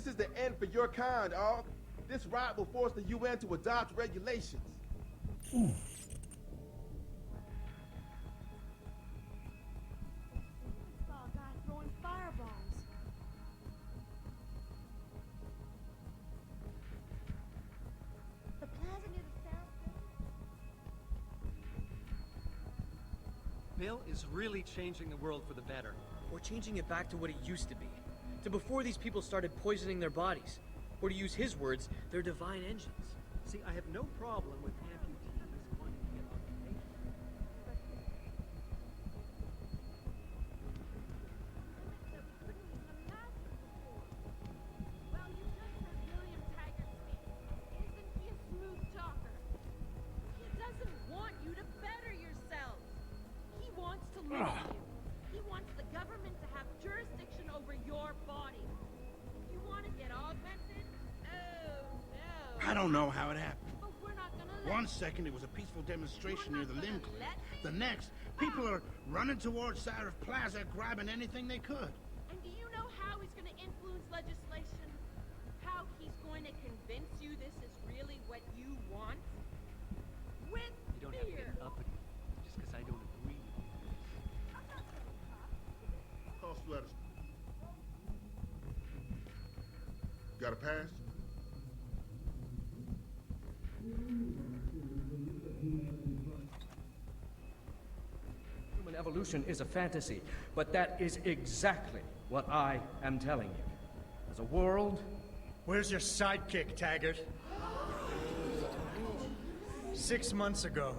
is the end for your kind, Ark. This riot will force the UN to adopt regulations. Saw a guy throwing firebombs. The plaza near the Sarah Bill is really changing the world for the better. Or changing it back to what it used to be. To before these people started poisoning their bodies. Or to use his words, their divine engines. See, I have no problem with amputees wanting to get on the patient. Well, you just heard William Taggart speak. Isn't he a smooth talker? He doesn't want you to better yourselves. He wants to limit you. He wants the government to have jurisdiction over your body. If you want to get augmented, oh no. I don't know how it happened. But we're not gonna let One second it was a peaceful demonstration near You're the not limb gonna clinic. let me? The next, people are running towards Sarif Plaza grabbing anything they could. And do you know how he's going to influence legislation? How he's going to convince you this is really what you want? With You don't have to fear. get uppity just because I don't agree with you. Cost letters. Got a pass? Human evolution is a fantasy, but that is exactly what I am telling you. As a world, Where's your sidekick, Taggart? 6 months ago,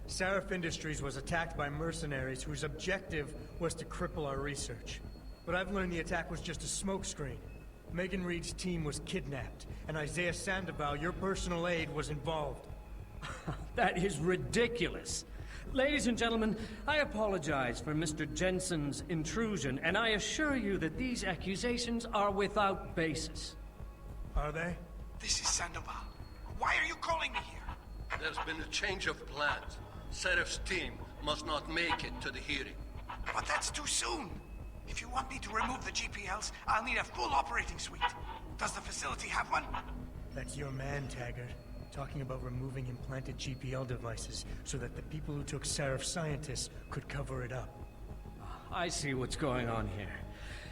Sarif Industries was attacked by mercenaries whose objective was to cripple our research. But I've learned the attack was just a smokescreen. Megan Reed's team was kidnapped, and Isaiah Sandoval, your personal aide, was involved. that is ridiculous. Ladies and gentlemen, I apologize for Mr. Jensen's intrusion, and I assure you that these accusations are without basis. Are they? This is Sandoval. Why are you calling me here? There's been a change of plans. Serif's team must not make it to the hearing. But that's too soon. If you want me to remove the GPLs, I'll need a full operating suite. Does the facility have one? That's your man, Taggart. Talking about removing implanted GPL devices so that the people who took Sarif scientists could cover it up. I see what's going on here.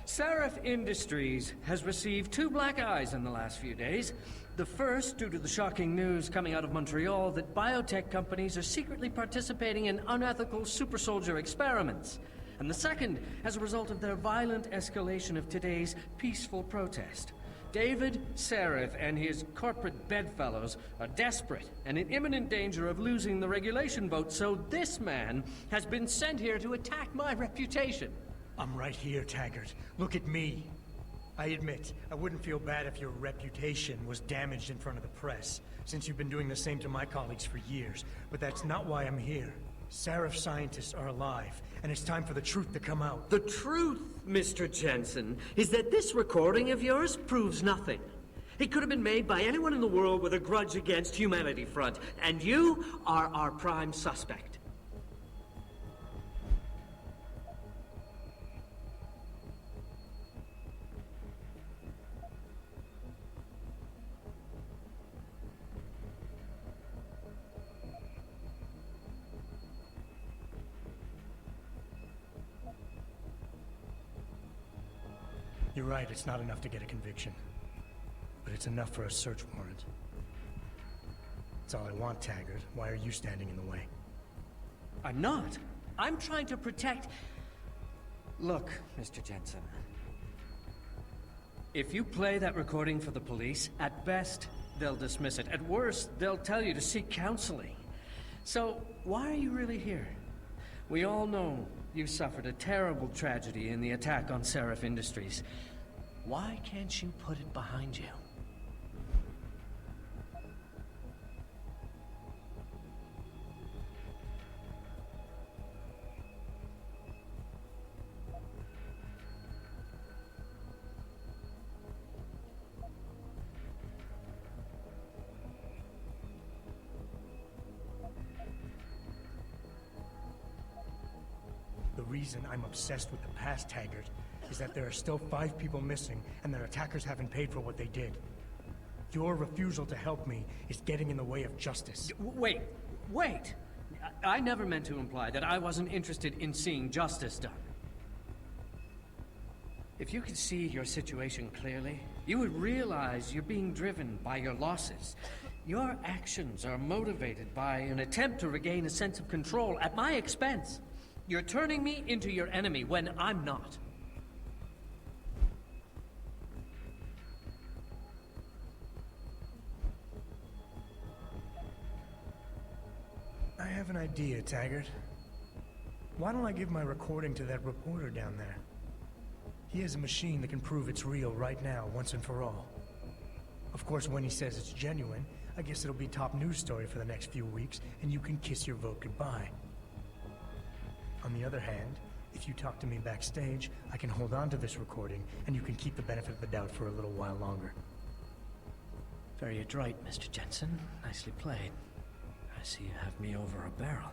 Sarif Industries has received 2 black eyes in the last few days. The first, due to the shocking news coming out of Montreal that biotech companies are secretly participating in unethical super soldier experiments. And the second, as a result of their violent escalation of today's peaceful protest. David Sarif and his corporate bedfellows are desperate and in imminent danger of losing the regulation vote, so this man has been sent here to attack my reputation. I'm right here, Taggart. Look at me. I admit, I wouldn't feel bad if your reputation was damaged in front of the press, since you've been doing the same to my colleagues for years. But that's not why I'm here. Sarif scientists are alive, and it's time for the truth to come out. The truth, Mr. Jensen, is that this recording of yours proves nothing. It could have been made by anyone in the world with a grudge against Humanity Front, and you are our prime suspect. You're right, it's not enough to get a conviction. But it's enough for a search warrant. That's all I want, Taggart. Why are you standing in the way? I'm not. I'm trying to protect... Look, Mr. Jensen. If you play that recording for the police, at best, they'll dismiss it. At worst, they'll tell you to seek counseling. So, why are you really here? We all know you suffered a terrible tragedy in the attack on Sarif Industries. Why can't you put it behind you? The reason I'm obsessed with the past, Taggart, is that there are still 5 people missing and that attackers haven't paid for what they did. Your refusal to help me is getting in the way of justice. Wait! I never meant to imply that I wasn't interested in seeing justice done. If you could see your situation clearly, you would realize you're being driven by your losses. Your actions are motivated by an attempt to regain a sense of control at my expense. You're turning me into your enemy when I'm not. I have an idea, Taggart. Why don't I give my recording to that reporter down there? He has a machine that can prove it's real right now, once and for all. Of course, when he says it's genuine, I guess it'll be top news story for the next few weeks, and you can kiss your vote goodbye. On the other hand, if you talk to me backstage, I can hold on to this recording, and you can keep the benefit of the doubt for a little while longer. Very adroit, Mr. Jensen. Nicely played. I see you have me over a barrel.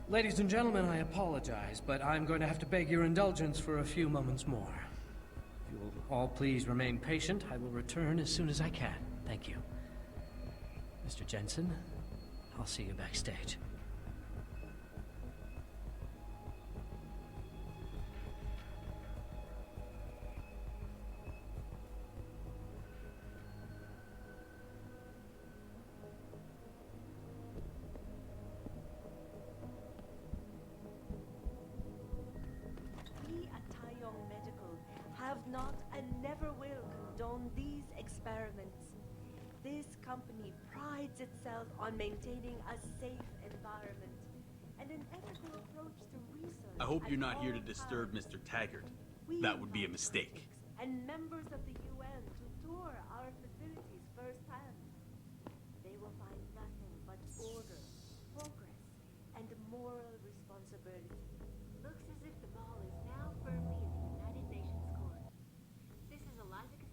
Ladies and gentlemen, I apologize, but I'm going to have to beg your indulgence for a few moments more. If you will all please remain patient, I will return as soon as I can. Thank you. Mr. Jensen, I'll see you backstage. We at Taeyong Medical have not and never will condone these experiments. This company prides itself on maintaining a safe environment and an ethical approach to research. I hope you're not here to at all disturb times. Mr. Taggart. We That would be a invite mistake. critics and members of the UN to tour our facilities firsthand. They will find nothing but order, progress, and moral responsibility. Looks as if the ball is now firmly in the United Nations court. This is Eliza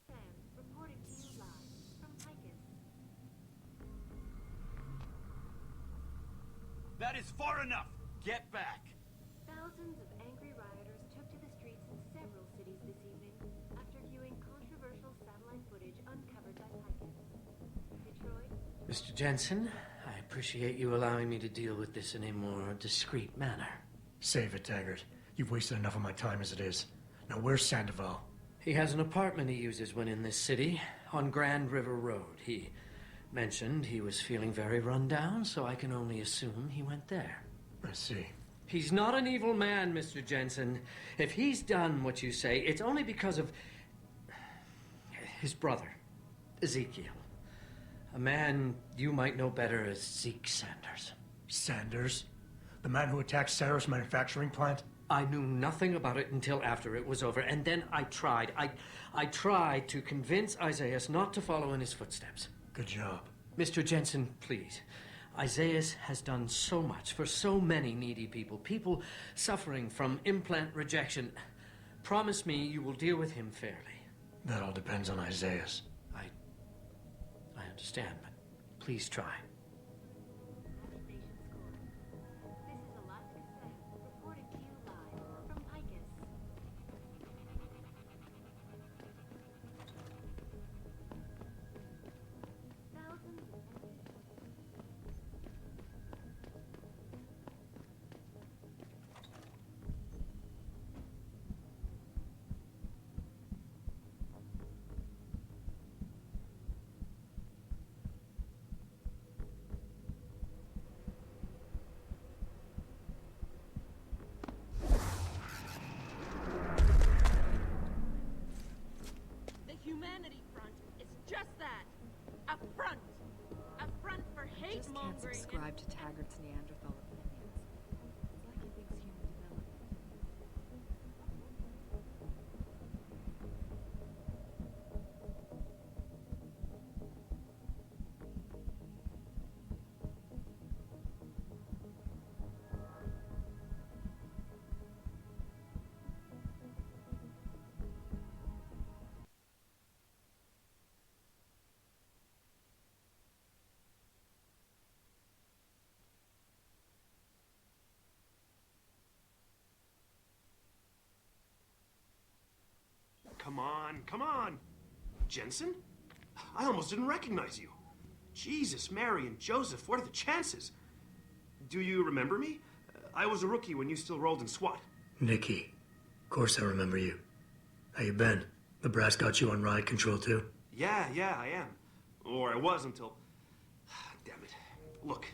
Sam, reporting to you live from Picus. That is far enough! Get back! Thousands of angry rioters took to the streets in several cities this evening after viewing controversial satellite footage uncovered by Picus. Detroit, Mr. Jensen, I appreciate you allowing me to deal with this in a more discreet manner. Save it, Taggart. You've wasted enough of my time as it is. Now, where's Sandoval? He has an apartment he uses when in this city, on Grand River Road. He mentioned he was feeling very run down, so I can only assume he went there. I see. He's not an evil man, Mr. Jensen. If he's done what you say, it's only because of his brother, Ezekiel. A man you might know better as Zeke Sanders. Sanders? The man who attacked Sarah's manufacturing plant? I knew nothing about it until after it was over, and then I tried. I tried to convince Isaiah not to follow in his footsteps. Good job. Mr. Jensen, please. Isaiah has done so much for so many needy people, people suffering from implant rejection. Promise me you will deal with him fairly. That all depends on Isaiah. I understand, but please try. United Nations court. This is Eliza Sam, reporting to you live from Picus. Thousands of come on, come on. Jensen? I almost didn't recognize you. Jesus, Mary, and Joseph, what are the chances? Do you remember me? I was a rookie when you still rolled in SWAT. Nikki, of course I remember you. How you been? The brass got you on ride control too? Yeah, I am. Or I was until... Damn it. Look,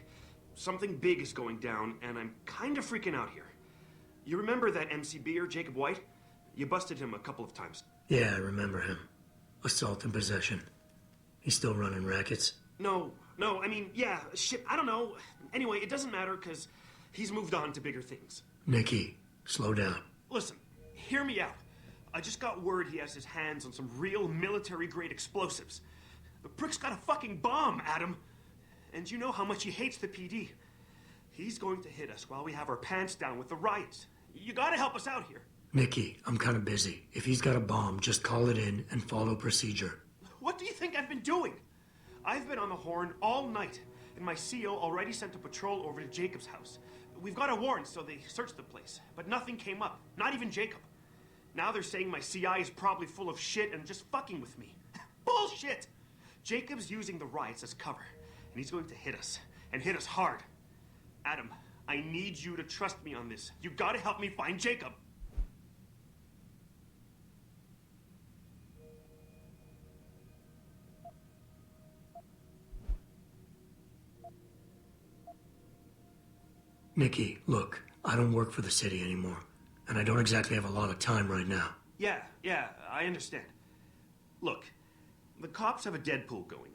something big is going down, and I'm kind of freaking out here. You remember that MCBer, Jacob White? You busted him a couple of times. Yeah, I remember him. Assault and possession. He's still running rackets? No, I mean, yeah, shit, I don't know. Anyway, it doesn't matter, because he's moved on to bigger things. Nikki, slow down. Listen, hear me out. I just got word he has his hands on some real military-grade explosives. The prick's got a fucking bomb, Adam. And you know how much he hates the PD. He's going to hit us while we have our pants down with the riots. You gotta help us out here. Nikki, I'm kind of busy. If he's got a bomb, just call it in and follow procedure. What do you think I've been doing? I've been on the horn all night, and my CO already sent a patrol over to Jacob's house. We've got a warrant, so they searched the place, but nothing came up. Not even Jacob. Now they're saying my CI is probably full of shit and just fucking with me. Bullshit! Jacob's using the riots as cover, and he's going to hit us, and hit us hard. Adam, I need you to trust me on this. You gotta help me find Jacob. Nikki, look, I don't work for the city anymore, and I don't exactly have a lot of time right now. Yeah, I understand. Look, the cops have a Deadpool going.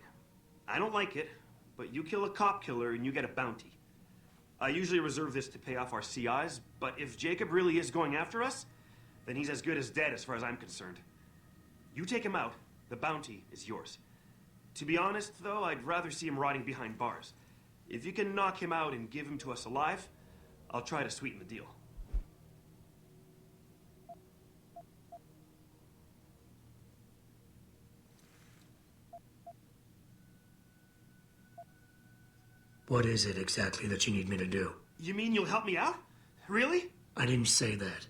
I don't like it, but you kill a cop killer and you get a bounty. I usually reserve this to pay off our CIs, but if Jacob really is going after us, then he's as good as dead as far as I'm concerned. You take him out, the bounty is yours. To be honest, though, I'd rather see him rotting behind bars. If you can knock him out and give him to us alive, I'll try to sweeten the deal. What is it exactly that you need me to do? You mean you'll help me out? Really? I didn't say that.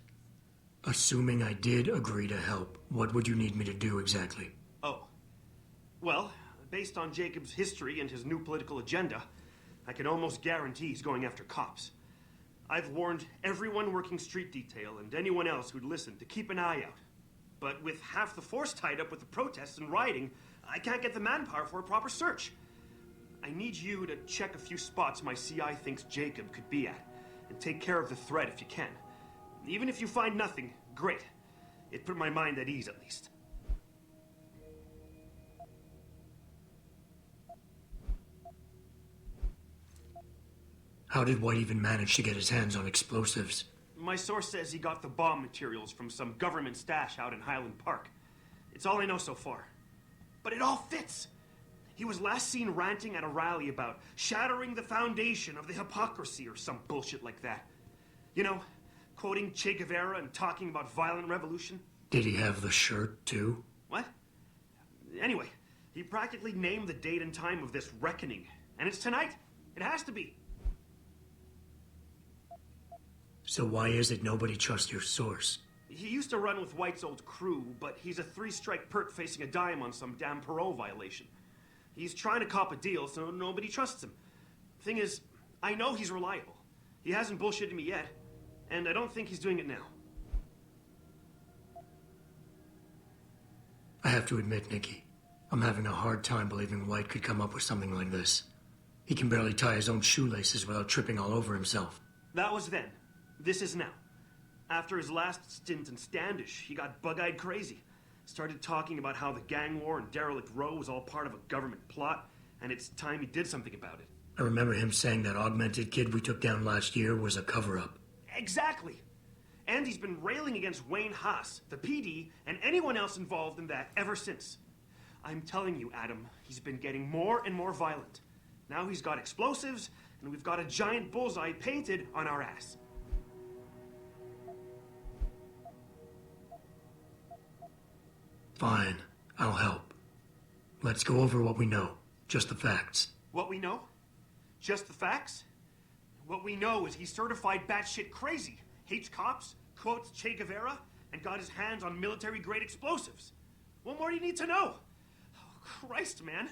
Assuming I did agree to help, what would you need me to do exactly? Oh. Well, based on Jacob's history and his new political agenda, I can almost guarantee he's going after cops. I've warned everyone working street detail and anyone else who'd listen to keep an eye out. But with half the force tied up with the protests and rioting, I can't get the manpower for a proper search. I need you to check a few spots my CI thinks Jacob could be at, and take care of the threat if you can. Even if you find nothing, great. It put my mind at ease, at least. How did White even manage to get his hands on explosives? My source says he got the bomb materials from some government stash out in Highland Park. It's all I know so far. But it all fits! He was last seen ranting at a rally about shattering the foundation of the hypocrisy or some bullshit like that. You know, quoting Che Guevara and talking about violent revolution. Did he have the shirt, too? What? Anyway, he practically named the date and time of this reckoning. And it's tonight. It has to be. So why is it nobody trusts your source? He used to run with White's old crew, but he's a 3-strike perk facing a dime on some damn parole violation. He's trying to cop a deal, so nobody trusts him. Thing is, I know he's reliable. He hasn't bullshitted me yet, and I don't think he's doing it now. I have to admit, Nikki, I'm having a hard time believing White could come up with something like this. He can barely tie his own shoelaces without tripping all over himself. That was then. This is now. After his last stint in Standish, he got bug-eyed crazy. Started talking about how the gang war and Derelict Row was all part of a government plot, and it's time he did something about it. I remember him saying that augmented kid we took down last year was a cover-up. Exactly! And he's been railing against Wayne Haas, the PD, and anyone else involved in that ever since. I'm telling you, Adam, he's been getting more and more violent. Now he's got explosives, and we've got a giant bullseye painted on our ass. Fine, I'll help. Let's go over what we know. Just the facts. What we know? Just the facts? What we know is he's certified batshit crazy. Hates cops, quotes Che Guevara, and got his hands on military-grade explosives. What more do you need to know? Oh, Christ, man.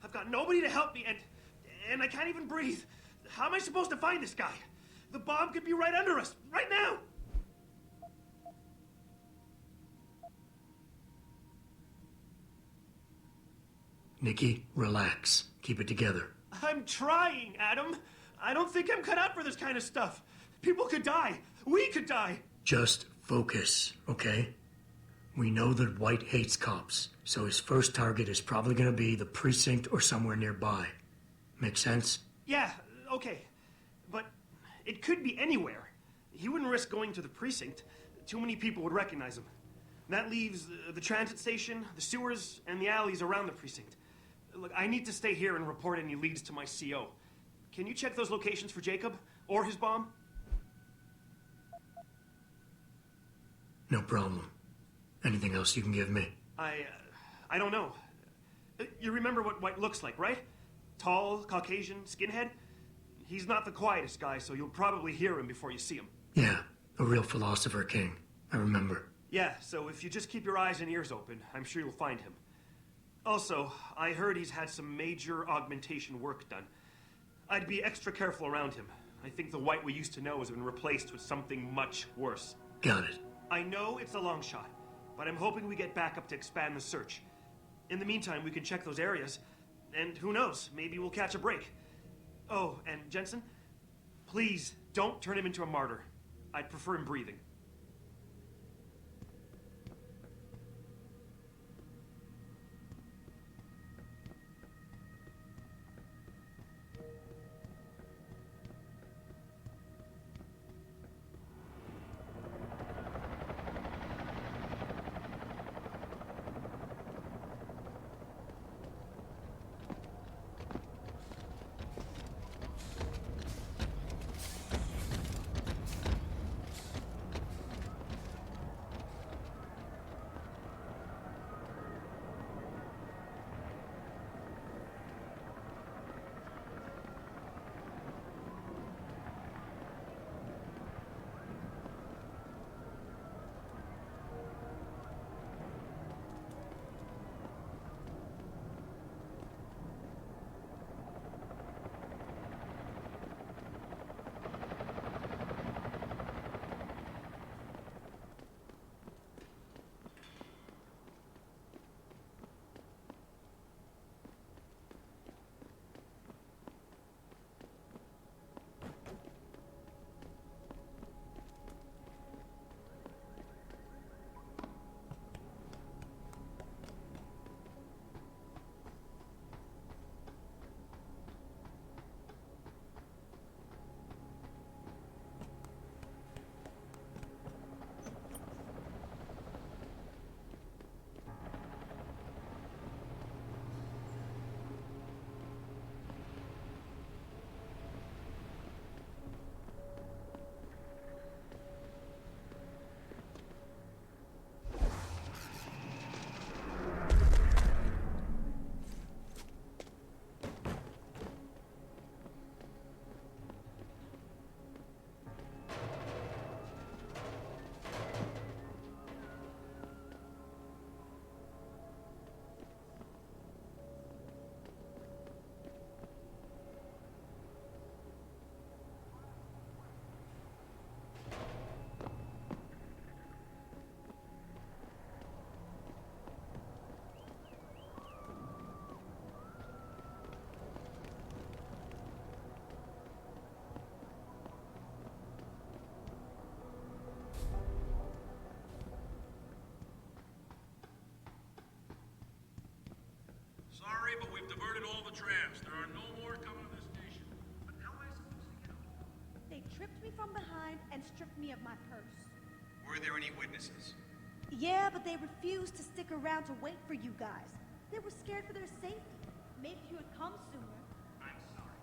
I've got nobody to help me, and I can't even breathe. How am I supposed to find this guy? The bomb could be right under us, right now! Nikki, relax. Keep it together. I'm trying, Adam. I don't think I'm cut out for this kind of stuff. People could die. We could die. Just focus, okay? We know that White hates cops, so his first target is probably gonna be the precinct or somewhere nearby. Make sense? Yeah, okay. But it could be anywhere. He wouldn't risk going to the precinct. Too many people would recognize him. That leaves the transit station, the sewers, and the alleys around the precinct. Look, I need to stay here and report any leads to my CO. Can you check those locations for Jacob? Or his bomb? No problem. Anything else you can give me? I don't know. You remember what White looks like, right? Tall, Caucasian, skinhead? He's not the quietest guy, so you'll probably hear him before you see him. Yeah, a real philosopher king. I remember. Yeah, so if you just keep your eyes and ears open, I'm sure you'll find him. Also, I heard he's had some major augmentation work done. I'd be extra careful around him. I think the White we used to know has been replaced with something much worse. Got it. I know it's a long shot, but I'm hoping we get backup to expand the search. In the meantime, we can check those areas, and who knows, maybe we'll catch a break. Oh, and Jensen, please don't turn him into a martyr. I'd prefer him breathing. Sorry, but we've diverted all the trams. There are no more coming to this station. But how am I supposed to get over? They tripped me from behind and stripped me of my purse. Were there any witnesses? Yeah, but they refused to stick around to wait for you guys. They were scared for their safety. Maybe if you had come sooner. I'm sorry.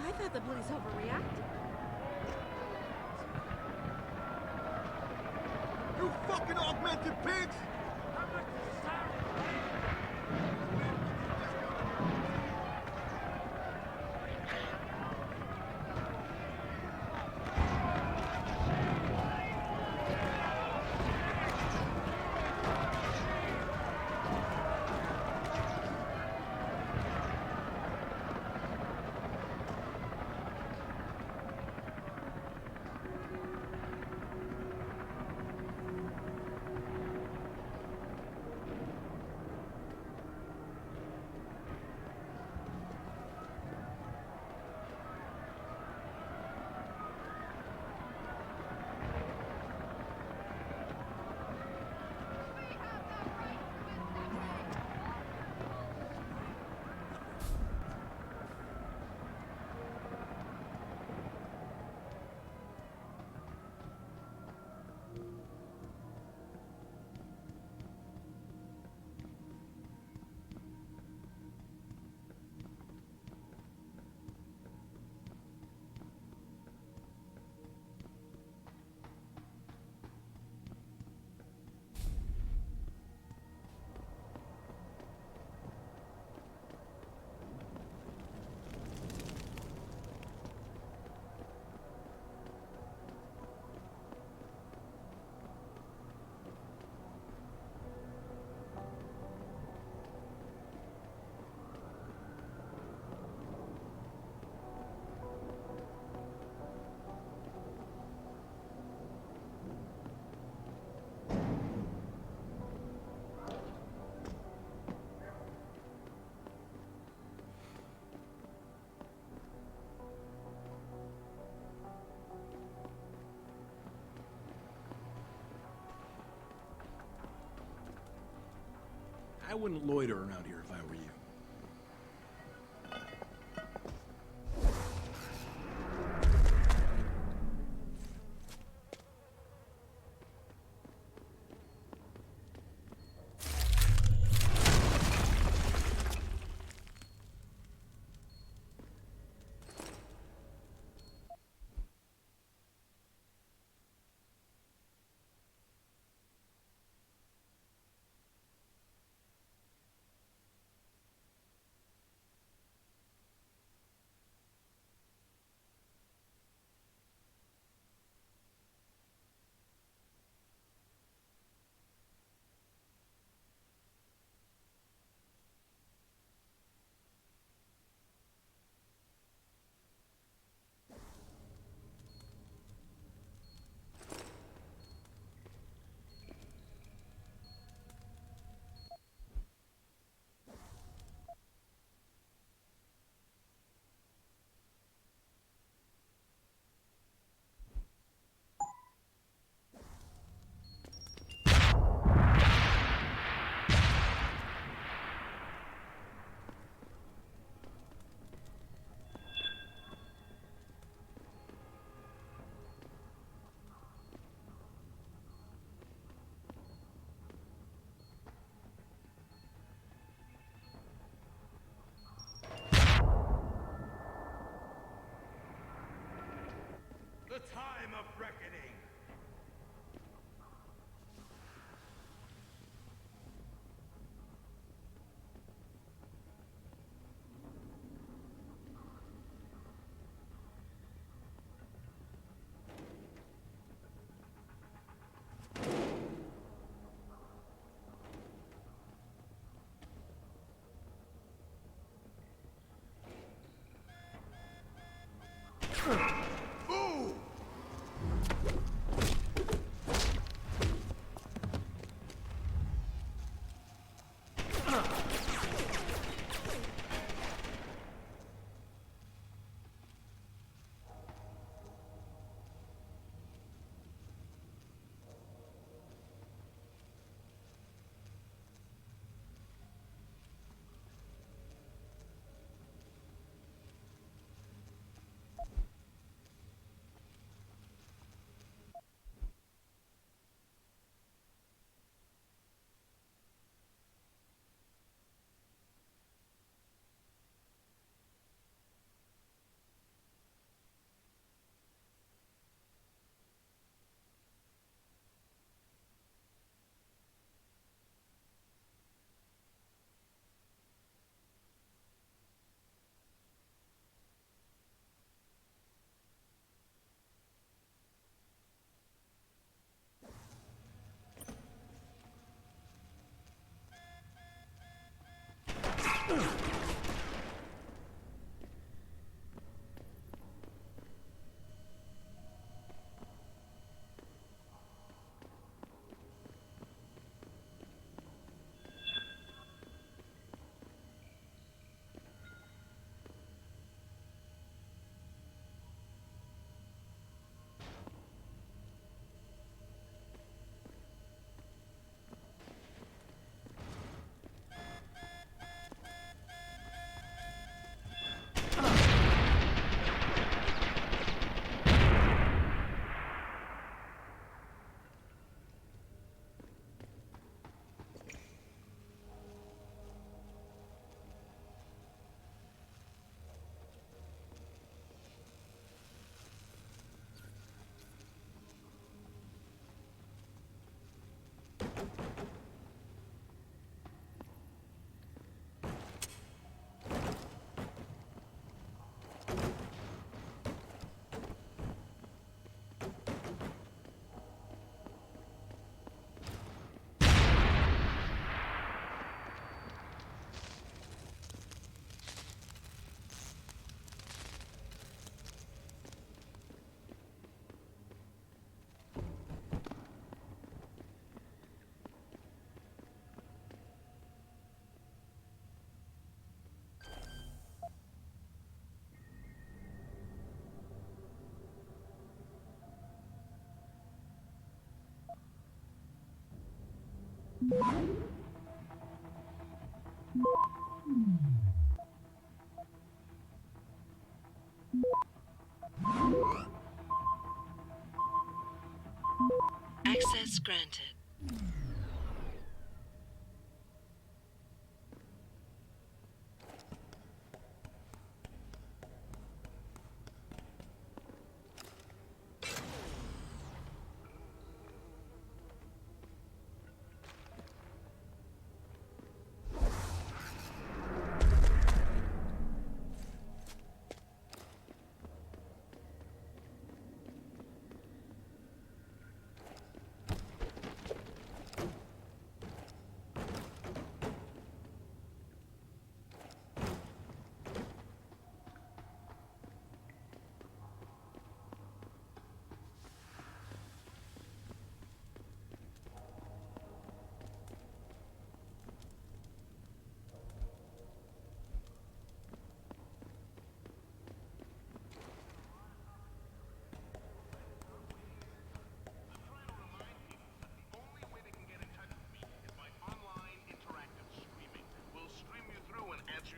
I thought the police overreacted. You fucking augmented pigs! I wouldn't loiter around here if I were you. The time of reckoning! Access granted.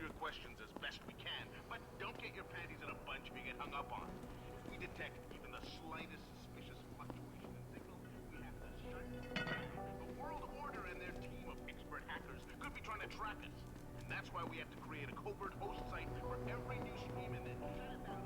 Your questions as best we can, but don't get your panties in a bunch if you get hung up on. If we detect even the slightest suspicious fluctuation in signal, we have to shut it down. The World Order and their team of expert hackers could be trying to track us, and that's why we have to create a covert host site for every new stream and then shut it down.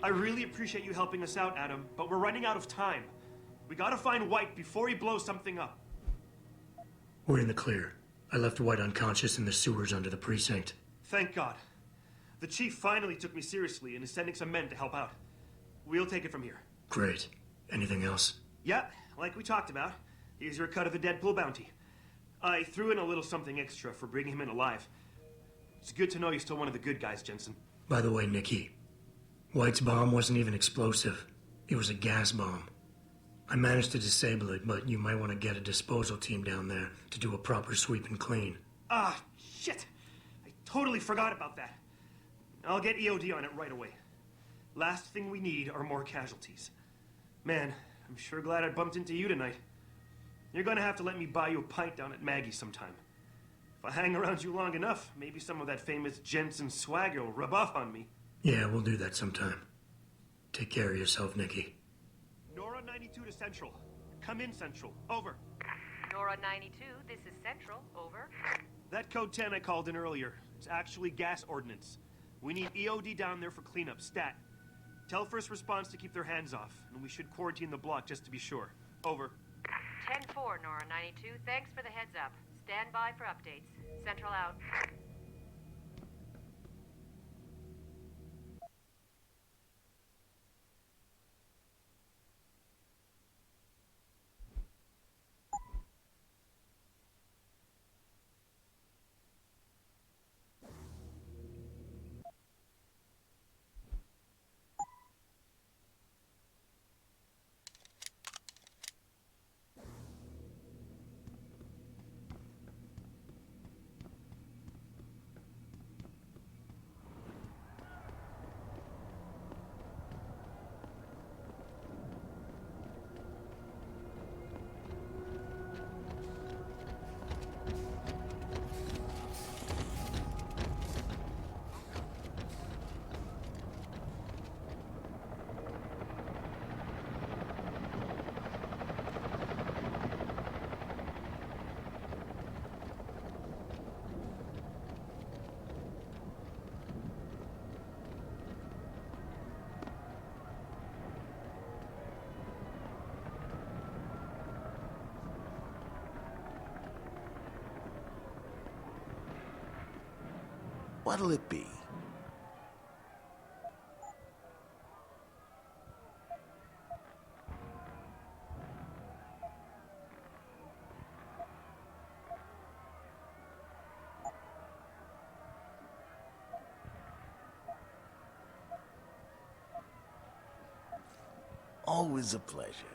I really appreciate you helping us out, Adam, but we're running out of time. We gotta find White before he blows something up. We're in the clear. I left White unconscious in the sewers under the precinct. Thank God. The chief finally took me seriously and is sending some men to help out. We'll take it from here. Great. Anything else? Yeah, like we talked about. Here's your cut of the Deadpool bounty. I threw in a little something extra for bringing him in alive. It's good to know you're still one of the good guys, Jensen. By the way, Nikki, White's bomb wasn't even explosive. It was a gas bomb. I managed to disable it, but you might want to get a disposal team down there to do a proper sweep and clean. Ah, shit! I totally forgot about that. I'll get EOD on it right away. Last thing we need are more casualties. Man, I'm sure glad I bumped into you tonight. You're gonna have to let me buy you a pint down at Maggie's sometime. If I hang around you long enough, maybe some of that famous Jensen swagger will rub off on me. Yeah, we'll do that sometime. Take care of yourself, Nikki. Nora 92 to Central. Come in, Central. Over. Nora 92, this is Central. Over. That code 10 I called in earlier. It's actually gas ordnance. We need EOD down there for cleanup, stat. Tell first response to keep their hands off, and we should quarantine the block just to be sure. Over. 10-4, Nora 92. Thanks for the heads up. Stand by for updates. Central out. What'll it be? Always a pleasure.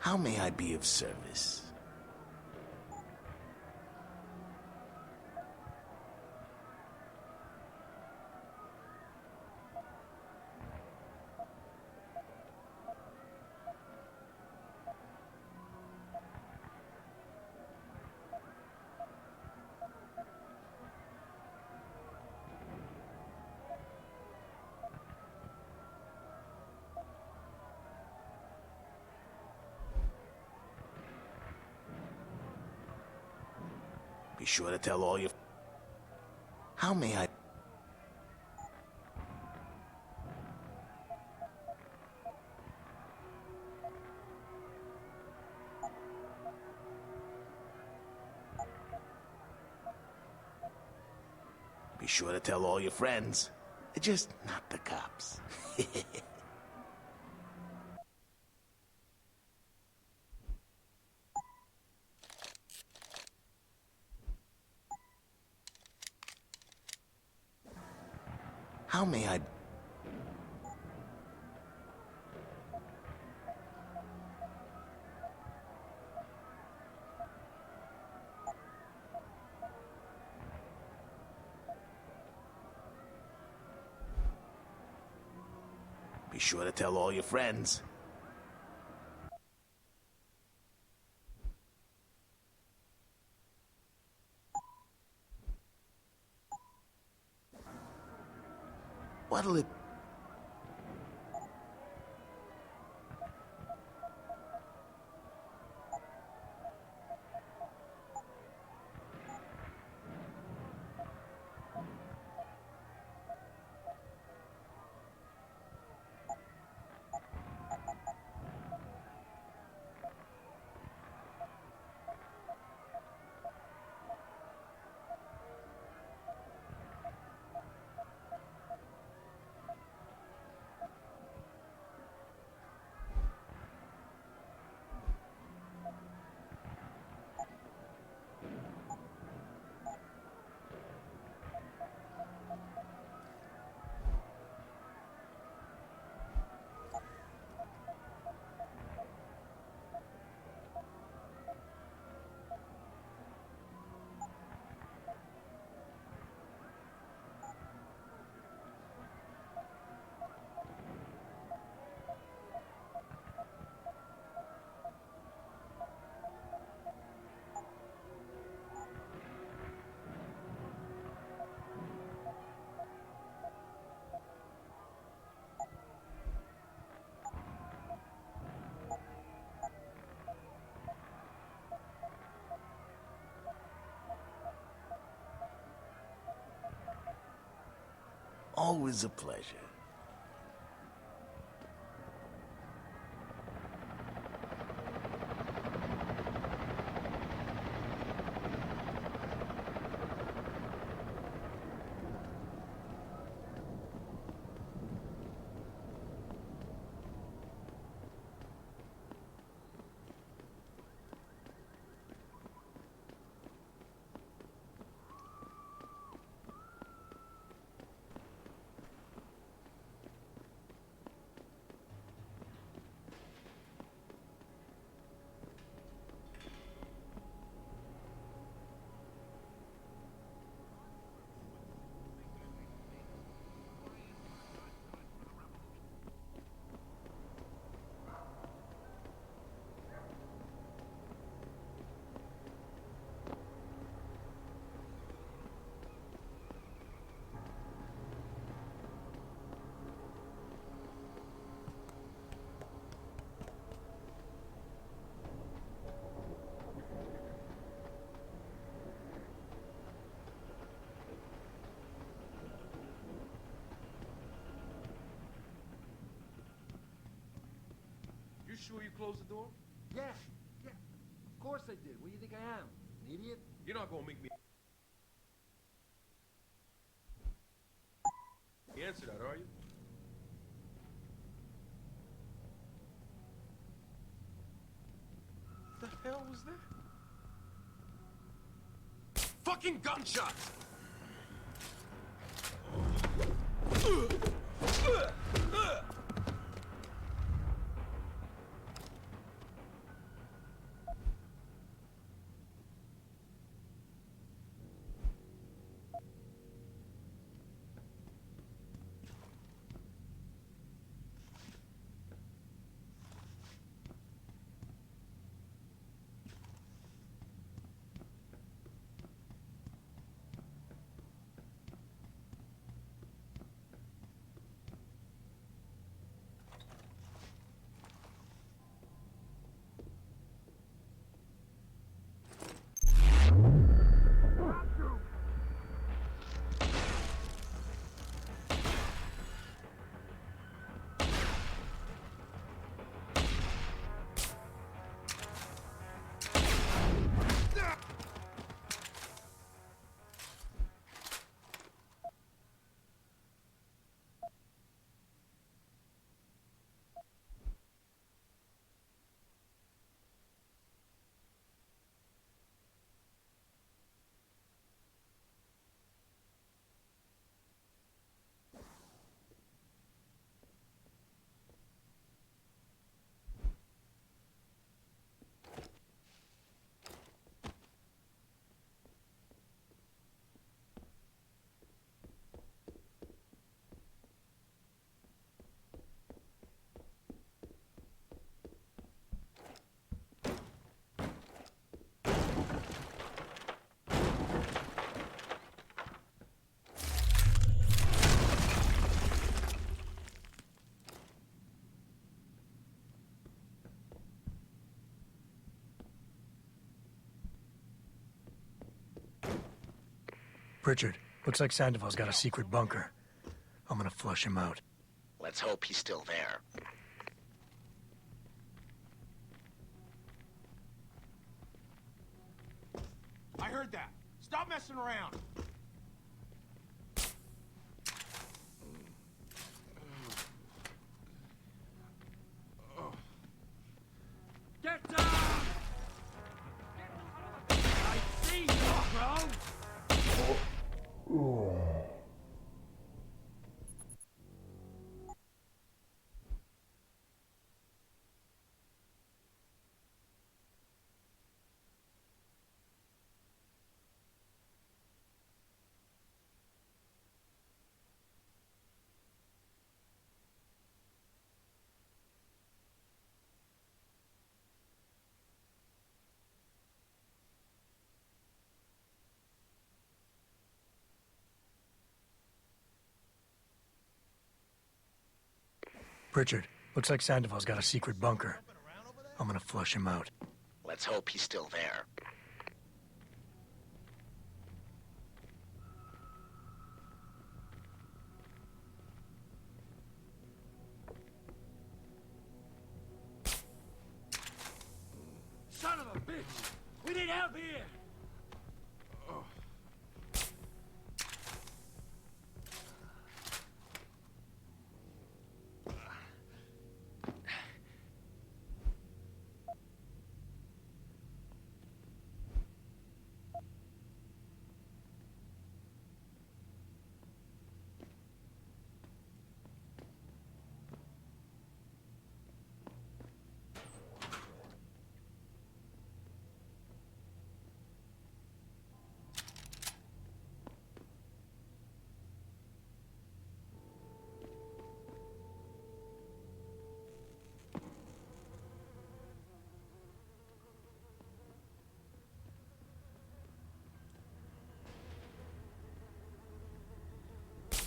How may I be of service? Be sure to tell all your... How may I... Be sure to tell all your friends. Just not the cops. How may I... Be sure to tell all your friends. What'll it... Always a pleasure. close the door? Yeah. Of course I did. What do you think I am? An idiot? You're not gonna make me answer that, are you? The hell was that? Fucking gunshots! Pritchard, looks like Sandoval's got a secret bunker. I'm gonna flush him out. Let's hope he's still there. I heard that. Stop messing around. Get down! I see you, bro! Pritchard, looks like Sandoval's got a secret bunker. I'm gonna flush him out. Let's hope he's still there. Son of a bitch! We need help here!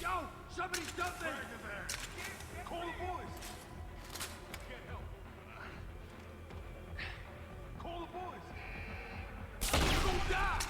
Yo! Somebody's dumping! Call the boys! Can't help. Call the boys! You're gonna die!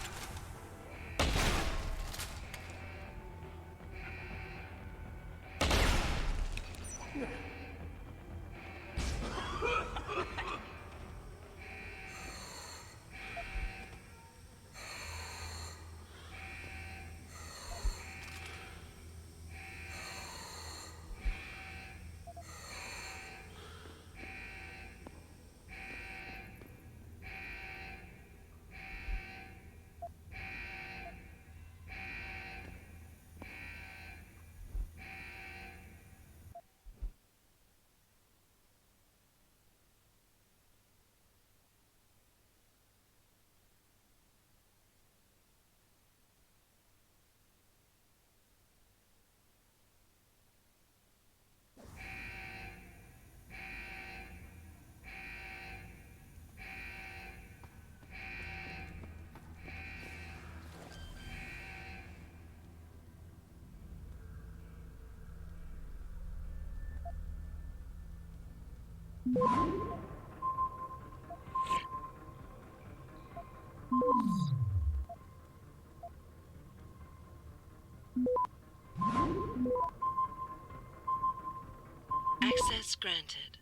Access granted.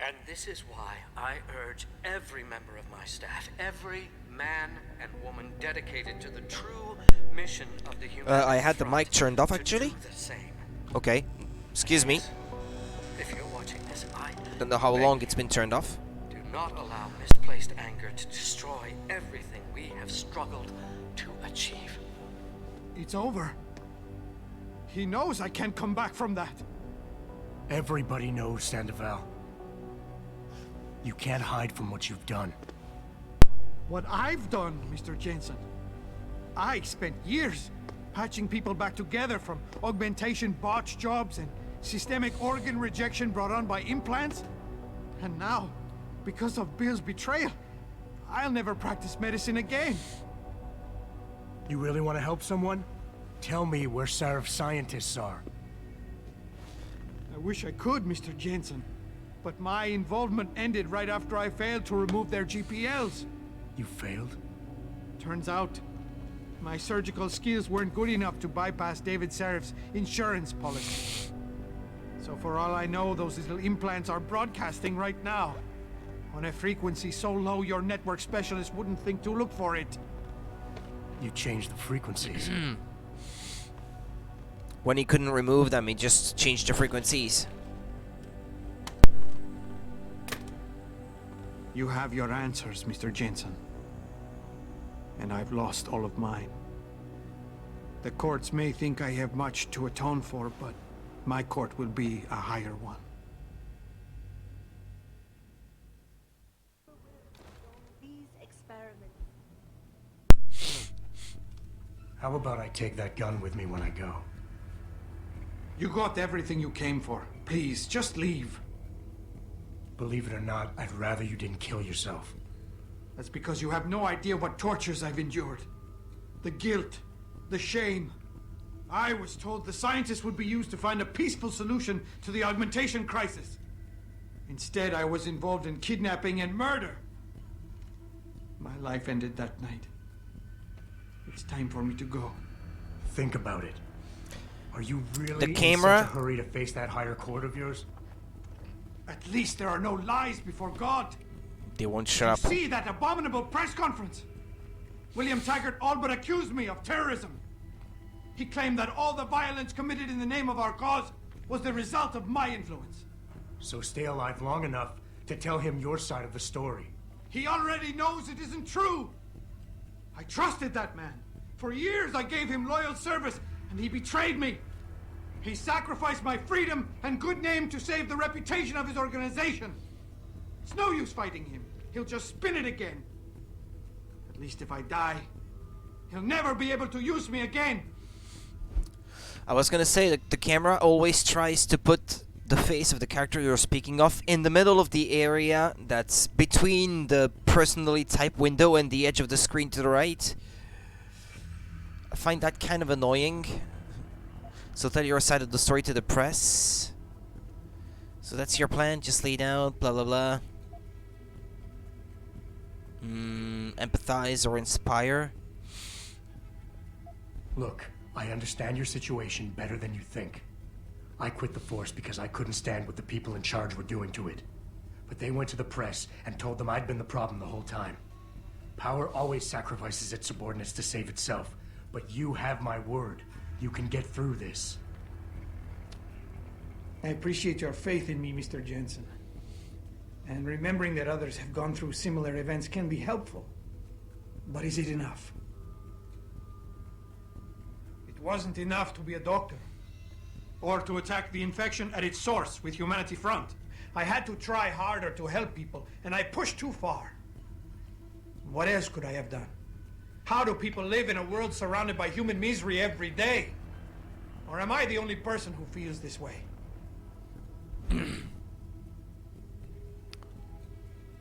And this is why I urge every member of my staff, every man and woman dedicated to the true mission of the human I had the mic turned off actually. Okay, excuse me. If you're watching this, I don't know how long it's been turned off. do not allow misplaced anger to destroy everything we have struggled to achieve. It's over. He knows I can't come back from that. Everybody knows, Sandoval. You can't hide from what you've done. What I've done, Mr. Jensen. I spent years patching people back together from augmentation botch jobs and systemic organ rejection brought on by implants. And now, because of Bill's betrayal, I'll never practice medicine again. You really want to help someone? Tell me where Sarif scientists are. I wish I could, Mr. Jensen. But my involvement ended right after I failed to remove their GPLs. You failed? Turns out, my surgical skills weren't good enough to bypass David Sarif's insurance policy. So for all I know, those little implants are broadcasting right now. On a frequency so low your network specialist wouldn't think to look for it. You changed the frequencies. When he couldn't remove them, he just changed the frequencies. You have your answers, Mr. Jensen. And I've lost all of mine. The courts may think I have much to atone for, but my court will be a higher one. These experiments. How about I take that gun with me when I go? You got everything you came for. Please, just leave. Believe it or not, I'd rather you didn't kill yourself. That's because you have no idea what tortures I've endured. The guilt, the shame. I was told the scientists would be used to find a peaceful solution to the augmentation crisis. Instead, I was involved in kidnapping and murder. My life ended that night. It's time for me to go. Think about it. Are you really The camera? in such a hurry to face that higher court of yours? At least there are no lies before God. They won't shut up. See that abominable press conference? William Taggart all but accused me of terrorism. He claimed that all the violence committed in the name of our cause was the result of my influence. So stay alive long enough to tell him your side of the story. He already knows it isn't true. I trusted that man. For years I gave him loyal service, and he betrayed me. He sacrificed my freedom and good name to save the reputation of his organization. It's no use fighting him. He'll just spin it again. At least if I die, he'll never be able to use me again. I was gonna say that the camera always tries to put the face of the character you're speaking of in the middle of the area that's between the personally typed window and the edge of the screen to the right. I find that kind of annoying. So tell your side of the story to the press. So that's your plan, just lay down, blah blah blah. Empathize or inspire. Look, I understand your situation better than you think. I quit the force because I couldn't stand what the people in charge were doing to it. But they went to the press and told them I'd been the problem the whole time. Power always sacrifices its subordinates to save itself. But you have my word. You can get through this. I appreciate your faith in me, Mr. Jensen. And remembering that others have gone through similar events can be helpful. But is it enough? It wasn't enough to be a doctor. Or to attack the infection at its source with Humanity Front. I had to try harder to help people, and I pushed too far. What else could I have done? How do people live in a world surrounded by human misery every day? Or am I the only person who feels this way?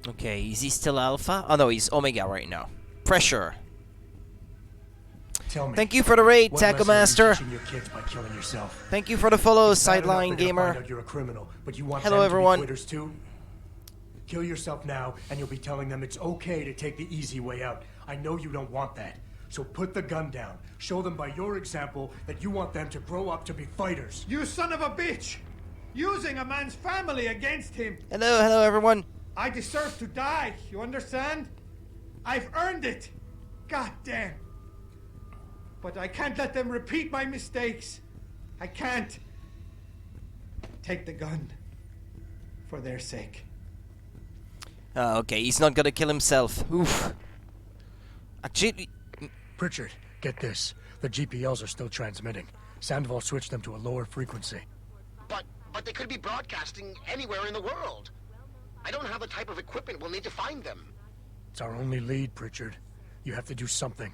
Okay, is he still Alpha? Oh no, he's Omega right now. Pressure. Tell me, thank you for the raid, what Taco lesson are you Master. teaching your kids by killing yourself? Thank you for the follow, It's bad enough Sideline they're gonna Gamer. find out you're a criminal, but you want Hello, them everyone. to be quitters too? Kill yourself now, and you'll be telling them it's okay to take the easy way out. I know you don't want that. So put the gun down. Show them by your example that you want them to grow up to be fighters. You son of a bitch! Using a man's family against him! Hello everyone. I deserve to die, you understand? I've earned it! God damn! But I can't let them repeat my mistakes. I can't. Take the gun. For their sake. Okay, he's not gonna kill himself. Oof. Actually... Pritchard, get this. The GPLs are still transmitting. Sandoval switched them to a lower frequency. But they could be broadcasting anywhere in the world. I don't have the type of equipment we'll need to find them. It's our only lead, Pritchard. You have to do something.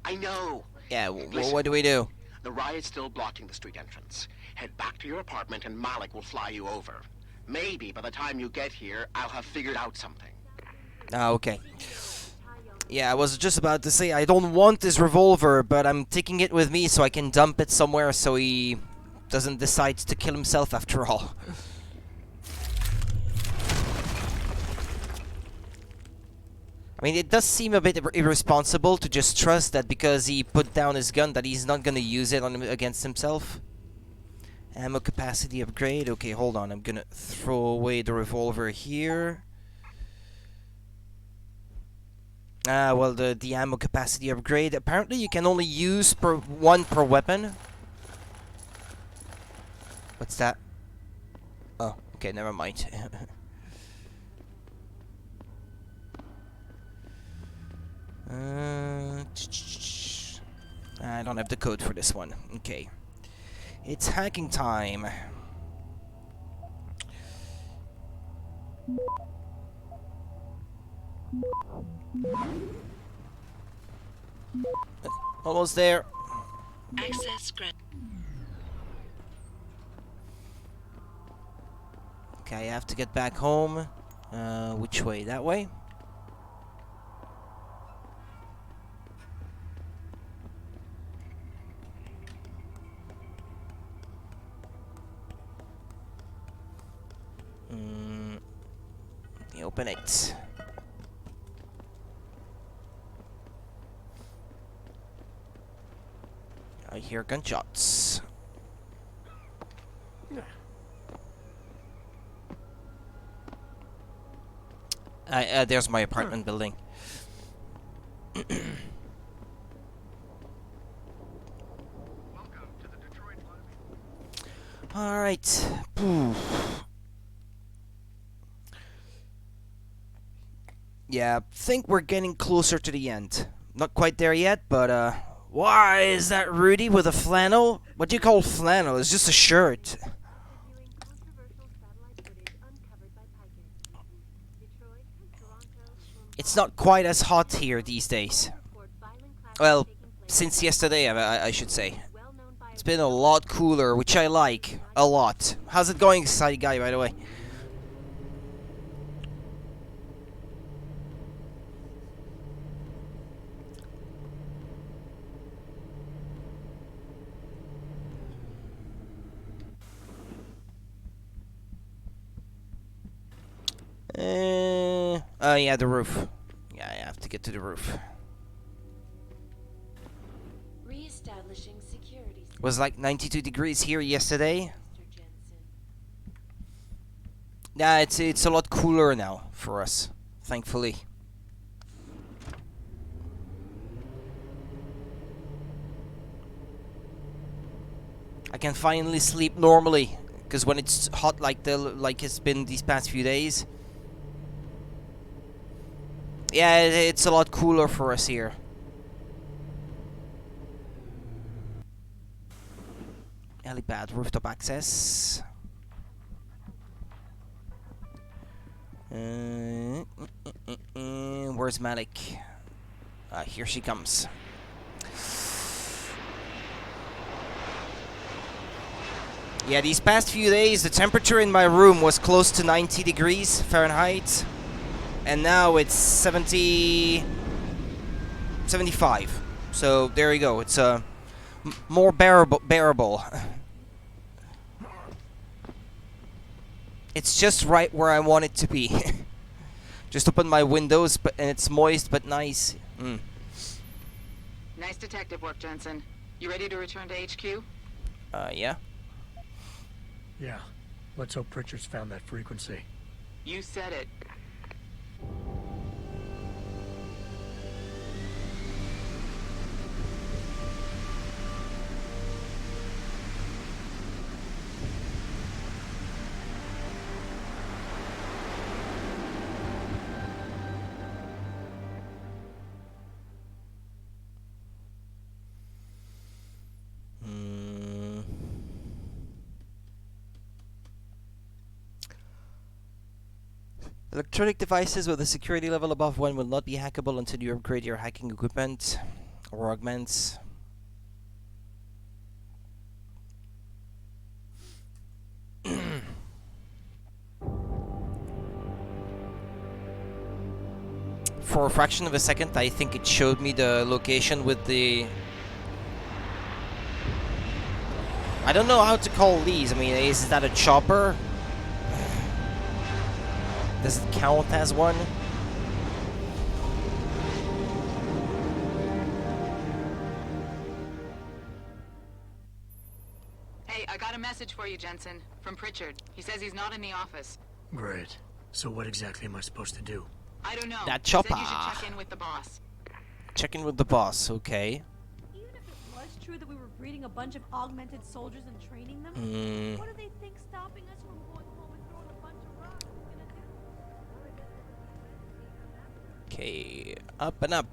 I know. Yeah, Listen, what do we do? The riot's still blocking the street entrance. Head back to your apartment and Malik will fly you over. Maybe by the time you get here, I'll have figured out something. Ah, okay. Yeah, I was just about to say I don't want this revolver, but I'm taking it with me so I can dump it somewhere so he doesn't decide to kill himself after all. I mean, it does seem a bit irresponsible to just trust that because he put down his gun that he's not gonna use it on against himself. Ammo capacity upgrade. Okay, hold on. I'm gonna throw away the revolver here. Well, the ammo capacity upgrade. Apparently, you can only use one per weapon. What's that? Oh, okay, never mind. I don't have the code for this one. Okay. It's hacking time. Almost there. Access granted. Okay, I have to get back home. Which way? That way? Open it. I hear gunshots. There's my apartment building. All right. Yeah, think we're getting closer to the end. Not quite there yet, but why is that Rudy with a flannel? What do you call flannel? It's just a shirt. It's not quite as hot here these days. Well, since yesterday, I should say. It's been a lot cooler, which I like a lot. How's it going, side guy, by the way? Oh yeah, the roof. Yeah, I have to get to the roof. Reestablishing security. Was like 92 degrees here yesterday. Yeah, it's a lot cooler now for us, thankfully. I can finally sleep normally, because when it's hot like it's been these past few days, yeah, it's a lot cooler for us here. Helipad, rooftop access. Where's Malik? Here she comes. Yeah, these past few days, the temperature in my room was close to 90 degrees Fahrenheit. And now it's 75. So there you go. It's more bearable. It's just right where I want it to be. Just open my windows, and it's moist but nice. Nice detective work, Jensen. You ready to return to HQ? Yeah. Yeah. Let's hope Pritchard's found that frequency. You said it. Electronic devices with a security level above 1 will not be hackable until you upgrade your hacking equipment or augments. For a fraction of a second, I think it showed me the location with the... I don't know how to call these. I mean, is that a chopper? Does it count as one? Hey, I got a message for you, Jensen. From Pritchard. He says he's not in the office. Great. So what exactly am I supposed to do? I don't know. That He said chopper. you should check in with the boss. Check in with the boss, okay. Even if it was true that we were breeding a bunch of augmented soldiers and training them, what do they think stopping us from going home and throwing a bunch of rocks is gonna do? Okay, up and up.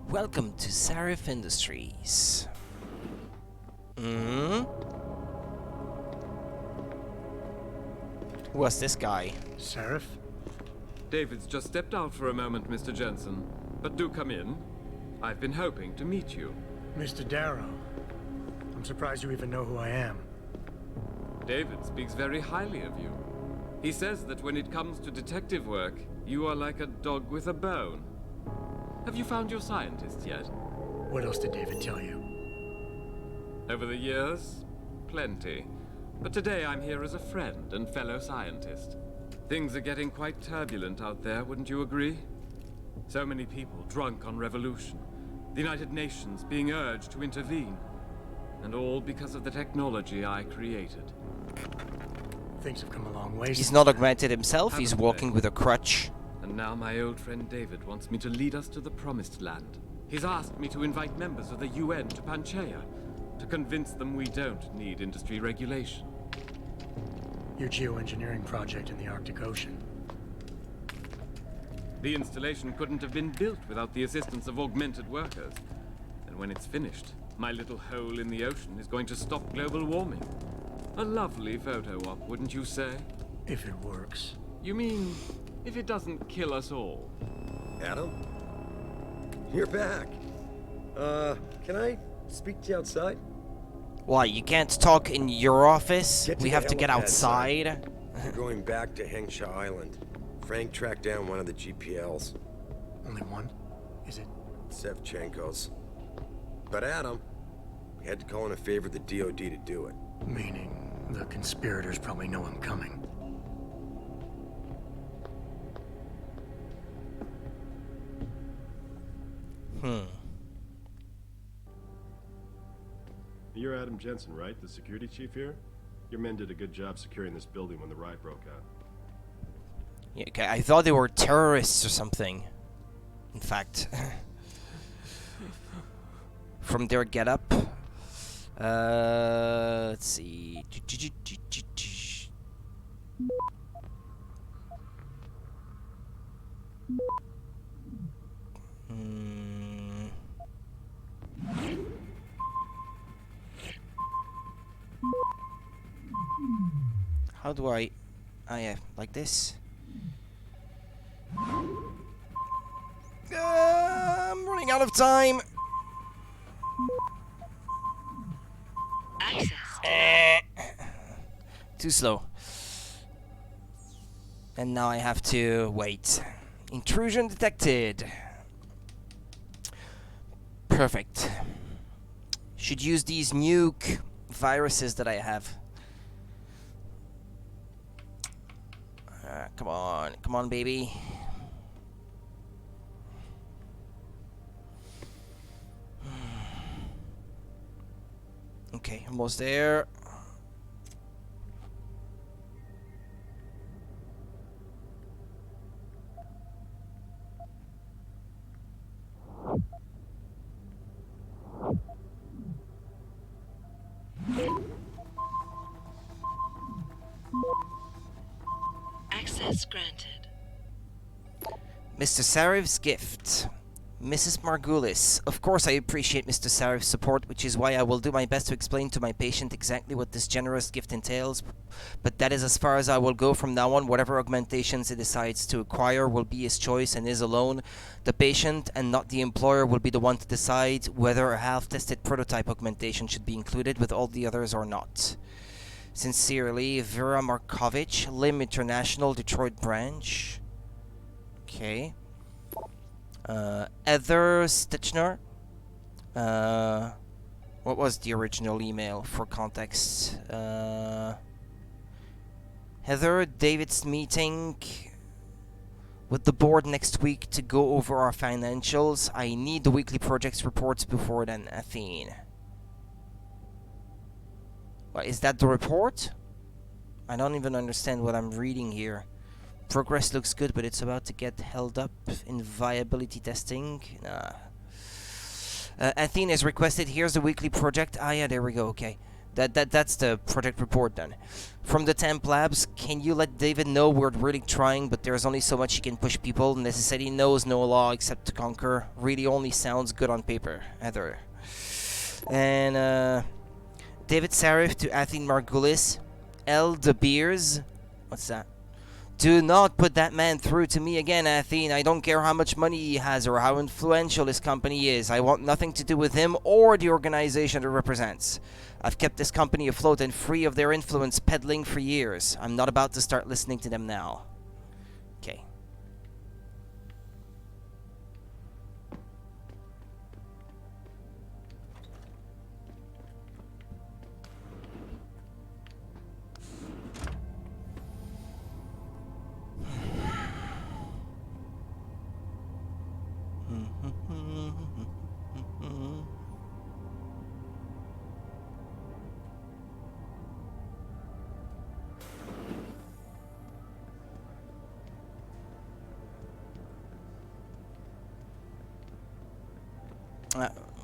Welcome to Sarif Industries. Who was this guy? Sarif? David's just stepped out for a moment, Mr. Jensen. But do come in. I've been hoping to meet you. Mr. Darrow. I'm surprised you even know who I am. David speaks very highly of you. He says that when it comes to detective work, you are like a dog with a bone. Have you found your scientists yet? What else did David tell you? Over the years, plenty. But today I'm here as a friend and fellow scientist. Things are getting quite turbulent out there, wouldn't you agree? So many people drunk on revolution. The United Nations being urged to intervene. And all because of the technology I created. Things have come a long way. He's not augmented himself, he's walking with a crutch. And now my old friend David wants me to lead us to the Promised Land. He's asked me to invite members of the UN to Panchaea, to convince them we don't need industry regulation. Your geoengineering project in the Arctic Ocean. The installation couldn't have been built without the assistance of augmented workers. And when it's finished, my little hole in the ocean is going to stop global warming. A lovely photo op, wouldn't you say? If it works. You mean, if it doesn't kill us all? Adam? You're back. Can I speak to you outside? Why, you can't talk in your office? We have to get helipad, outside? son. We're going back to Hengsha Island. Frank tracked down one of the GPLs. Only one? Is it? Sevchenko's. But Adam, We had to call in a favor of the DOD to do it. Meaning, the conspirators probably know I'm coming. You're Adam Jensen, right? The security chief here? Your men did a good job securing this building when the riot broke out. Yeah, okay, I thought they were terrorists or something. In fact. From their getup. Let's see. How do I... yeah, like this. I'm running out of time. Too slow. And now I have to wait. Intrusion detected. Perfect. Should use these nuke viruses that I have. Come on, baby. Okay, almost there. Access granted. Mr. Sarev's gift. Mrs. Margulis. Of course I appreciate Mr. Sarev's support, which is why I will do my best to explain to my patient exactly what this generous gift entails, but that is as far as I will go from now on. Whatever augmentations he decides to acquire will be his choice and his alone. The patient and not the employer will be the one to decide whether a half-tested prototype augmentation should be included with all the others or not. Sincerely, Vera Markovich, Lim International, Detroit branch. Okay. Heather Stitchner. What was the original email for context? Heather, David's meeting with the board next week to go over our financials. I need the weekly projects reports before then, Athene. What, is that the report? I don't even understand what I'm reading here. Progress looks good, but it's about to get held up in viability testing. Nah. Athene has requested, here's the weekly project. Ah, yeah, there we go, okay. That's the project report then. From the Temp Labs, can you let David know we're really trying, but there's only so much he can push people. Necessity knows no law except to conquer. Really only sounds good on paper. Heather. And, David Sarif to Athene Margulis. L. De Beers. What's that? Do not put that man through to me again, Athene. I don't care how much money he has or how influential his company is. I want nothing to do with him or the organization it represents. I've kept this company afloat and free of their influence peddling for years. I'm not about to start listening to them now. Okay.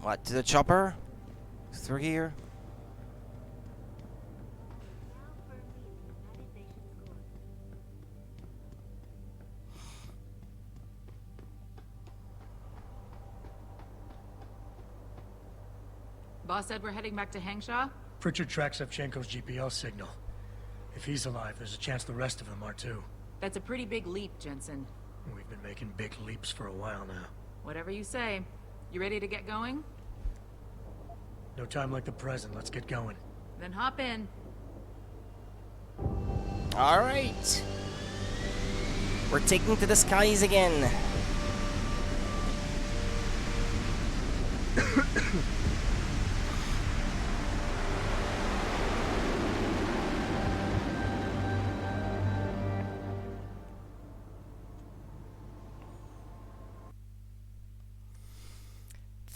What, to the chopper? Through here? Boss said we're heading back to Hangshaw? Pritchard tracks Shevchenko's GPL signal. If he's alive, there's a chance the rest of them are too. That's a pretty big leap, Jensen. We've been making big leaps for a while now. Whatever you say. You ready to get going? No time like the present. Let's get going. Then hop in. All right. We're taking to the skies again.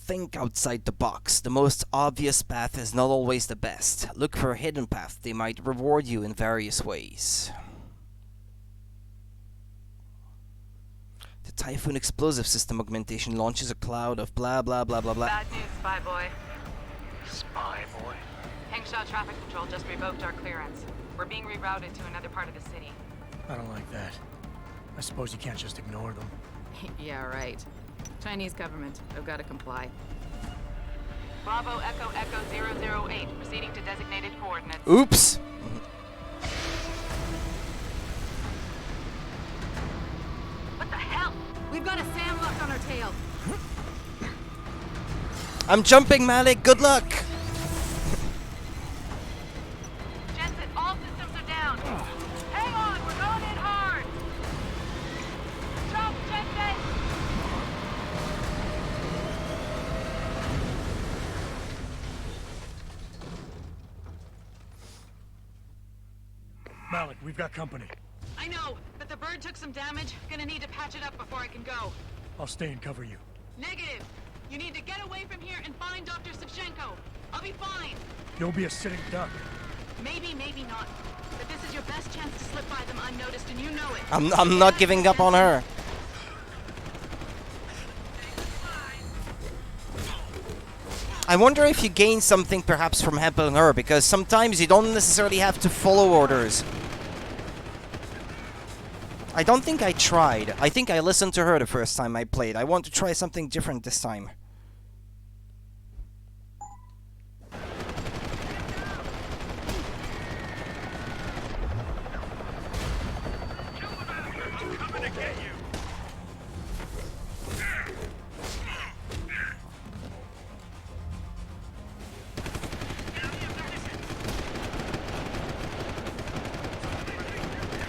Think outside the box. The most obvious path is not always the best. Look for a hidden path. They might reward you in various ways. The Typhoon explosive system augmentation launches a cloud of blah blah blah blah blah. Bad news, Spy Boy. Spy boy. Hengshaw Traffic Control just revoked our clearance. We're being rerouted to another part of the city. I don't like that. I suppose you can't just ignore them. Yeah, right. Chinese government. I've got to comply. Bravo Echo Echo 008, proceeding to designated coordinates. Oops! What the hell? We've got a sandlock on our tail. I'm jumping, Malik. Good luck. Jensen, all systems are down. Hang on, we're going in hard. Jump, Jensen! Malik, we've got company. I know, but the bird took some damage. Gonna need to patch it up before I can go. I'll stay and cover you. Negative. You need to get away from here and find Dr. Savchenko. I'll be fine. You'll be a sitting duck. Maybe, maybe not. But this is your best chance to slip by them unnoticed, and you know it. I'm not giving up on her. I wonder if you gain something perhaps from helping her, because sometimes you don't necessarily have to follow orders. I don't think I tried. I think I listened to her the first time I played. I want to try something different this time.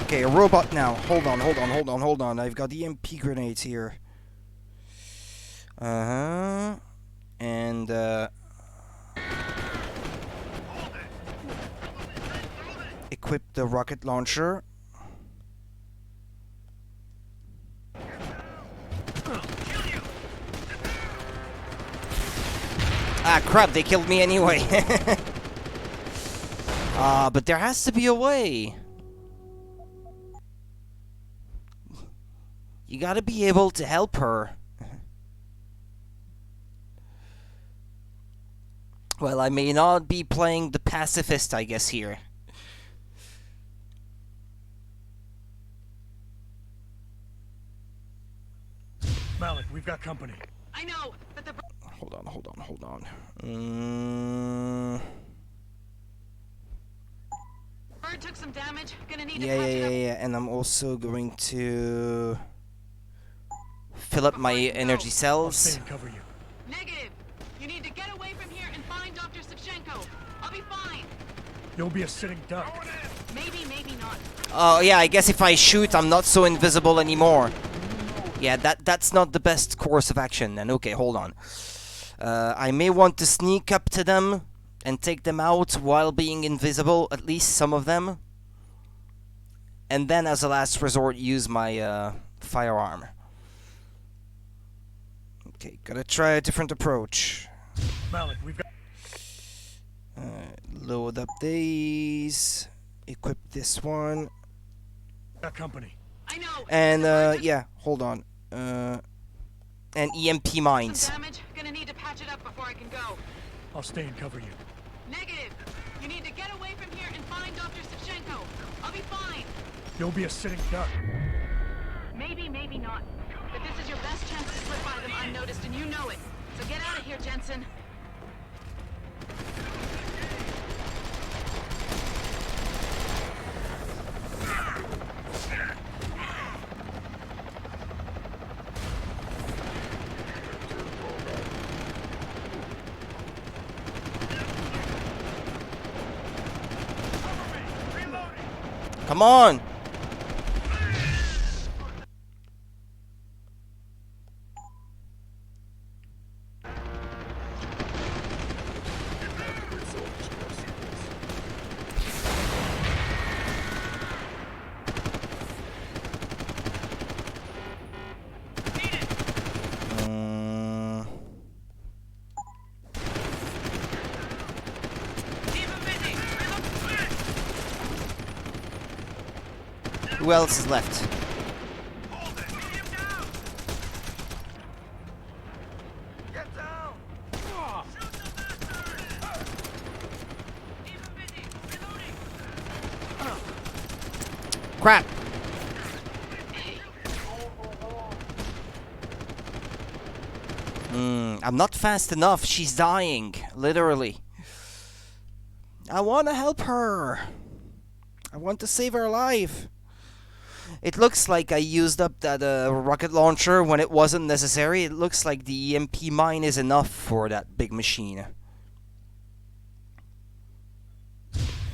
Okay, a robot now. Hold on. I've got EMP grenades here. And, equip the rocket launcher. Ah, crap, they killed me anyway. But there has to be a way. You gotta be able to help her. Well, I may not be playing the pacifist, I guess, here. Malik, we've got company. I know, but the... Hold on. Bird took some damage. Gonna need to Yeah. And I'm also going to fill up my energy cells. I'll stay and cover you. Negative. You need to get away from here and find Dr. Savchenko. I'll be fine. You'll be a sitting duck. Maybe, maybe not. Oh yeah, I guess if I shoot, I'm not so invisible anymore. Yeah, that's not the best course of action then. Okay, hold on. I may want to sneak up to them and take them out while being invisible, at least some of them. And then as a last resort, use my firearm. Okay, gotta try a different approach. Malik, we've got... Load up these. Equip this one. Got company. I know. And yeah, hold on. And EMP mines. Some damage. Gonna need to patch it up before I can go. I'll stay and cover you. Negative. You need to get away from here and find Dr. Savchenko. I'll be fine. You'll be a sitting duck. Maybe, maybe not. But this is your best chance to slip by them unnoticed, and you know it. So get out of here, Jensen. Come on! Who else is left? Crap! I'm not fast enough. She's dying. Literally. I want to help her. I want to save her life. It looks like I used up that rocket launcher when it wasn't necessary. It looks like the EMP mine is enough for that big machine.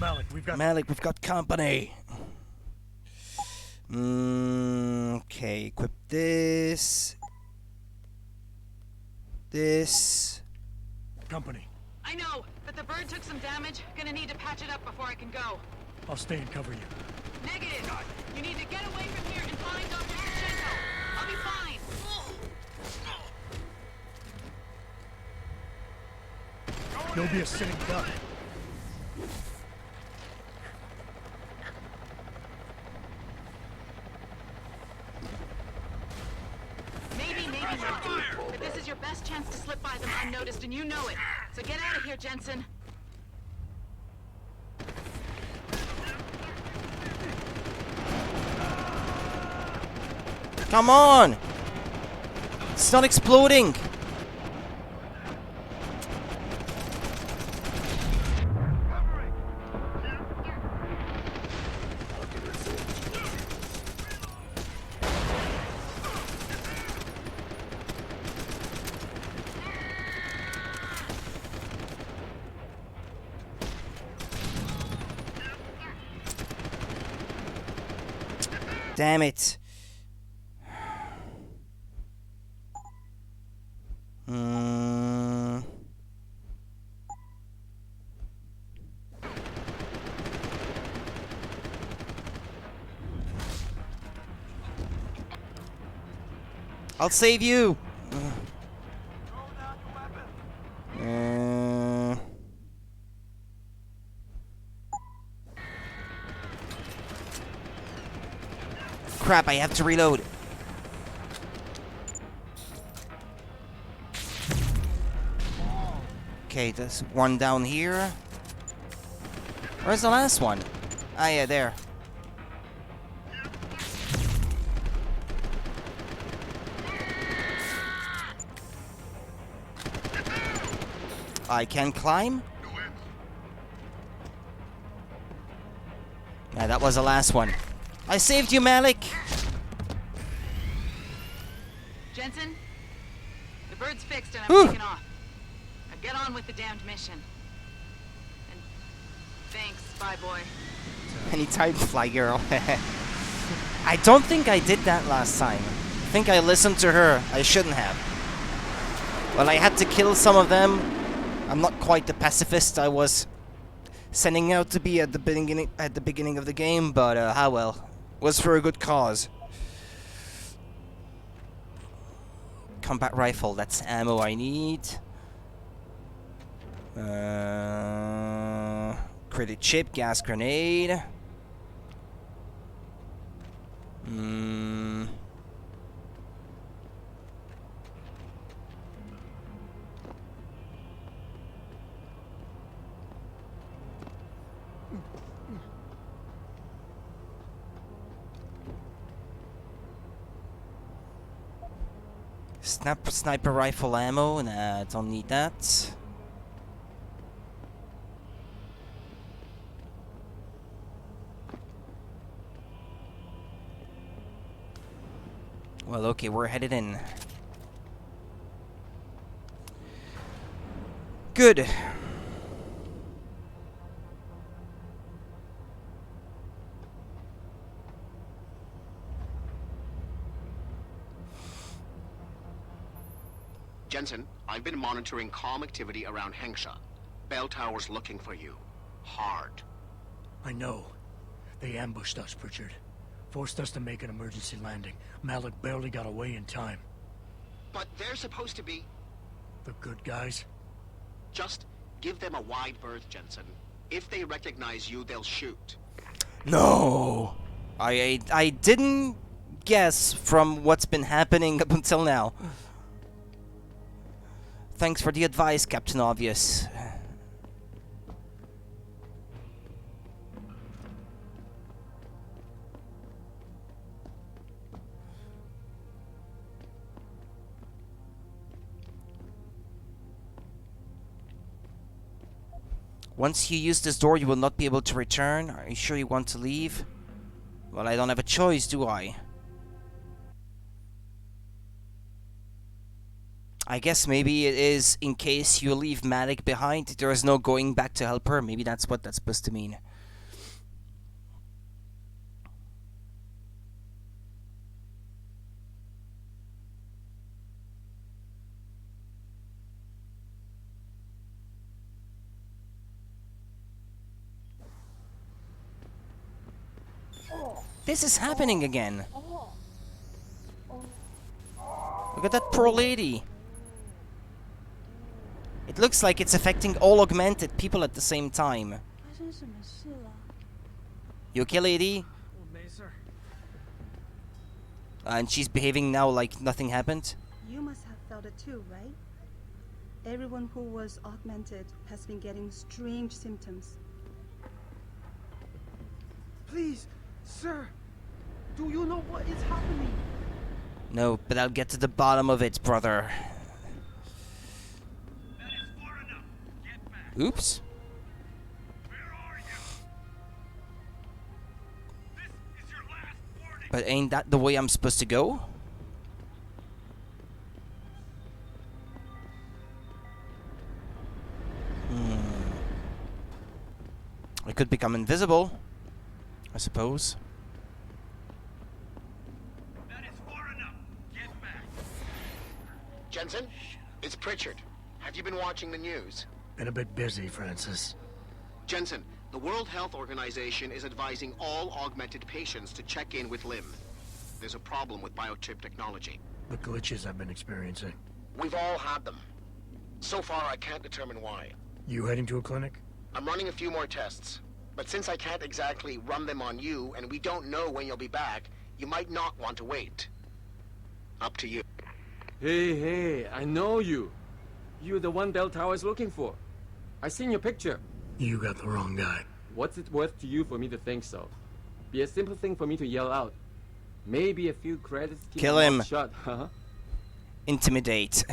Malik, we've got company. Okay, equip this. This. Company. I know, but the bird took some damage. Gonna need to patch it up before I can go. I'll stay and cover you. Negative! You need to get away from here and find Dr. Shevchenko. I'll be fine. You'll be a sitting duck. Maybe not. But this is your best chance to slip by them unnoticed, and you know it. So get out of here, Jensen. Come on! It's not exploding! Damn it. I'll save you. Crap, I have to reload. Okay, there's one down here. Where's the last one? Ah, yeah, there. I can climb? Yeah, that was the last one. I saved you, Malik! Jensen, the bird's fixed and I'm taking off. Now get on with the damned mission. And thanks, Spy Boy. Anytime, Fly Girl. I don't think I did that last time. I think I listened to her. I shouldn't have. Well, I had to kill some of them. I'm not quite the pacifist I was sending out to be at the beginning of the game, but how well. Was for a good cause. Combat rifle, that's ammo I need. Credit chip, gas grenade. Sniper rifle ammo, nah, don't need that. Well, okay, we're headed in. Good. Jensen, I've been monitoring comm activity around Hengsha. Bell Tower's looking for you. Hard. I know. They ambushed us, Pritchard. Forced us to make an emergency landing. Malik barely got away in time. But they're supposed to be... The good guys? Just give them a wide berth, Jensen. If they recognize you, they'll shoot. No! I didn't guess from what's been happening up until now. Thanks for the advice, Captain Obvious. Once you use this door, you will not be able to return. Are you sure you want to leave? Well, I don't have a choice, do I? I guess maybe it is in case you leave Matic behind, there is no going back to help her. Maybe that's what that's supposed to mean. This is happening again. Look at that poor lady. It looks like it's affecting all augmented people at the same time. You okay, lady? And she's behaving now like nothing happened? You must have felt it too, right? Everyone who was augmented has been getting strange symptoms. Please, sir, do you know what is happening? No, but I'll get to the bottom of it, brother. Oops. But ain't that the way I'm supposed to go? I could become invisible, I suppose. Jensen, it's Pritchard. Have you been watching the news? Been a bit busy, Francis. Jensen, the World Health Organization is advising all augmented patients to check in with Lim. There's a problem with biochip technology. The glitches I've been experiencing. We've all had them. So far, I can't determine why. You heading to a clinic? I'm running a few more tests. But since I can't exactly run them on you, and we don't know when you'll be back, you might not want to wait. Up to you. Hey, I know you. You're the one Bell Tower is looking for. I seen your picture. You got the wrong guy. What's it worth to you for me to think so? Be a simple thing for me to yell out. Maybe a few credits. Kill him. Shut, huh? Intimidate.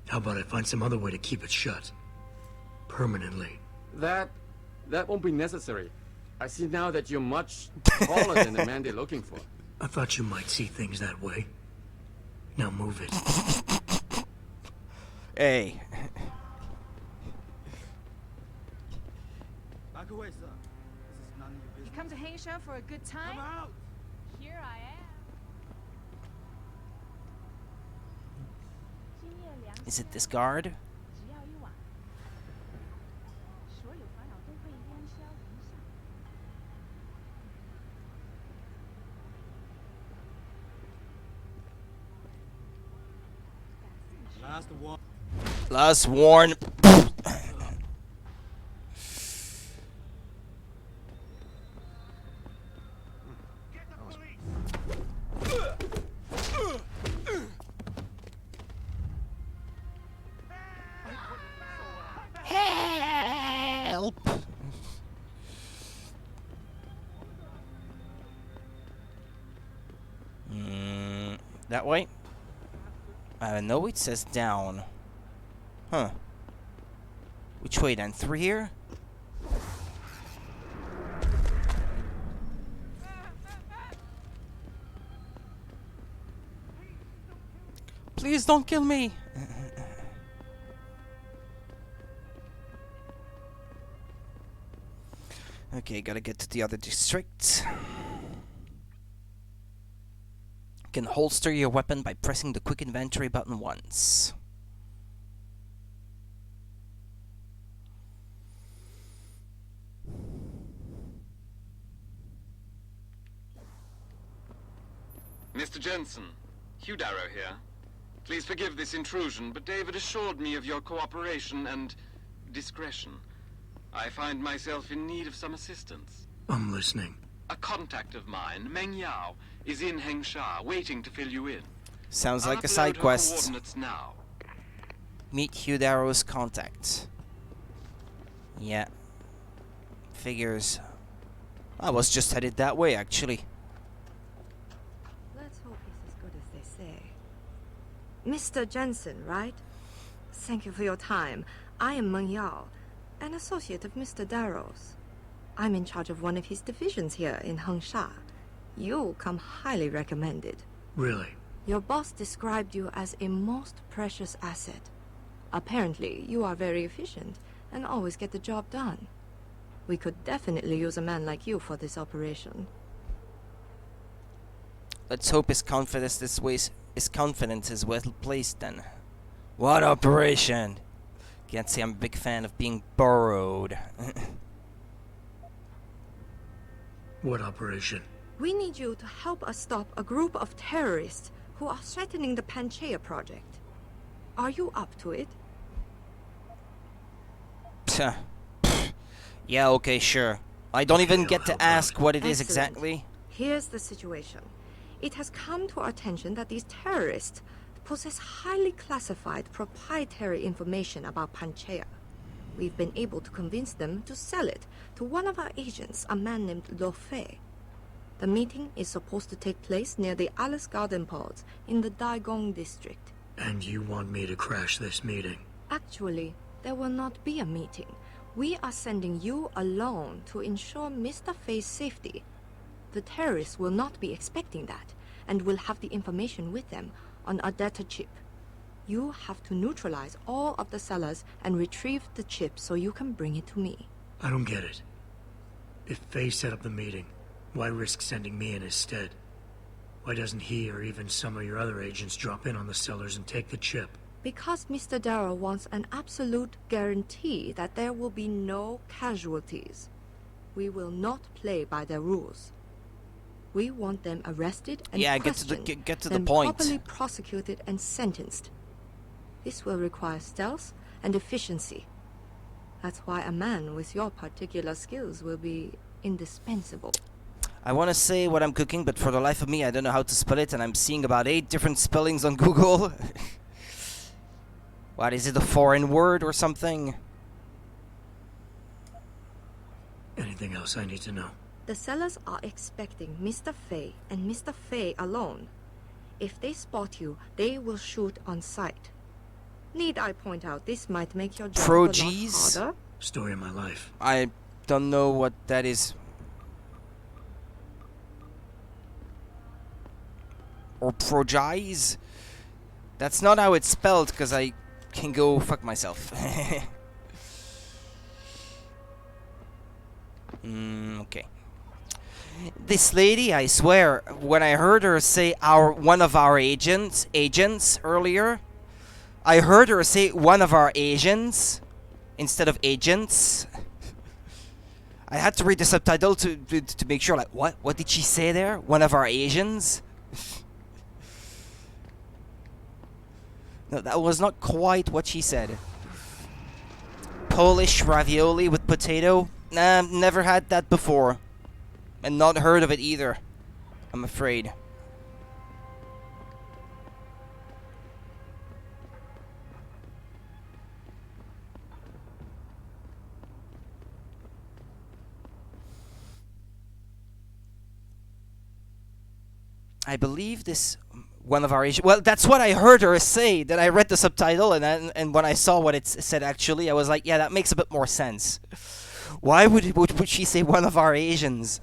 How about I find some other way to keep it shut? Permanently. That won't be necessary. I see now that you're much taller than the man they're looking for. I thought you might see things that way. Now move it. Hey. Back away, sir. This is none of your business. You come to Haisha for a good time? Come out! Here I am. Is it this guard? Last warn. Help! That way? No, it says down. Huh. Which way then? Through here? Please don't kill me! Okay, gotta get to the other district. You can holster your weapon by pressing the quick inventory button once. Mr. Jensen, Hugh Darrow here. Please forgive this intrusion, but David assured me of your cooperation and discretion. I find myself in need of some assistance. I'm listening. A contact of mine, Meng Yao, is in Hengsha, waiting to fill you in. Sounds I'll like a upload side her quest. coordinates now. Meet Hugh Darrow's contact. Yeah. Figures. I was just headed that way, actually. Let's hope he's as good as they say. Mr. Jensen, right? Thank you for your time. I am Meng Yao, an associate of Mr. Darrow's. I'm in charge of one of his divisions here in Hengsha. You come highly recommended. Really? Your boss described you as a most precious asset. Apparently, you are very efficient and always get the job done. We could definitely use a man like you for this operation. Let's hope his confidence is well placed then. What operation? Can't say I'm a big fan of being borrowed. What operation? We need you to help us stop a group of terrorists who are threatening the Panchaea project. Are you up to it? Yeah, okay, sure. I don't even get to ask what it is exactly. Here's the situation. It has come to our attention that these terrorists possess highly classified proprietary information about Panchaea. We've been able to convince them to sell it to one of our agents, a man named Lo Fei. The meeting is supposed to take place near the Alice Garden pods in the Daigong district. And you want me to crash this meeting? Actually, there will not be a meeting. We are sending you alone to ensure Mr. Fei's safety. The terrorists will not be expecting that, and will have the information with them on a data chip. You have to neutralize all of the sellers and retrieve the chip so you can bring it to me. I don't get it. If Fei set up the meeting, why risk sending me in his stead? Why doesn't he or even some of your other agents drop in on the sellers and take the chip? Because Mr. Darrow wants an absolute guarantee that there will be no casualties. We will not play by their rules. We want them arrested and questioned, get to the then point. properly prosecuted and sentenced. This will require stealth and efficiency. That's why a man with your particular skills will be indispensable. I want to say what I'm cooking, but for the life of me, I don't know how to spell it, and I'm seeing about 8 different spellings on Google. What, is it a foreign word or something? Anything else I need to know? The sellers are expecting Mr. Fei and Mr. Fei alone. If they spot you, they will shoot on sight. Need I point out this might make your job a lot harder? Story of my life. I don't know what that is. Or progies? That's not how it's spelled, because I can go fuck myself. Okay. This lady, I swear, when I heard her say one of our agents earlier, I heard her say one of our agents instead of agents. I had to read the subtitle to make sure, like, what did she say there? One of our Asians? No, that was not quite what she said. Polish ravioli with potato? Nah, never had that before. And not heard of it either, I'm afraid. I believe this one of our Asian. Well, that's what I heard her say. Then I read the subtitle, and when I saw what it said, actually, I was like, yeah, that makes a bit more sense. Why would she say one of our Asians?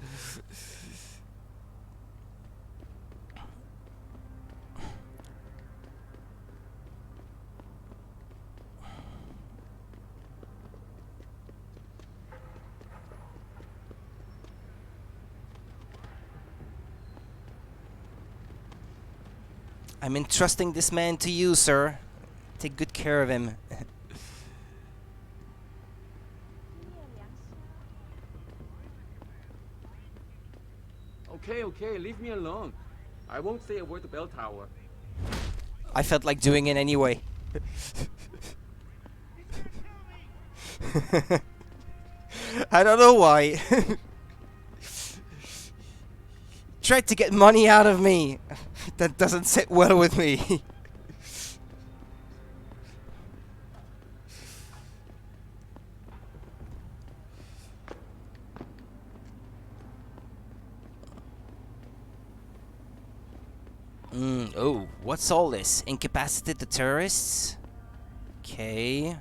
I'm entrusting this man to you, sir. Take good care of him. Okay, leave me alone. I won't say a word to Bell Tower. I felt like doing it anyway. I don't know why. tried to get money out of me. That doesn't sit well with me. Oh, what's all this? Incapacitate the terrorists? Okay.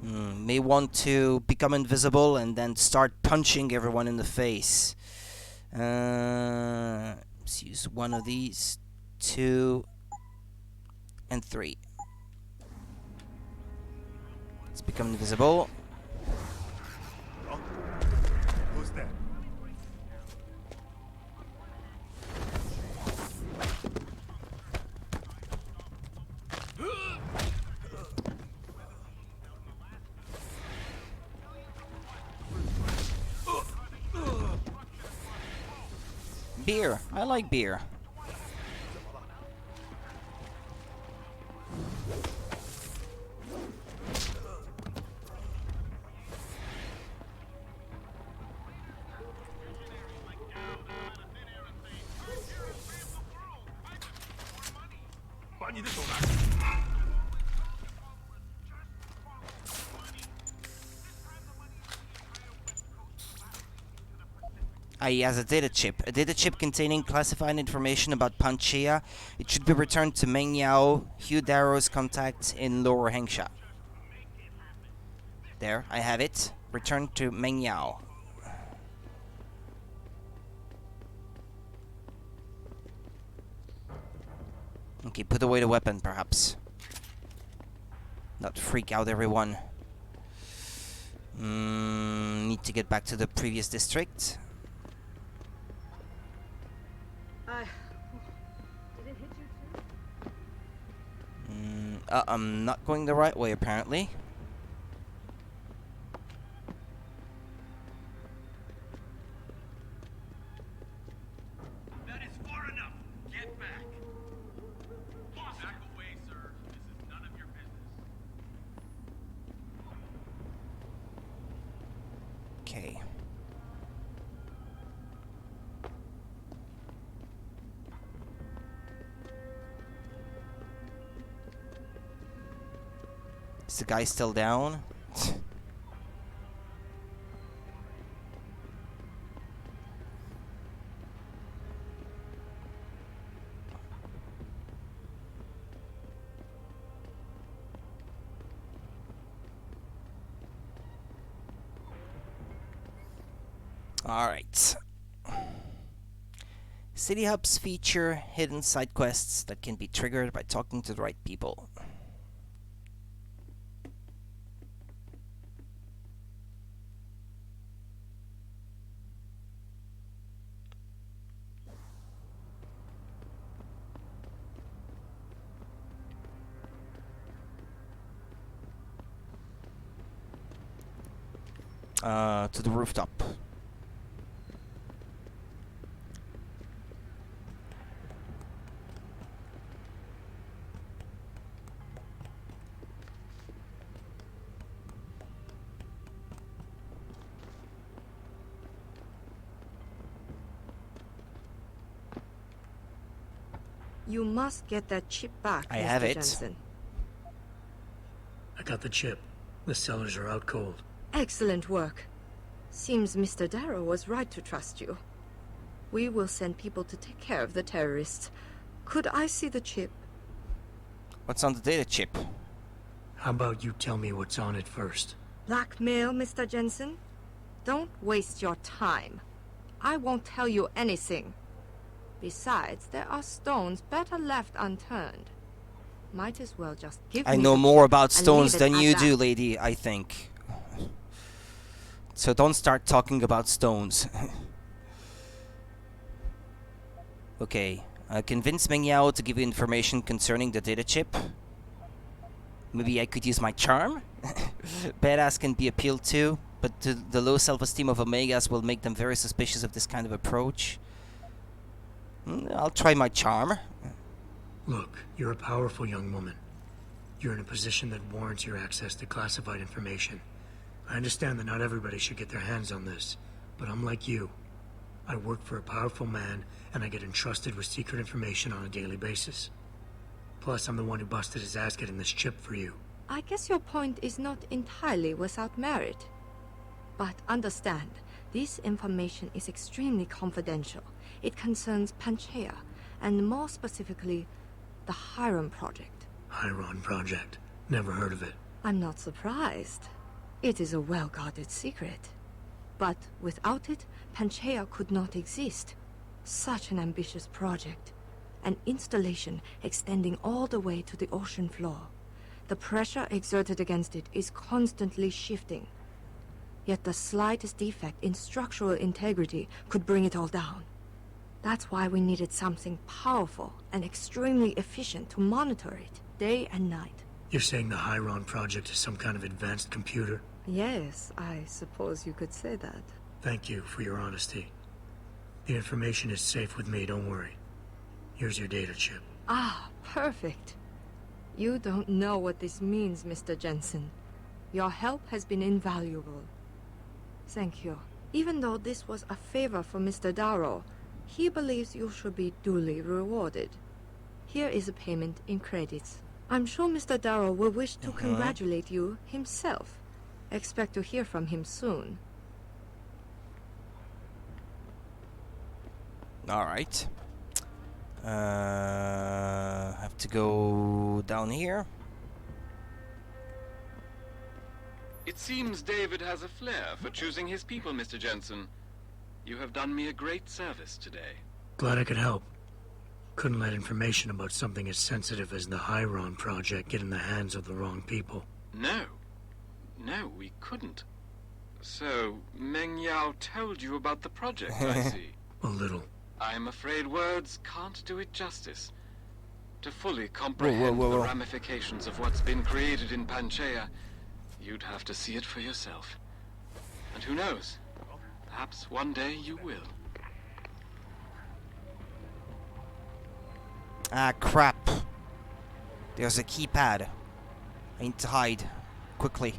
May want to become invisible and then start punching everyone in the face. Let's use one of these, 2, and 3. Let's become invisible. Who's that? Beer. I like beer. He has a data chip. A data chip containing classified information about Panchea. It should be returned to Meng Yao, Hugh Darrow's contact in Lower Hengsha. There, I have it. Returned to Meng Yao. Okay, put away the weapon, perhaps. Not freak out everyone. Need to get back to the previous district. Did it hit you too? I'm not going the right way, apparently. That is far enough. Get back. Back away, sir. This is none of your business. Okay. Is the guy still down? Alright. City hubs feature hidden side quests that can be triggered by talking to the right people. To the rooftop. You must get that chip back, I Mr. have it. Jensen. I got the chip. The sellers are out cold. Excellent work. Seems Mr. Darrow was right to trust you. We will send people to take care of the terrorists. Could I see the chip? What's on the data chip? How about you tell me what's on it first? Blackmail, Mr. Jensen? Don't waste your time. I won't tell you anything. Besides, there are stones better left unturned. Might as well just give me I know the more chip about and stones leave it than at you that. do, lady, I think. So don't start talking about stones. Okay, convince Meng Yao to give you information concerning the data chip. Maybe I could use my charm? Badass can be appealed to, but the low self-esteem of Omegas will make them very suspicious of this kind of approach. I'll try my charm. Look, you're a powerful young woman. You're in a position that warrants your access to classified information. I understand that not everybody should get their hands on this, but I'm like you. I work for a powerful man, and I get entrusted with secret information on a daily basis. Plus, I'm the one who busted his ass getting this chip for you. I guess your point is not entirely without merit. But understand, this information is extremely confidential. It concerns Panchaea, and more specifically, the Hiram Project. Hiram Project. Never heard of it. I'm not surprised. It is a well-guarded secret. But without it, Panchaea could not exist. Such an ambitious project. An installation extending all the way to the ocean floor. The pressure exerted against it is constantly shifting. Yet the slightest defect in structural integrity could bring it all down. That's why we needed something powerful and extremely efficient to monitor it, day and night. You're saying the Hiram Project is some kind of advanced computer? Yes, I suppose you could say that. Thank you for your honesty. The information is safe with me, don't worry. Here's your data chip. Ah, perfect. You don't know what this means, Mr. Jensen. Your help has been invaluable. Thank you. Even though this was a favor for Mr. Darrow, he believes you should be duly rewarded. Here is a payment in credits. I'm sure Mr. Darrow will wish to congratulate you himself. Expect to hear from him soon. Alright. Have to go down here. It seems David has a flair for choosing his people, Mr. Jensen. You have done me a great service today. Glad I could help. Couldn't let information about something as sensitive as the Hiram Project get in the hands of the wrong people. No. No, we couldn't. So, Meng Yao told you about the project, I see. A little. I'm afraid words can't do it justice. To fully comprehend the ramifications of what's been created in Panchaea, you'd have to see it for yourself. And who knows? Perhaps one day you will. Ah, crap. There's a keypad. I need to hide. Quickly.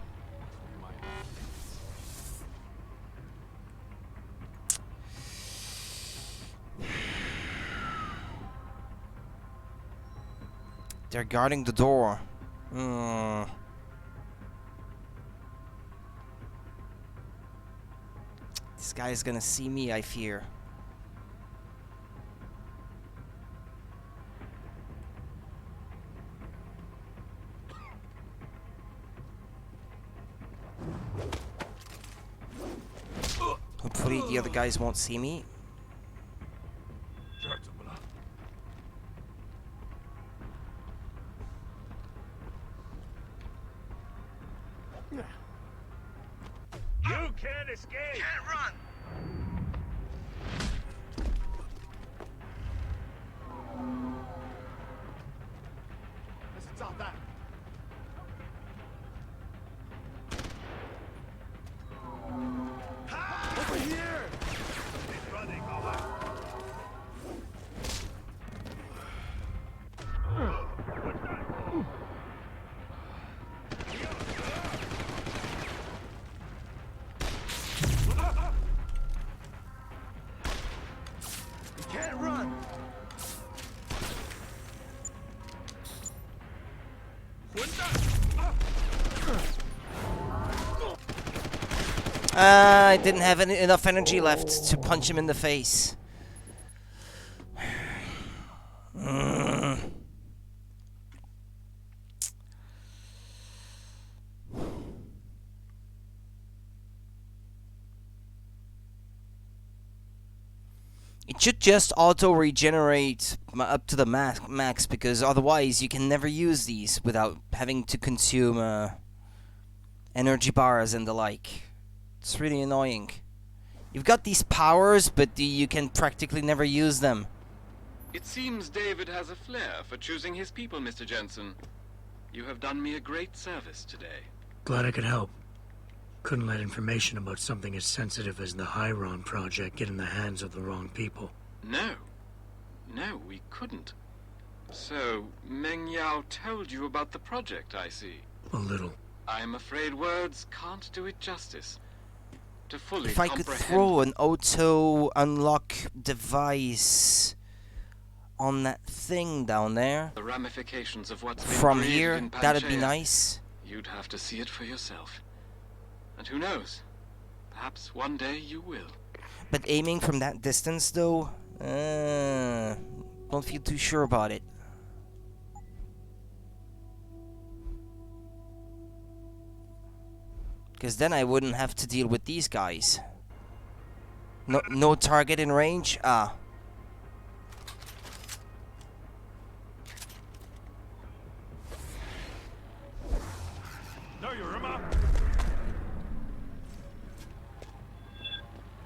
They're guarding the door. This guy is gonna see me, I fear. Hopefully the other guys won't see me. You can't escape! Can't run! Let's stop that. Over here! He's running, over. You can't run! I didn't have enough energy left to punch him in the face. It should just auto-regenerate up to the max, because otherwise you can never use these without having to consume energy bars and the like. It's really annoying. You've got these powers, but you can practically never use them. It seems David has a flair for choosing his people, Mr. Jensen. You have done me a great service today. Glad I could help. Couldn't let information about something as sensitive as the Hiram Project get in the hands of the wrong people. No. No, we couldn't. So, Meng Yao told you about the project, I see. A little. I'm afraid words can't do it justice. To fully If I could comprehend throw an auto unlock device on that thing down there the ramifications of what's been from created here, in that'd be Panchaea, nice. You'd have to see it for yourself. And who knows? Perhaps one day you will. But aiming from that distance, though, don't feel too sure about it. Because then I wouldn't have to deal with these guys. No target in range? Ah. No, you're Irma.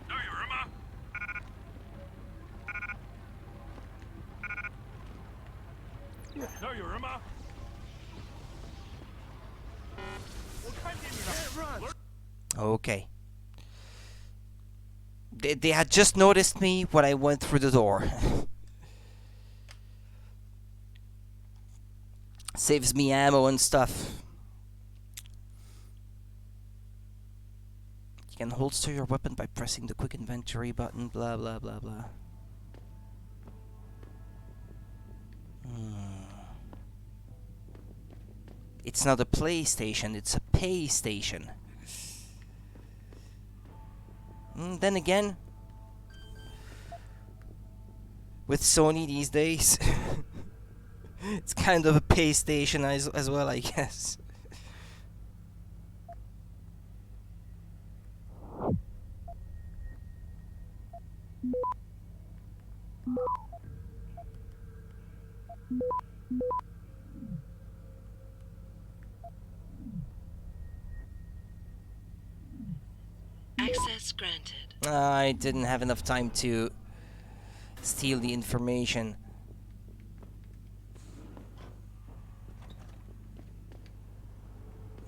No, you're Irma. No, you're Irma. Okay. They had just noticed me when I went through the door. Saves me ammo and stuff. You can holster your weapon by pressing the quick inventory button, blah blah blah blah. It's not a PlayStation, it's a pay station. Then again, with Sony these days, it's kind of a pay station as well, I guess. Access granted. I didn't have enough time to steal the information.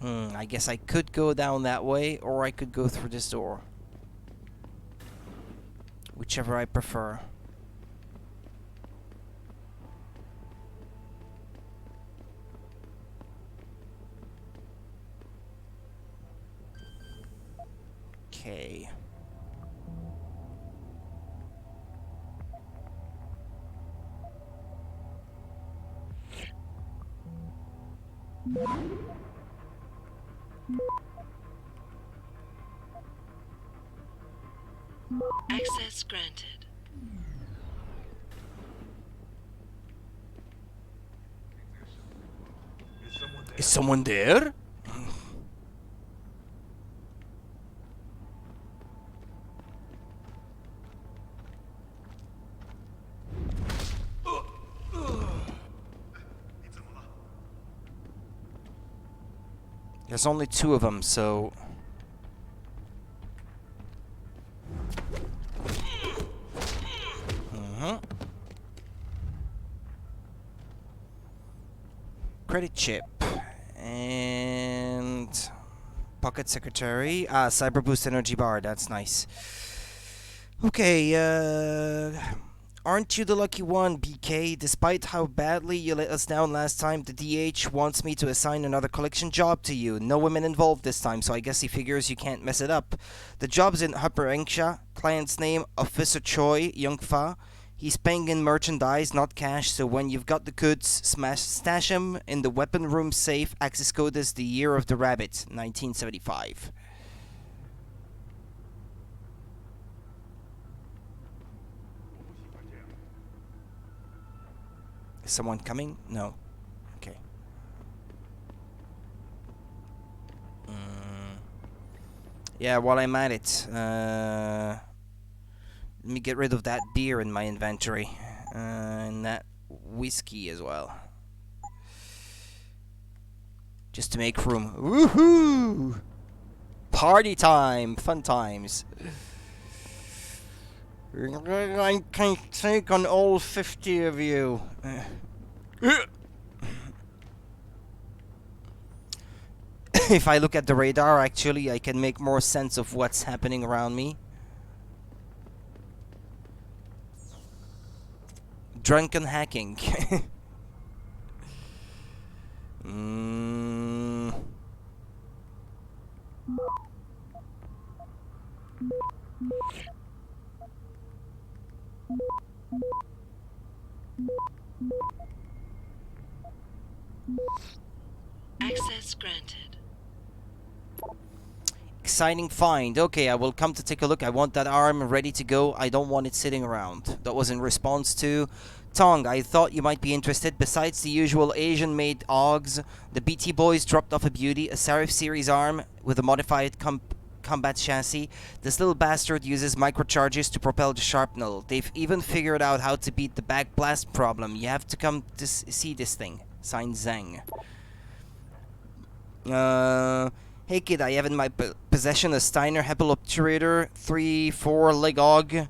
I guess I could go down that way, or I could go through this door. Whichever I prefer. Okay. Access granted. Is someone there? There's only 2 of them, so... Credit chip. And... Pocket secretary. Ah, cyber boost energy bar, that's nice. Okay, aren't you the lucky one, BK? Despite how badly you let us down last time, the DH wants me to assign another collection job to you. No women involved this time, so I guess he figures you can't mess it up. The job's in Upper Engsha. Client's name, Officer Choi Youngfa. He's paying in merchandise, not cash, so when you've got the goods, stash them in the weapon room safe. Access code is the year of the rabbit, 1975. Is someone coming? No. Okay. Yeah, while I'm at it, let me get rid of that beer in my inventory. And that whiskey as well. Just to make room. Woohoo! Party time! Fun times. I can take on all 50 of you. If I look at the radar, actually, I can make more sense of what's happening around me. Drunken hacking. mm. Access granted. Exciting find. Okay, I will come to take a look. I want that arm ready to go. I don't want it sitting around. That was in response to Tong. I thought you might be interested. Besides the usual Asian-made AUGs, the BT boys dropped off a beauty, a Serif series arm with a modified combat chassis. This little bastard uses microcharges to propel the shrapnel. They've even figured out how to beat the backblast problem. You have to come to see this thing. Signed Zhang. Hey kid, I have in my possession a Steiner Heppel obturator, 3/4 leg AUG,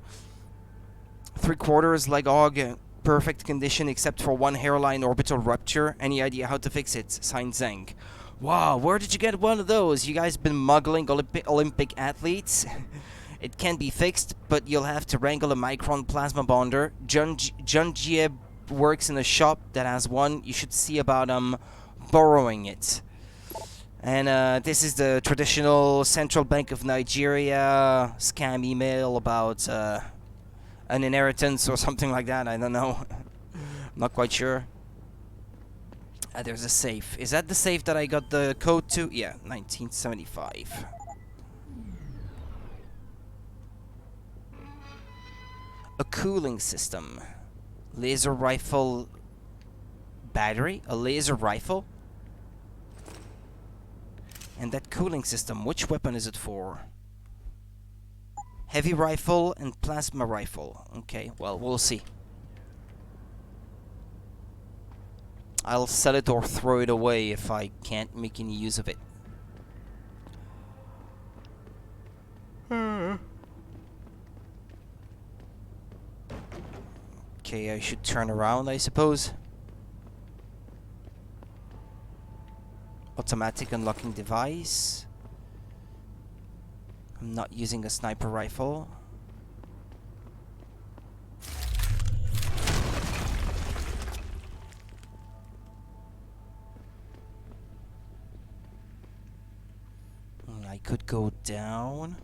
3/4 leg AUG, perfect condition except for one hairline orbital rupture. Any idea how to fix it? Signed Zeng. Wow, where did you get one of those? You guys been muggling Olympic athletes? It can be fixed, but you'll have to wrangle a micron plasma bonder. Jun Jieb works in a shop that has one. You should see about borrowing it. And this is the traditional Central Bank of Nigeria scam email about an inheritance or something like that. I don't know. I'm not quite sure. There's a safe. Is that the safe that I got the code to? Yeah, 1975. A cooling system. Laser rifle battery? A laser rifle? And that cooling system, which weapon is it for? Heavy rifle and plasma rifle. Okay, well, we'll see. I'll sell it or throw it away if I can't make any use of it. Okay, I should turn around, I suppose. Automatic unlocking device. I'm not using a sniper rifle. I could go down.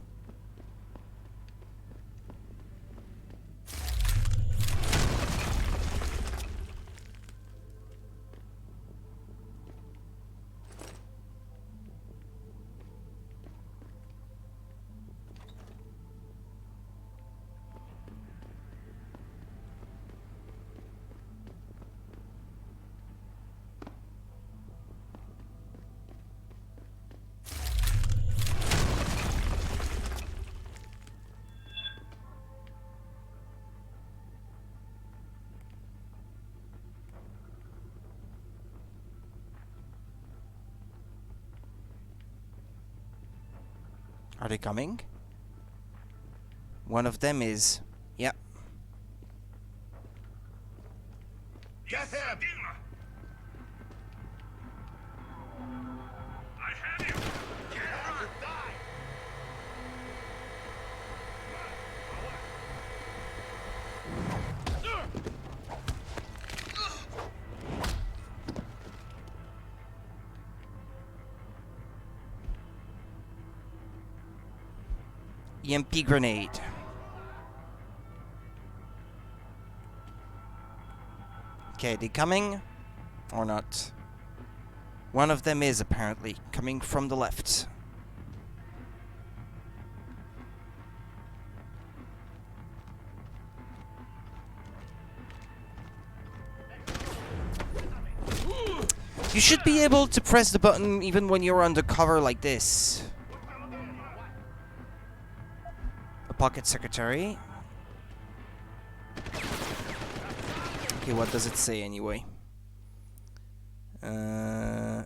Are they coming? One of them is... yeah. Get him! I have you! Get him or die! EMP grenade. Okay, they coming? Or not? One of them is apparently coming from the left. You should be able to press the button even when you're undercover like this. A pocket secretary. Okay, what does it say anyway? Zeng,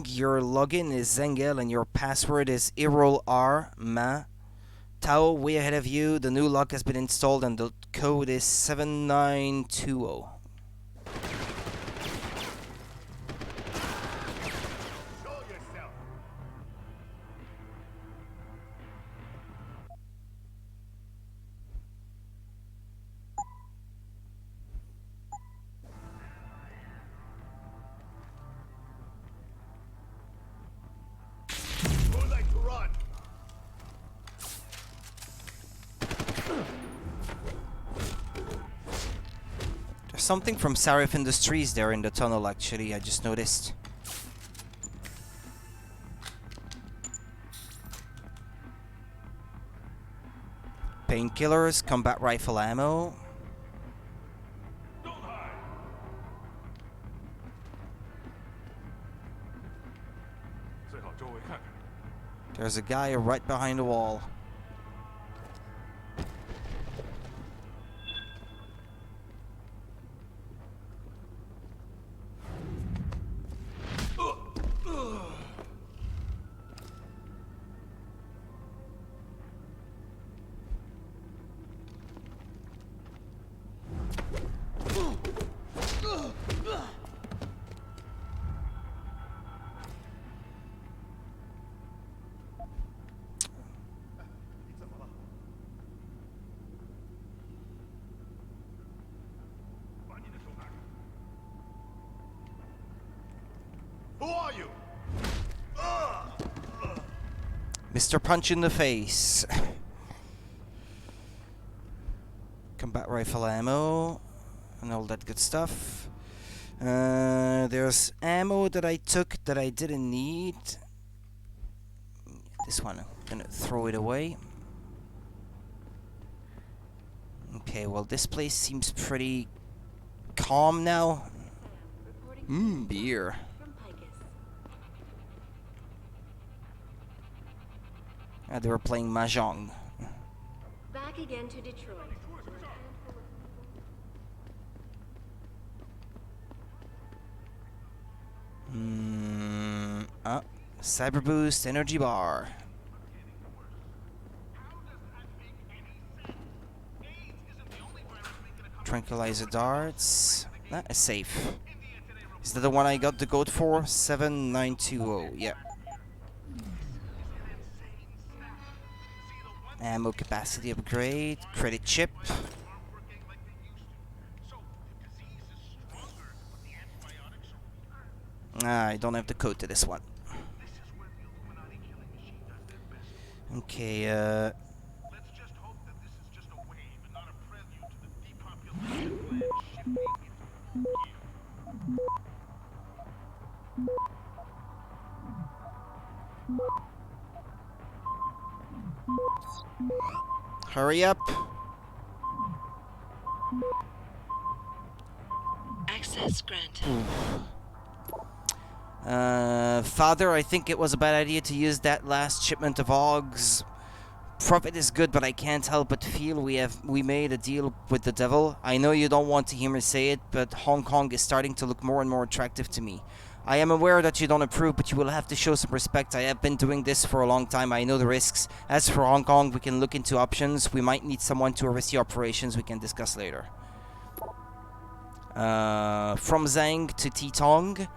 your login is Zengel and your password is IROLR Ma. Tao, way ahead of you. The new lock has been installed and the code is 7920. something from Sarif Industries there in the tunnel, actually. I just noticed. Painkillers, combat rifle ammo. There's a guy right behind the wall. Who are you? Mr. Punch in the face. Combat rifle ammo and all that good stuff. There's ammo that I took that I didn't need. This one, I'm gonna throw it away. Okay, well this place seems pretty calm now. Beer. They were playing Mahjong. Back again to Detroit. Cyber Boost Energy Bar. Tranquilizer darts. A safe. Is that the one I got the code for? 7920. Yeah. Ammo capacity upgrade. Credit chip. I don't have the code to this one. Okay, hurry up. Access granted. Father, I think it was a bad idea to use that last shipment of Augs. Profit is good, but I can't help but feel we made a deal with the devil. I know you don't want to hear me say it, but Hong Kong is starting to look more and more attractive to me. I am aware that you don't approve, but you will have to show some respect. I have been doing this for a long time. I know the risks. As for Hong Kong, we can look into options. We might need someone to oversee operations we can discuss later. From Zhang to Titong.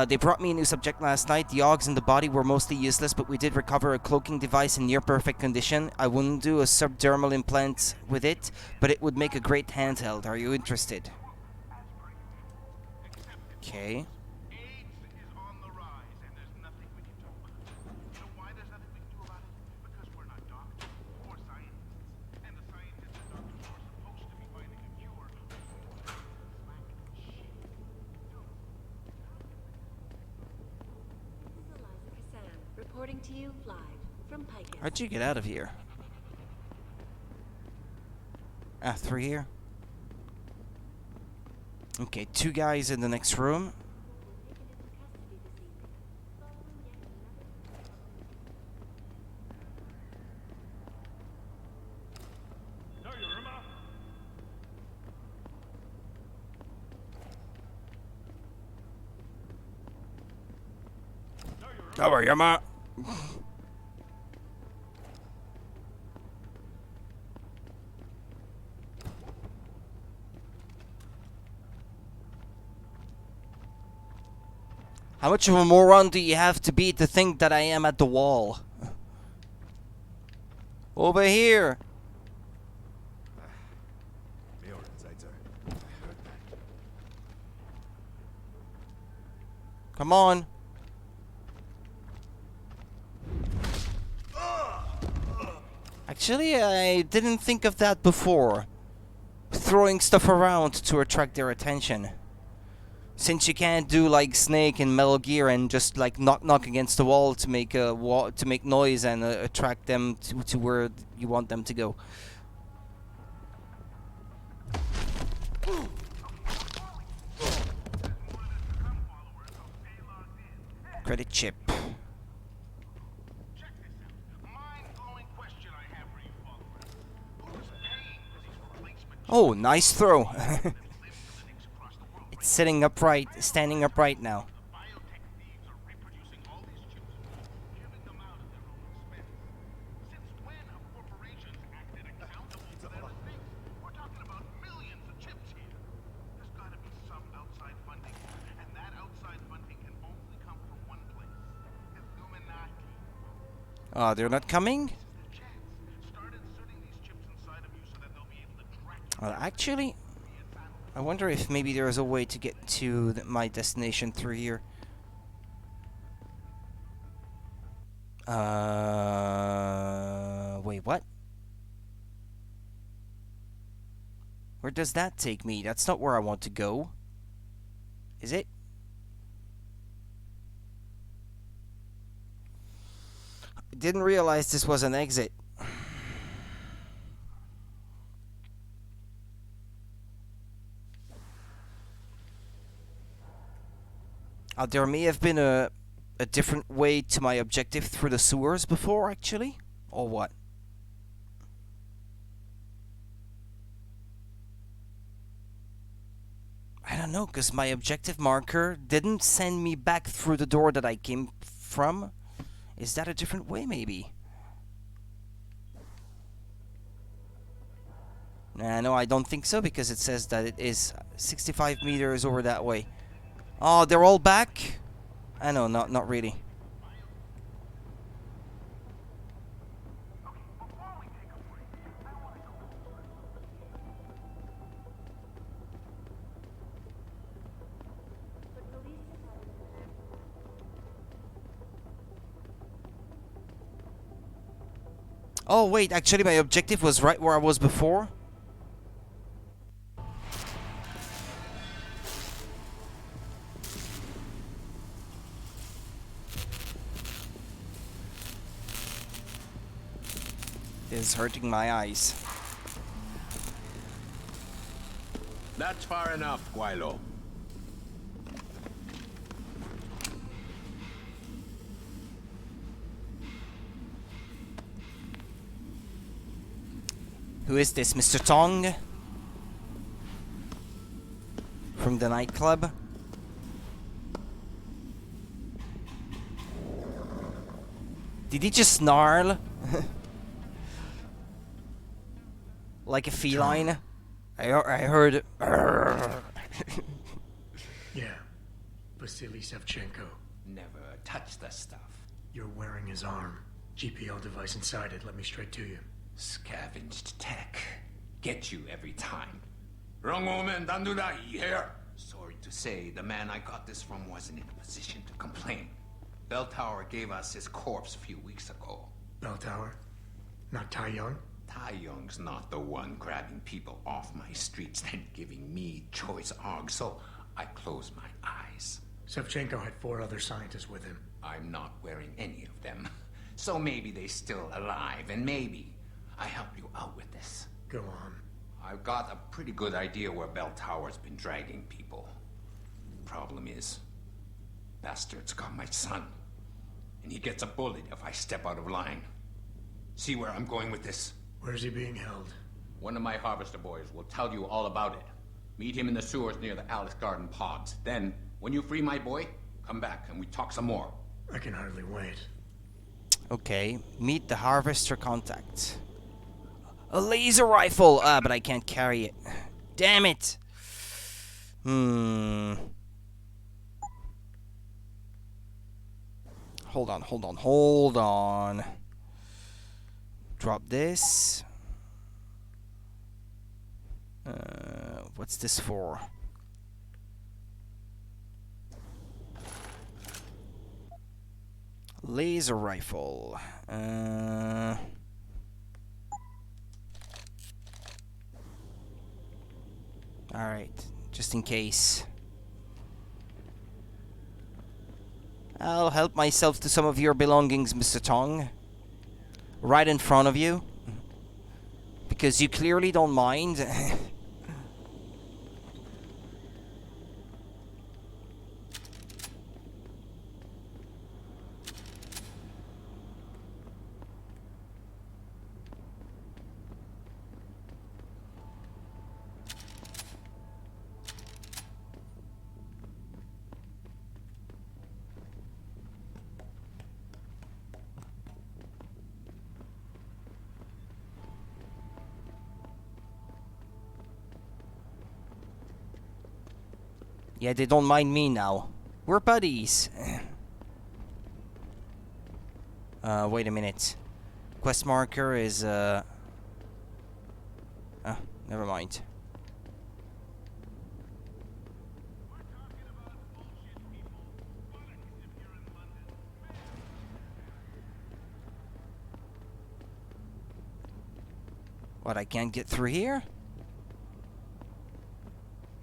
They brought me a new subject last night. The Augs in the body were mostly useless, but we did recover a cloaking device in near-perfect condition. I wouldn't do a subdermal implant with it, but it would make a great handheld. Are you interested? Okay. Reporting to you live from Picus. How'd you get out of here? Through here? Okay, 2 guys in the next room. Cover your mouth. How much of a moron do you have to be to think that I am at the wall? Over here. Come on. Actually, I didn't think of that before. throwing stuff around to attract their attention. Since you can't do like Snake in Metal Gear and just like knock against the wall to make noise and attract them to where you want them to go. Credit chip. Oh, nice throw. It's sitting upright, standing upright now. Oh, they're not coming? Well, actually, I wonder if maybe there is a way to get to my destination through here. Wait, what? Where does that take me? That's not where I want to go. Is it? I didn't realize this was an exit. There may have been a different way to my objective through the sewers before, actually? Or what? I don't know, because my objective marker didn't send me back through the door that I came from. Is that a different way, maybe? Nah, no, I don't think so, because it says that it is 65 meters over that way. Oh, they're all back? I know, not really. Oh, wait, actually my objective was right where I was before. This is hurting my eyes. That's far enough, Guaylo. Who is this, Mr. Tong? From the nightclub? Did he just snarl? Like a feline? I heard... Yeah. Vasily Savchenko. Never touch the stuff. You're wearing his arm. GPL device inside it. Let me straight to you. Scavenged tech. Get you every time. Wrong woman, don't do that here. Sorry to say, the man I got this from wasn't in a position to complain. Bell Tower gave us his corpse a few weeks ago. Bell Tower? Not Tai Young? Tai Young's not the one grabbing people off my streets and giving me choice args, so I closed my eyes. Savchenko had 4 other scientists with him. I'm not wearing any of them. So maybe they're still alive, and maybe I help you out with this. Go on. I've got a pretty good idea where Bell Tower's been dragging people. Problem is, bastard's got my son. And he gets a bullet if I step out of line. See where I'm going with this? Where's he being held? One of my harvester boys will tell you all about it. Meet him in the sewers near the Alice Garden pods. Then, when you free my boy, come back and we talk some more. I can hardly wait. Okay, meet the harvester contact. A laser rifle! Ah, but I can't carry it. Damn it! Hold on. Drop this. What's this for? Laser rifle. Alright, just in case. I'll help myself to some of your belongings, Mr. Tong. Right in front of you. Because you clearly don't mind. Yeah, they don't mind me now. We're buddies. Wait a minute. Quest marker is, oh, never mind. What, I can't get through here?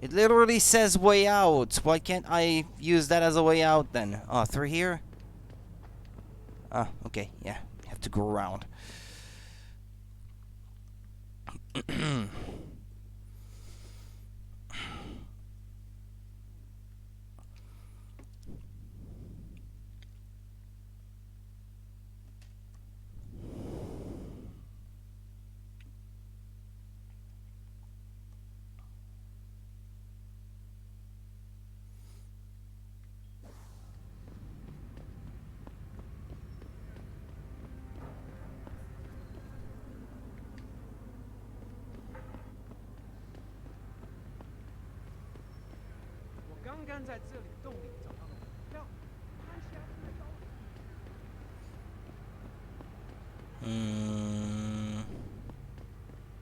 It literally says way out. Why can't I use that as a way out then? Oh, through here? Ah, okay, yeah. You have to go around.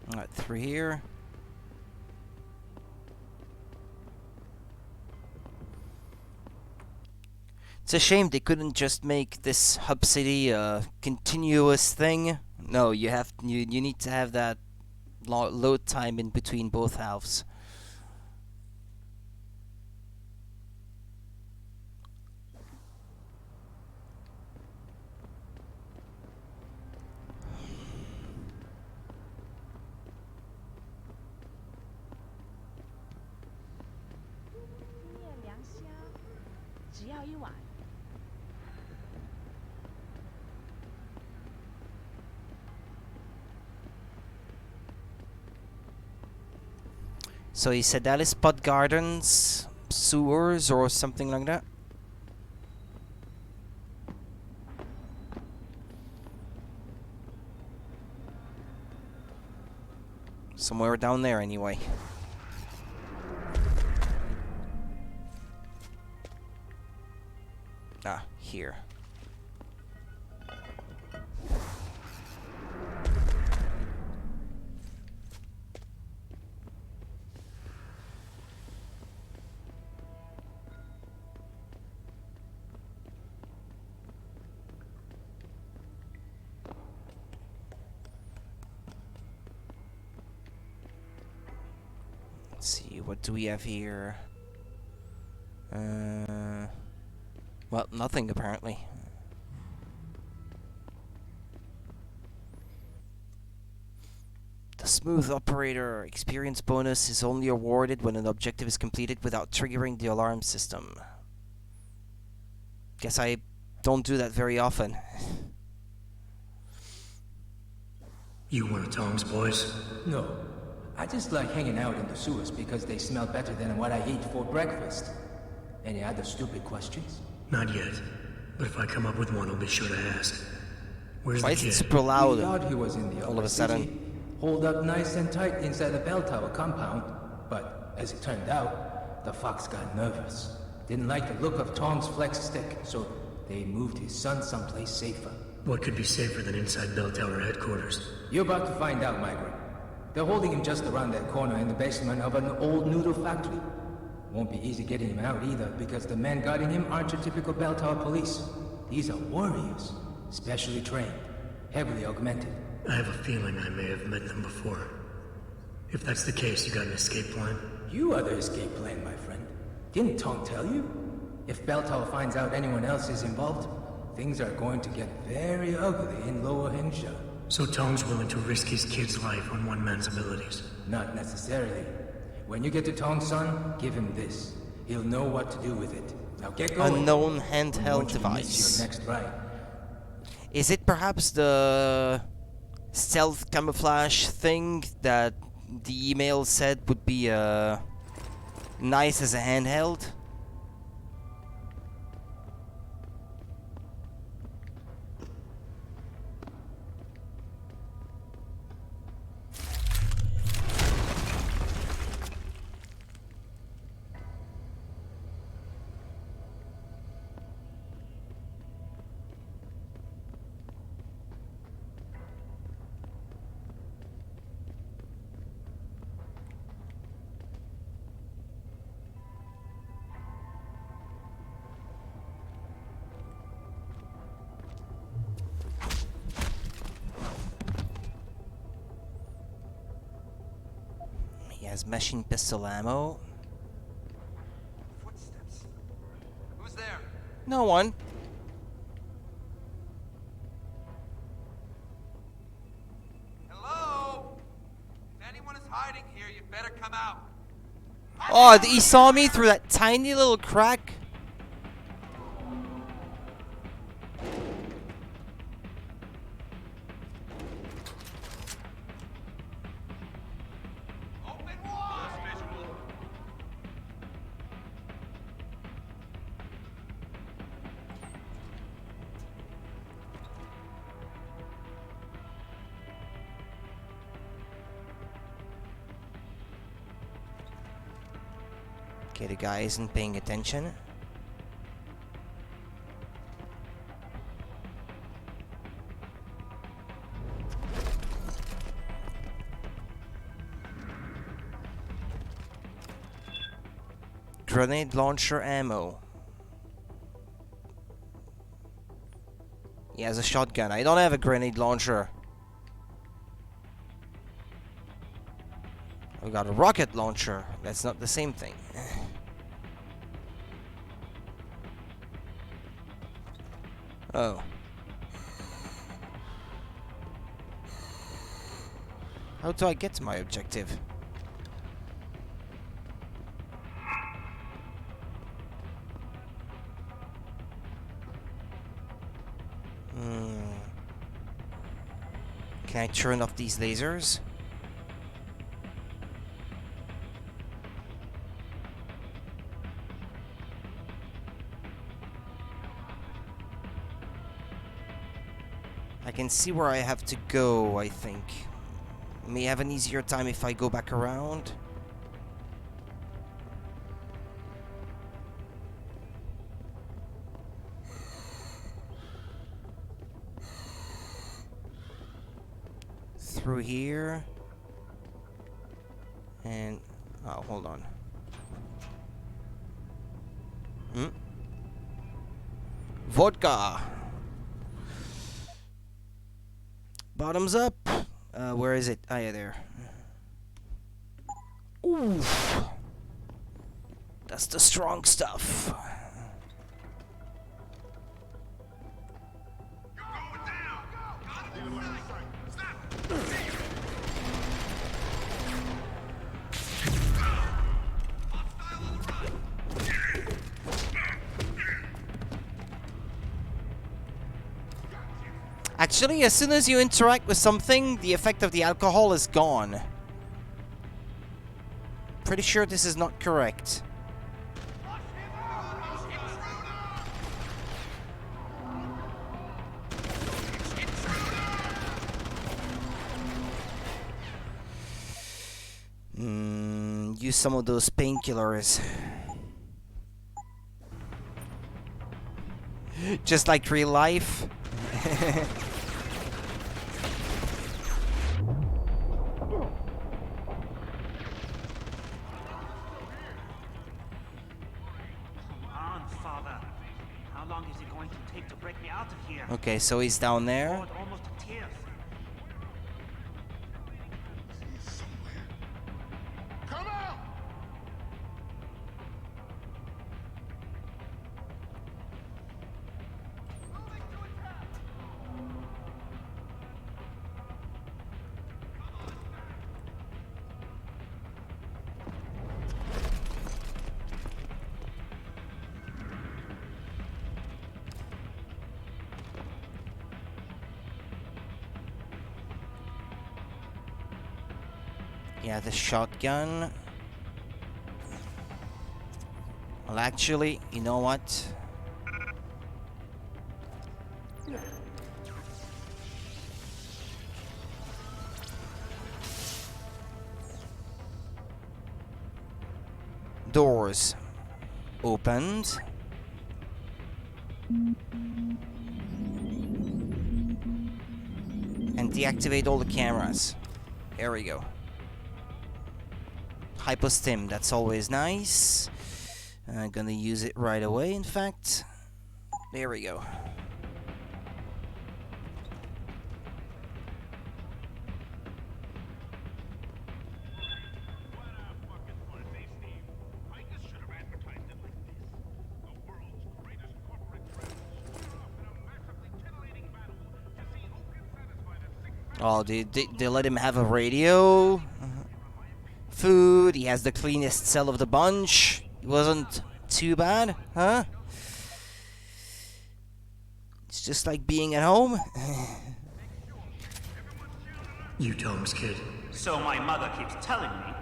Alright, through here. It's a shame they couldn't just make this hub city a continuous thing. No, you need to have that load time in between both halves. So he said that is Pod Gardens, sewers, or something like that. Somewhere down there, anyway. Ah, here. Let's see, what do we have here? Well, nothing apparently. The smooth operator experience bonus is only awarded when an objective is completed without triggering the alarm system. Guess I don't do that very often. You one of Tom's boys? No. I just like hanging out in the sewers because they smell better than what I eat for breakfast. Any other stupid questions? Not yet. But if I come up with one, I'll be sure to ask. Where's Why the is kid? it super loud? We thought he was in the all of a sudden. Holed up nice and tight inside the bell tower compound. But as it turned out, the fox got nervous. Didn't like the look of Tom's flex stick, so they moved his son someplace safer. What could be safer than inside bell tower headquarters? You're about to find out, Migrant. They're holding him just around that corner in the basement of an old noodle factory. Won't be easy getting him out either, because the men guarding him aren't your typical bell tower police. These are warriors, specially trained, heavily augmented. I have a feeling I may have met them before. If that's the case, you got an escape plan? You are the escape plan, my friend. Didn't Tong tell you? If Bell Tower finds out anyone else is involved, things are going to get very ugly in Lower Hengsha. So Tong's willing to risk his kid's life on one man's abilities? Not necessarily. When you get to Tong's son, give him this. He'll know what to do with it. Now get going. Unknown handheld device. Your next ride. Is it perhaps the stealth camouflage thing that the email said would be nice as a handheld? He has machine pistol ammo. Footsteps. Who's there? No one. Hello? If anyone is hiding here, you'd better come out. Oh, he saw me through that tiny little crack. Okay, the guy isn't paying attention. Grenade launcher ammo. He has a shotgun. I don't have a grenade launcher. We got a rocket launcher. That's not the same thing. Oh. How do I get to my objective? Can I turn off these lasers? I can see where I have to go, I think. May have an easier time if I go back around. Through here. And... oh, hold on. Vodka! Bottoms up. Where is it? Ah, yeah, there. Oof. That's the strong stuff. Actually, as soon as you interact with something, the effect of the alcohol is gone. Pretty sure this is not correct. Use some of those painkillers. Just like real life. Okay, so he's down there. Yeah, the shotgun. Well, actually, you know what? Doors opened. And deactivate all the cameras. There we go. Hypostim, that's always nice. I'm gonna use it right away, in fact. There we go. Oh, they let him have a radio? Food, he has the cleanest cell of the bunch. It wasn't too bad, huh? It's just like being at home. You Tom's kid. So my mother keeps telling me.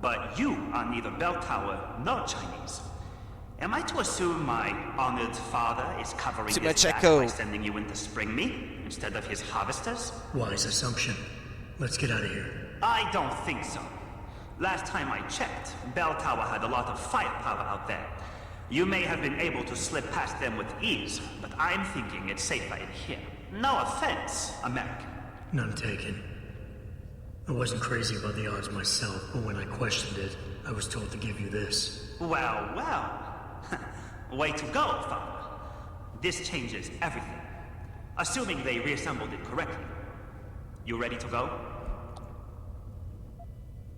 But you are neither bell tower nor Chinese. Am I to assume my honored father is covering his back by sending you in to spring me instead of his harvesters? Wise assumption. Let's get out of here. I don't think so. Last time I checked, Bell Tower had a lot of firepower out there. You may have been able to slip past them with ease, but I'm thinking it's safer in here. No offense, American. None taken. I wasn't crazy about the odds myself, but when I questioned it, I was told to give you this. Well, well. Way to go, Father. This changes everything. Assuming they reassembled it correctly. You ready to go?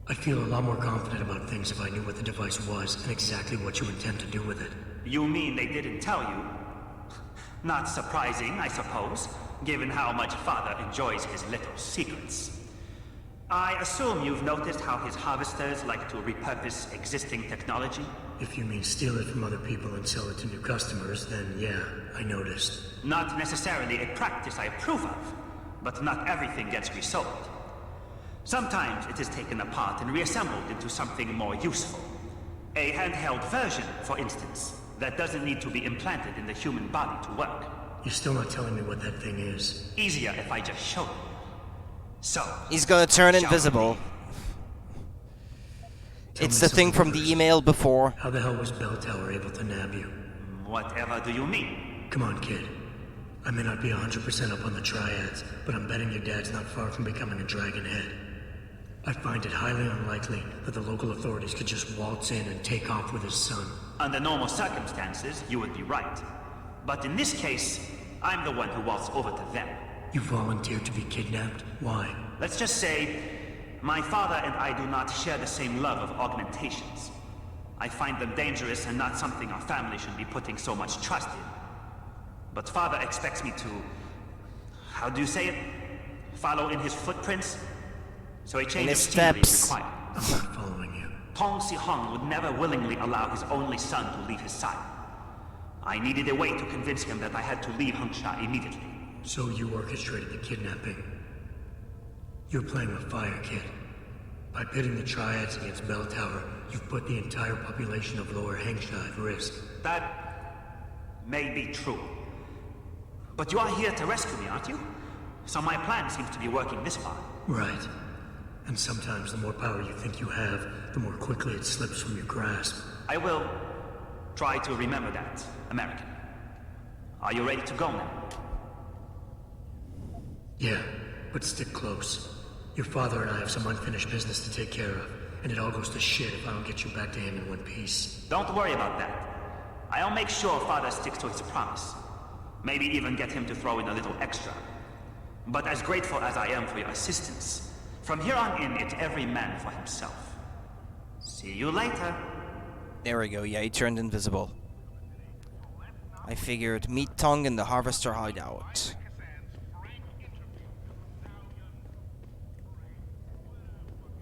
I'd feel a lot more confident about things if I knew what the device was and exactly what you intend to do with it. You mean they didn't tell you? Not surprising, I suppose, given how much Father enjoys his little secrets. I assume you've noticed how his harvesters like to repurpose existing technology? If you mean steal it from other people and sell it to new customers, then yeah, I noticed. Not necessarily a practice I approve of, but not everything gets resold. Sometimes it is taken apart and reassembled into something more useful. A handheld version, for instance, that doesn't need to be implanted in the human body to work. You're still not telling me what that thing is. Easier if I just show you. So, he's gonna turn invisible. It's the thing from the email before. How the hell was Bell Tower able to nab you? Whatever do you mean? Come on, kid. I may not be 100% up on the triads, but I'm betting your dad's not far from becoming a dragon head. I find it highly unlikely that the local authorities could just waltz in and take off with his son. Under normal circumstances, you would be right. But in this case, I'm the one who waltzed over to them. You volunteered to be kidnapped? Why? Let's just say, my father and I do not share the same love of augmentations. I find them dangerous and not something our family should be putting so much trust in. But father expects me to... how do you say it? Follow in his footprints? So a change of scenery is required. I'm not following you. Tong Si-hung would never willingly allow his only son to leave his side. I needed a way to convince him that I had to leave Hengsha immediately. So you orchestrated the kidnapping. You're playing with fire, kid. By pitting the Triads against Bell Tower, you've put the entire population of Lower Hengsha at risk. That may be true. But you are here to rescue me, aren't you? So my plan seems to be working this far. Right. And sometimes the more power you think you have, the more quickly it slips from your grasp. I will try to remember that, American. Are you ready to go now? Yeah, but stick close. Your father and I have some unfinished business to take care of, and it all goes to shit if I don't get you back to him in one piece. Don't worry about that. I'll make sure father sticks to his promise. Maybe even get him to throw in a little extra. But as grateful as I am for your assistance, from here on in, it's every man for himself. See you later. There we go, yeah, he turned invisible. I figured meet Tong in the Harvester hideout.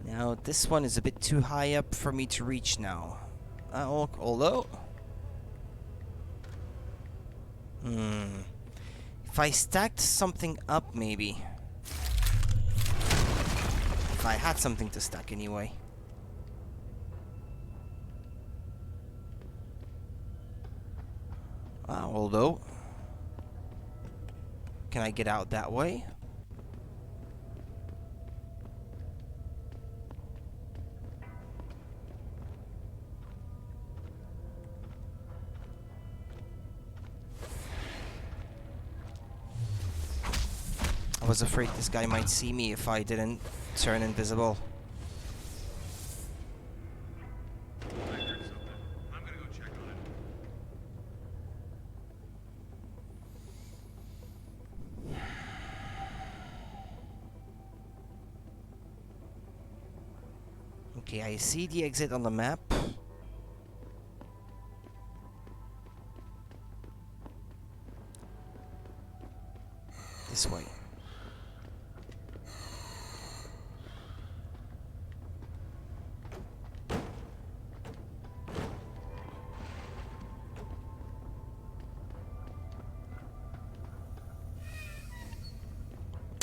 Now, this one is a bit too high up for me to reach now. Although... If I stacked something up, maybe... If I had something to stack anyway. Although... Can I get out that way? I was afraid this guy might see me if I didn't turn invisible. I heard something. I'm gonna go check on it. Okay, I see the exit on the map. This way.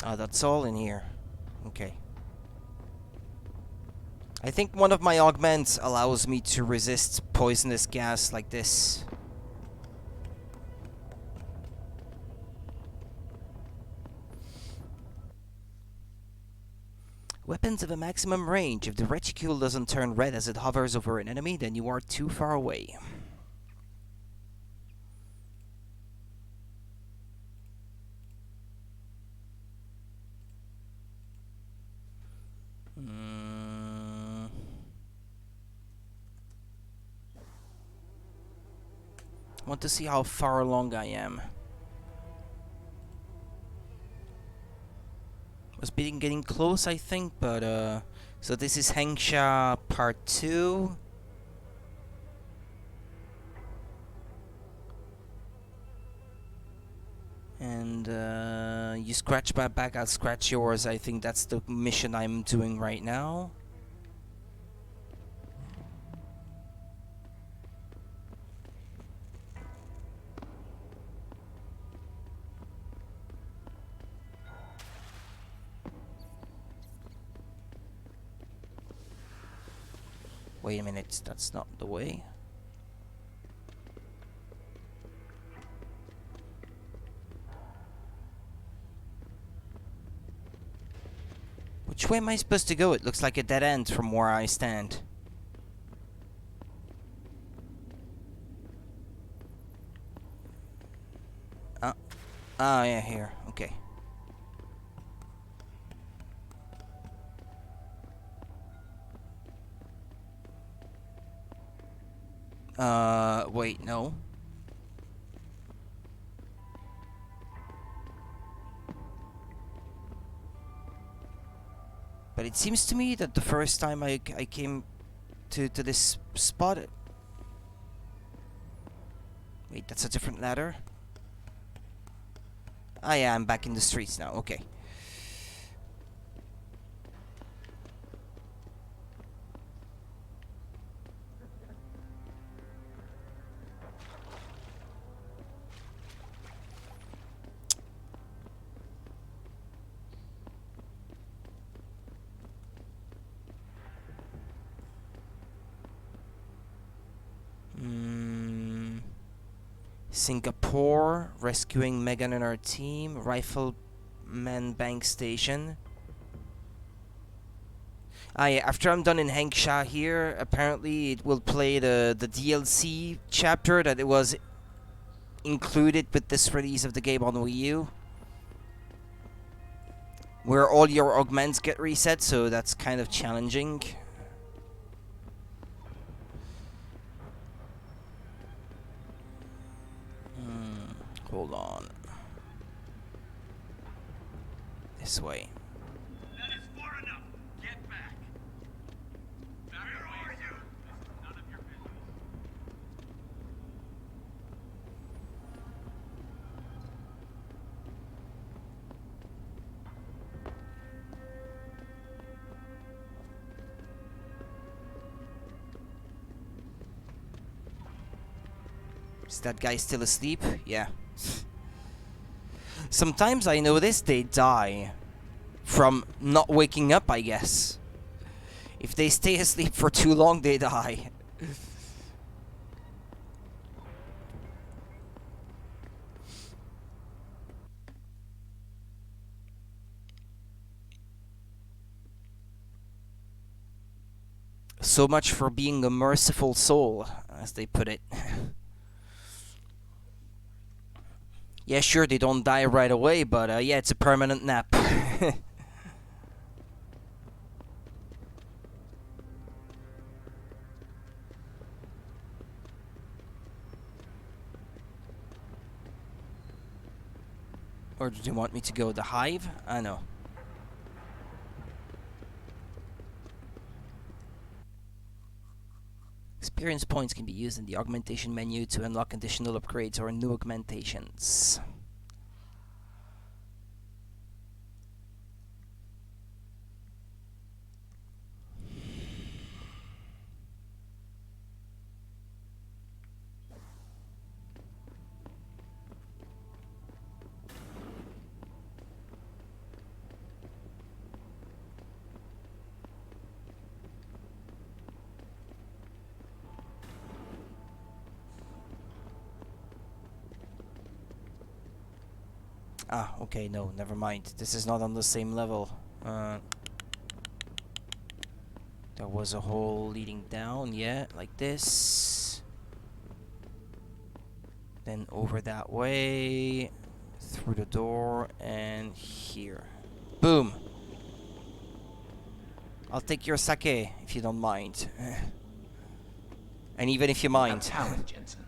Oh, that's all in here. Okay. I think one of my augments allows me to resist poisonous gas like this. Weapons have a maximum range. If the reticule doesn't turn red as it hovers over an enemy, then you are too far away. I want to see how far along I am. Was getting close, I think, but so this is Hengsha Part 2. And you scratch my back, I'll scratch yours. I think that's the mission I'm doing right now. Wait a minute, that's not the way. Which way am I supposed to go? It looks like a dead end from where I stand. Oh yeah, here. Okay. Wait, no. But it seems to me that the first time I came to this spot... Wait, that's a different ladder? Ah yeah, I'm back in the streets now, okay. Singapore, rescuing Megan and her team, Rifleman Bank Station. Ah yeah, after I'm done in Hengsha here, apparently it will play the DLC chapter that it was included with this release of the game on Wii U. Where all your augments get reset, so that's kind of challenging. Hold on. This way. That is far enough. Get back. Where are you? This is none of your business. Is that guy still asleep? Yeah. Sometimes I notice they die from not waking up, I guess. If they stay asleep for too long, they die. So much for being a merciful soul, as they put it. Yeah, sure, they don't die right away, but yeah, it's a permanent nap. Or do you want me to go the hive? I know. Experience points can be used in the augmentation menu to unlock additional upgrades or new augmentations. Ah, okay, no, never mind. This is not on the same level. There was a hole leading down, yeah, like this. Then over that way, through the door, and here. Boom! I'll take your sake, if you don't mind. And even if you mind. You have talent, Jensen.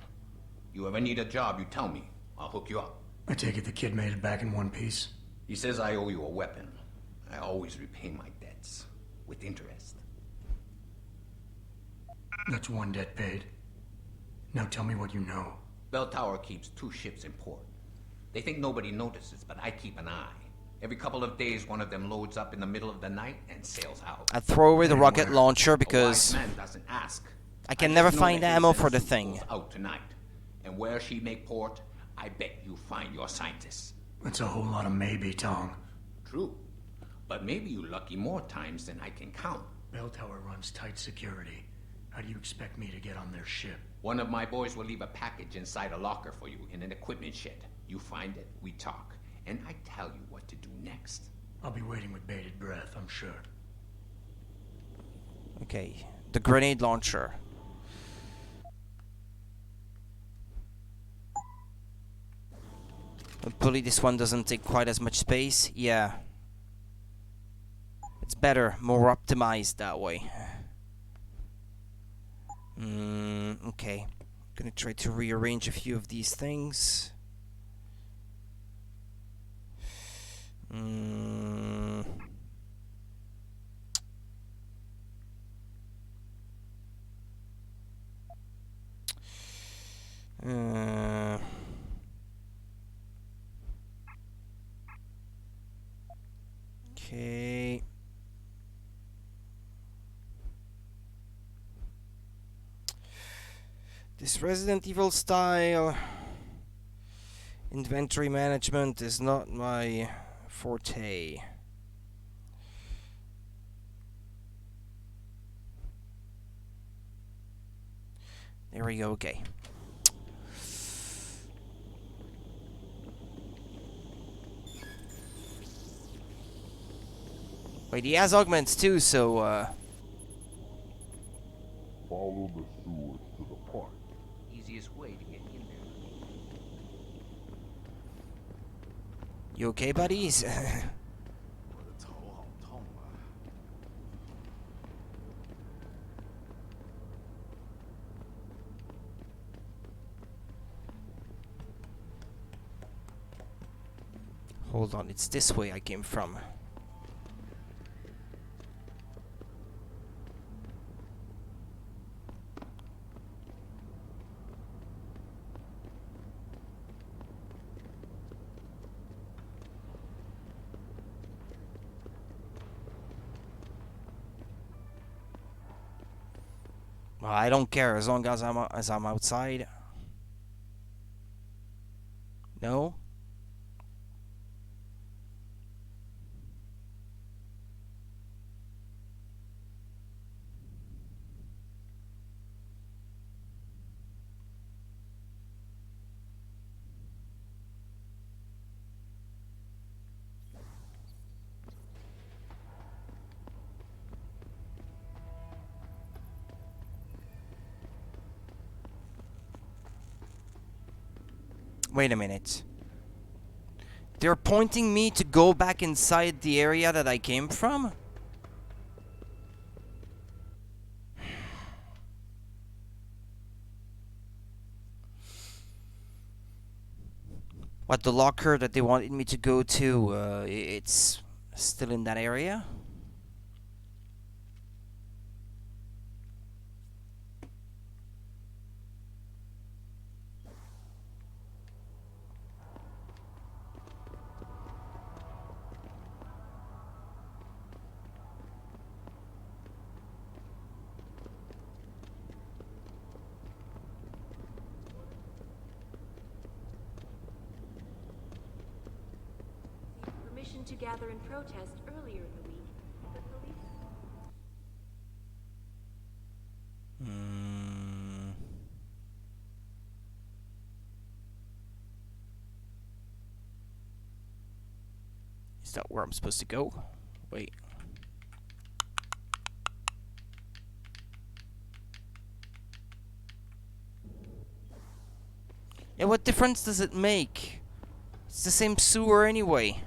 You ever need a job, you tell me. I'll hook you up. I take it the kid made it back in one piece? He says I owe you a weapon. I always repay my debts. With interest. That's one debt paid. Now tell me what you know. Bell Tower keeps 2 ships in port. They think nobody notices, but I keep an eye. Every couple of days, one of them loads up in the middle of the night and sails out. I'd throw away the rocket launcher because a wise man doesn't ask. I can never find ammo for the thing. Out tonight. And where she make port, I bet you find your scientists. That's a whole lot of maybe, Tong. True. But maybe you lucky more times than I can count. Bell Tower runs tight security. How do you expect me to get on their ship? One of my boys will leave a package inside a locker for you in an equipment shed. You find it, we talk, and I tell you what to do next. I'll be waiting with bated breath, I'm sure. Okay, the grenade launcher. Hopefully this one doesn't take quite as much space. Yeah. It's better, more optimized that way. Okay. Gonna try to rearrange a few of these things. Okay. This Resident Evil style inventory management is not my forte. There we go, okay. Wait, he has augments too, so follow the sewers to the park. Easiest way to get in there. You okay, buddies? Hold on, it's this way I came from. Well, I don't care as long as I'm outside. No? Wait a minute. They're pointing me to go back inside the area that I came from? What, the locker that they wanted me to go to, it's still in that area? Permission to gather and protest earlier in the week. The police... Is that where I'm supposed to go? Wait. Yeah, what difference does it make? It's the same sewer anyway.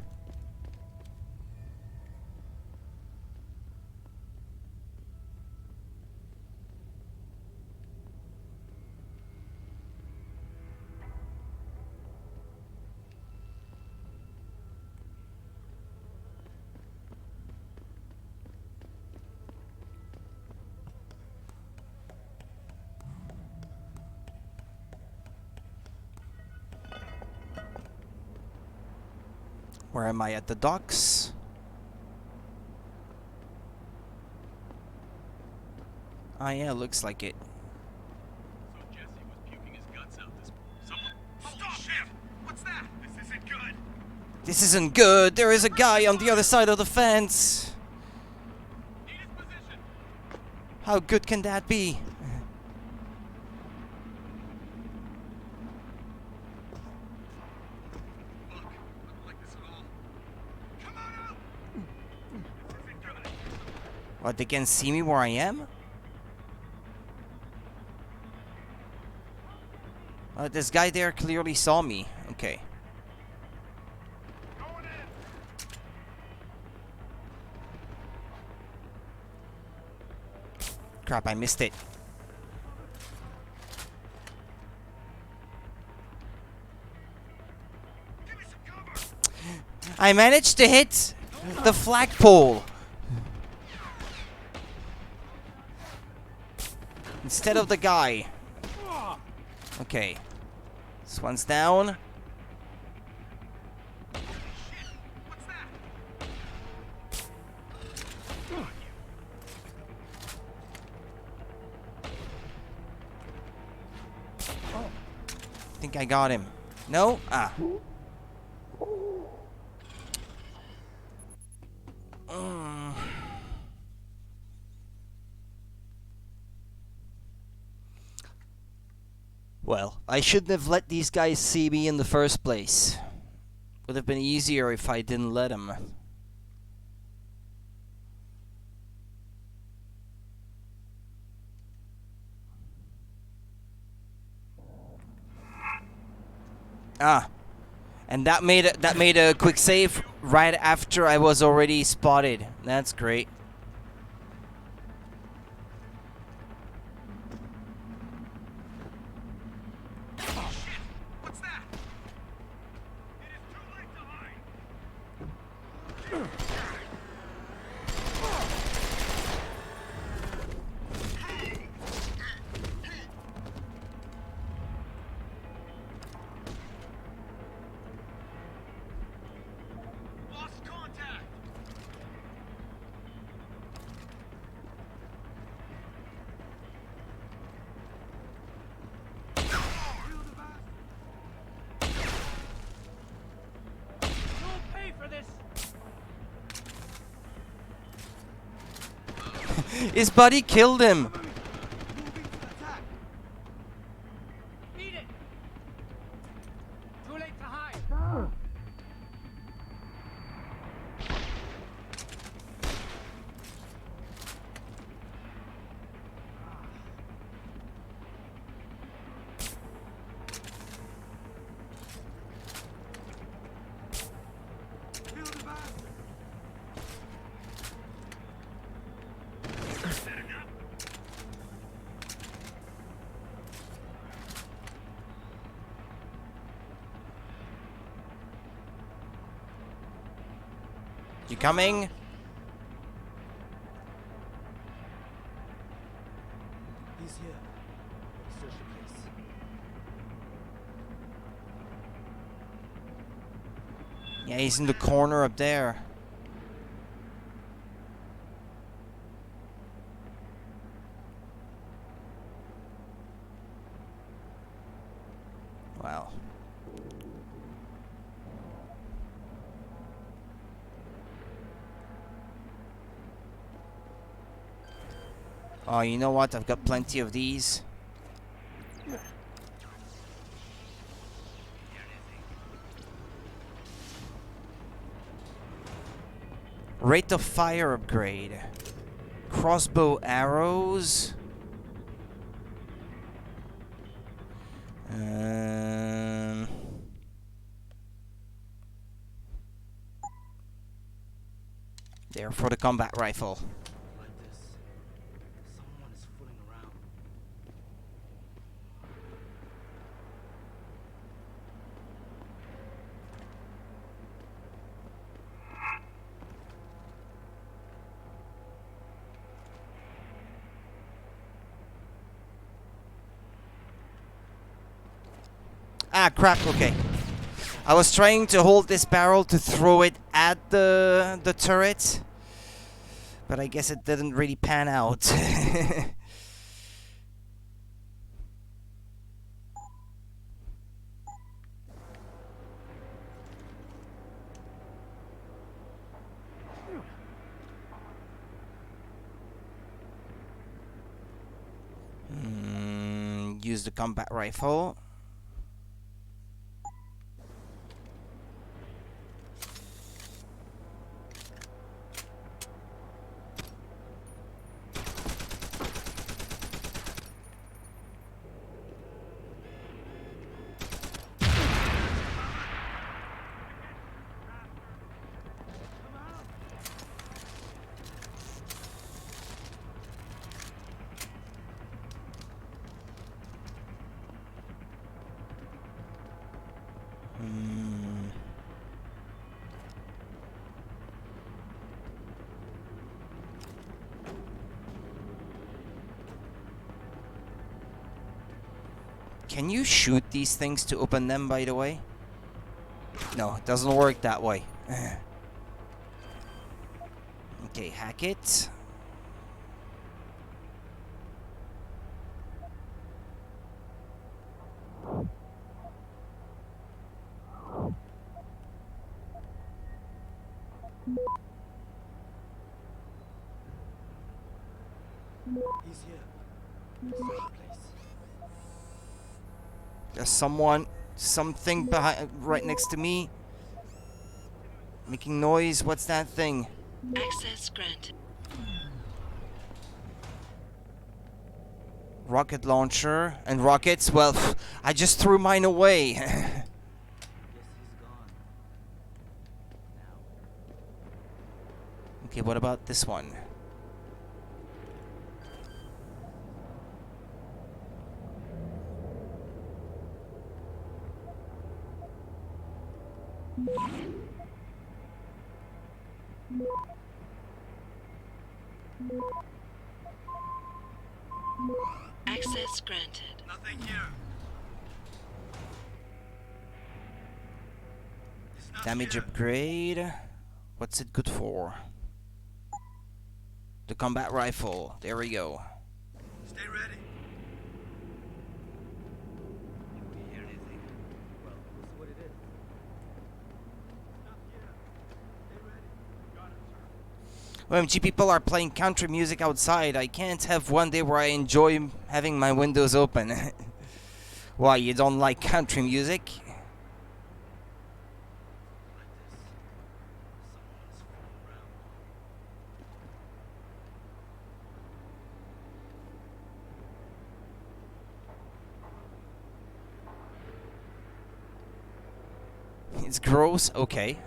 Where am I? At the docks? Ah, yeah, looks like it. So Jesse was puking his guts out this... Someone... Stop him! What's that? This isn't good. This isn't good. There is a guy on the other side of the fence. Need his position. How good can that be? Look, I don't like this at all. Come on out! This isn't good. What, they can see me where I am? This guy there clearly saw me. Okay. Crap, I missed it. I managed to hit the flagpole instead of the guy. Okay. This one's down. I think I got him. No? Ah. Well, I shouldn't have let these guys see me in the first place. Would have been easier if I didn't let them. Ah, and that made a quick save right after I was already spotted. That's great. His buddy killed him. Beat it. Too late to hide. You coming? He's here. Search the place. Yeah, he's in the corner up there. Wow. Oh, you know what? I've got plenty of these. Rate of fire upgrade. Crossbow arrows. There for the combat rifle. Like this. Someone is fooling around. Ah, crap, okay. I was trying to hold this barrel to throw it at the turret, but I guess it didn't really pan out. Use the combat rifle. Can you shoot these things to open them, by the way? No, it doesn't work that way. Okay, hack it. He's here. Search the place. There's something behind, right next to me. Making noise. What's that thing? Access granted. Rocket launcher and rockets. Well, I just threw mine away. Guess he's gone. Okay, what about this one? Access granted. Nothing here. Damage upgrade. What's it good for? The combat rifle. There we go. Stay ready. Can we hear anything? Well, we'll see what it is. Not here. Stay ready. Got it, sir. OMG, people are playing country music outside. I can't have one day where I enjoy having my windows open. Why, you don't like country music? It's gross, okay.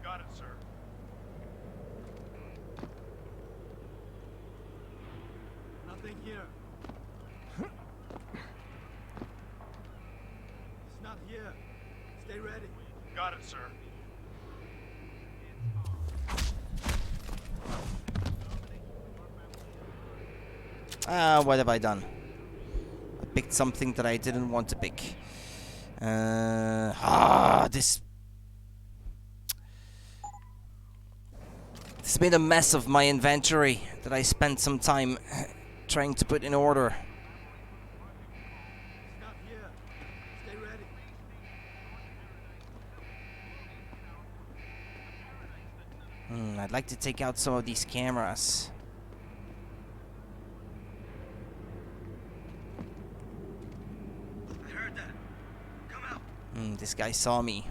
Got it, sir. Nothing here. It's not here. Stay ready. Got it, sir. What have I done? I picked something that I didn't want to pick. This made a mess of my inventory that I spent some time trying to put in order. Stop here. Stay ready. I'd like to take out some of these cameras. I heard that. Come out. This guy saw me.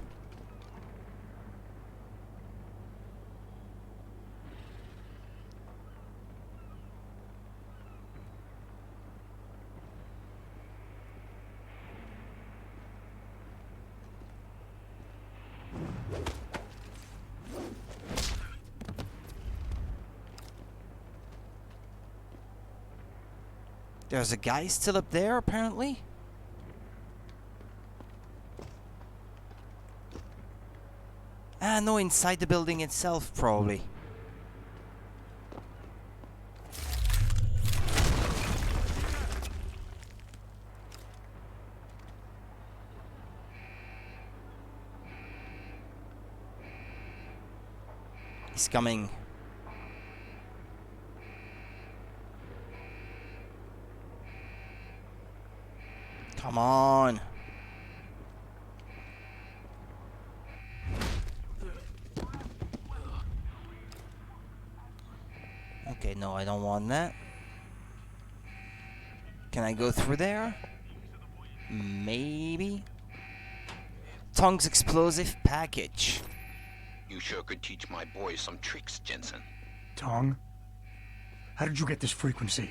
There's a guy still up there, apparently. No, inside the building itself, probably. He's coming. Come on. Okay, no, I don't want that. Can I go through there? Maybe. Tongue's explosive package. You sure could teach my boys some tricks, Jensen. Tong? How did you get this frequency?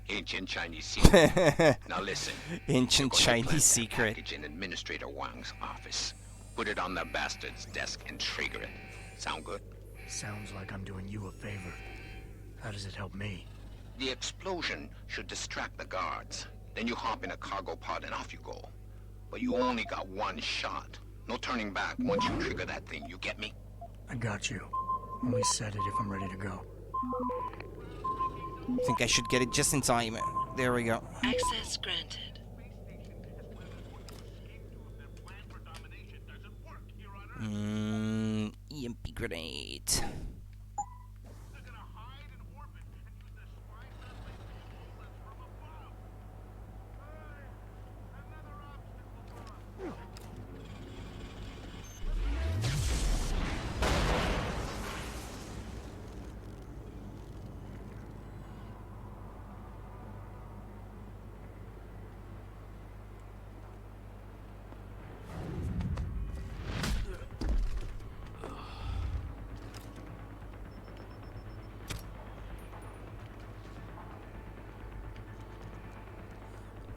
Ancient Chinese secret. Now listen. Ancient Chinese secret. Package in Administrator Wang's office. Put it on the bastard's desk and trigger it. Sound good? Sounds like I'm doing you a favor. How does it help me? The explosion should distract the guards. Then you hop in a cargo pod and off you go. But you only got one shot. No turning back once you trigger that thing, you get me? I got you. Only set it if I'm ready to go. I think I should get it just in time. There we go. Access granted. EMP grenade.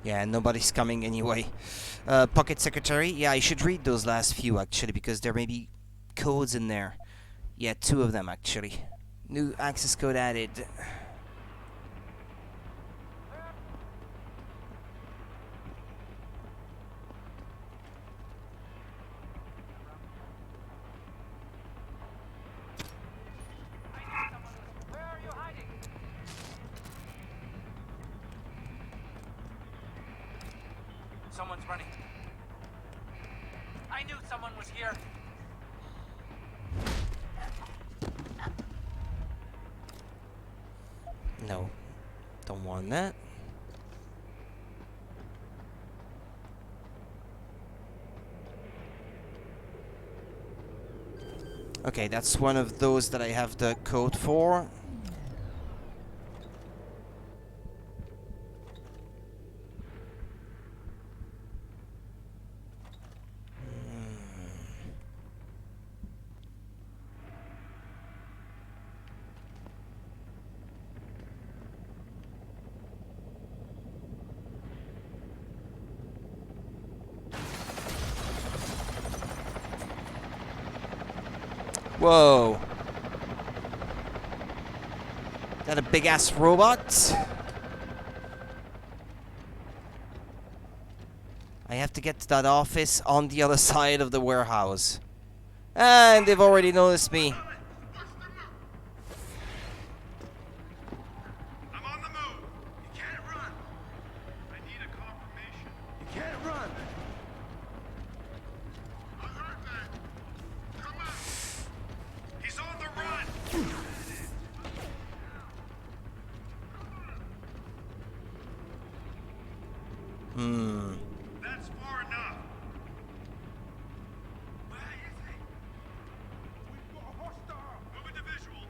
Yeah, nobody's coming anyway. Pocket Secretary. Yeah, I should read those last few, actually, because there may be codes in there. Yeah, 2 of them, actually. New access code added. Someone's running. I knew someone was here. No. Don't want that. Okay, that's one of those that I have the code for. Whoa. That a big ass robot? I have to get to that office on the other side of the warehouse. And they've already noticed me. I'm on the move. You can't run. I need a confirmation. You can't run. I heard that. Come out. He's on the run. That's far enough. Where is he? We've got a hostile. Moving to visual.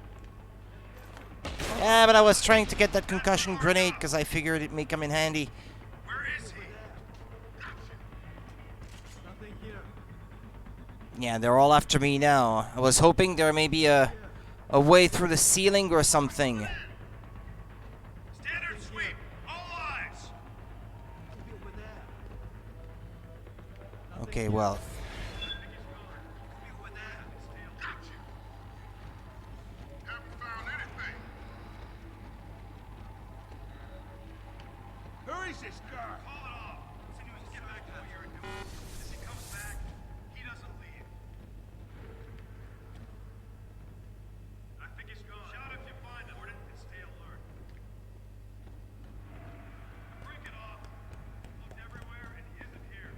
Yeah, but I was trying to get that concussion grenade because I figured it may come in handy. Where is he? Nothing here. Yeah, they're all after me now. I was hoping there may be a way through the ceiling or something. Standard sweep. All eyes. Okay, well. Hurry, this guy. Call it off. As soon as you get back to what you're doing. As he comes back, he doesn't leave. I think he's gone. Shout if you find him, Gordon, and stay alert. Break it off. Looked everywhere, and he isn't here.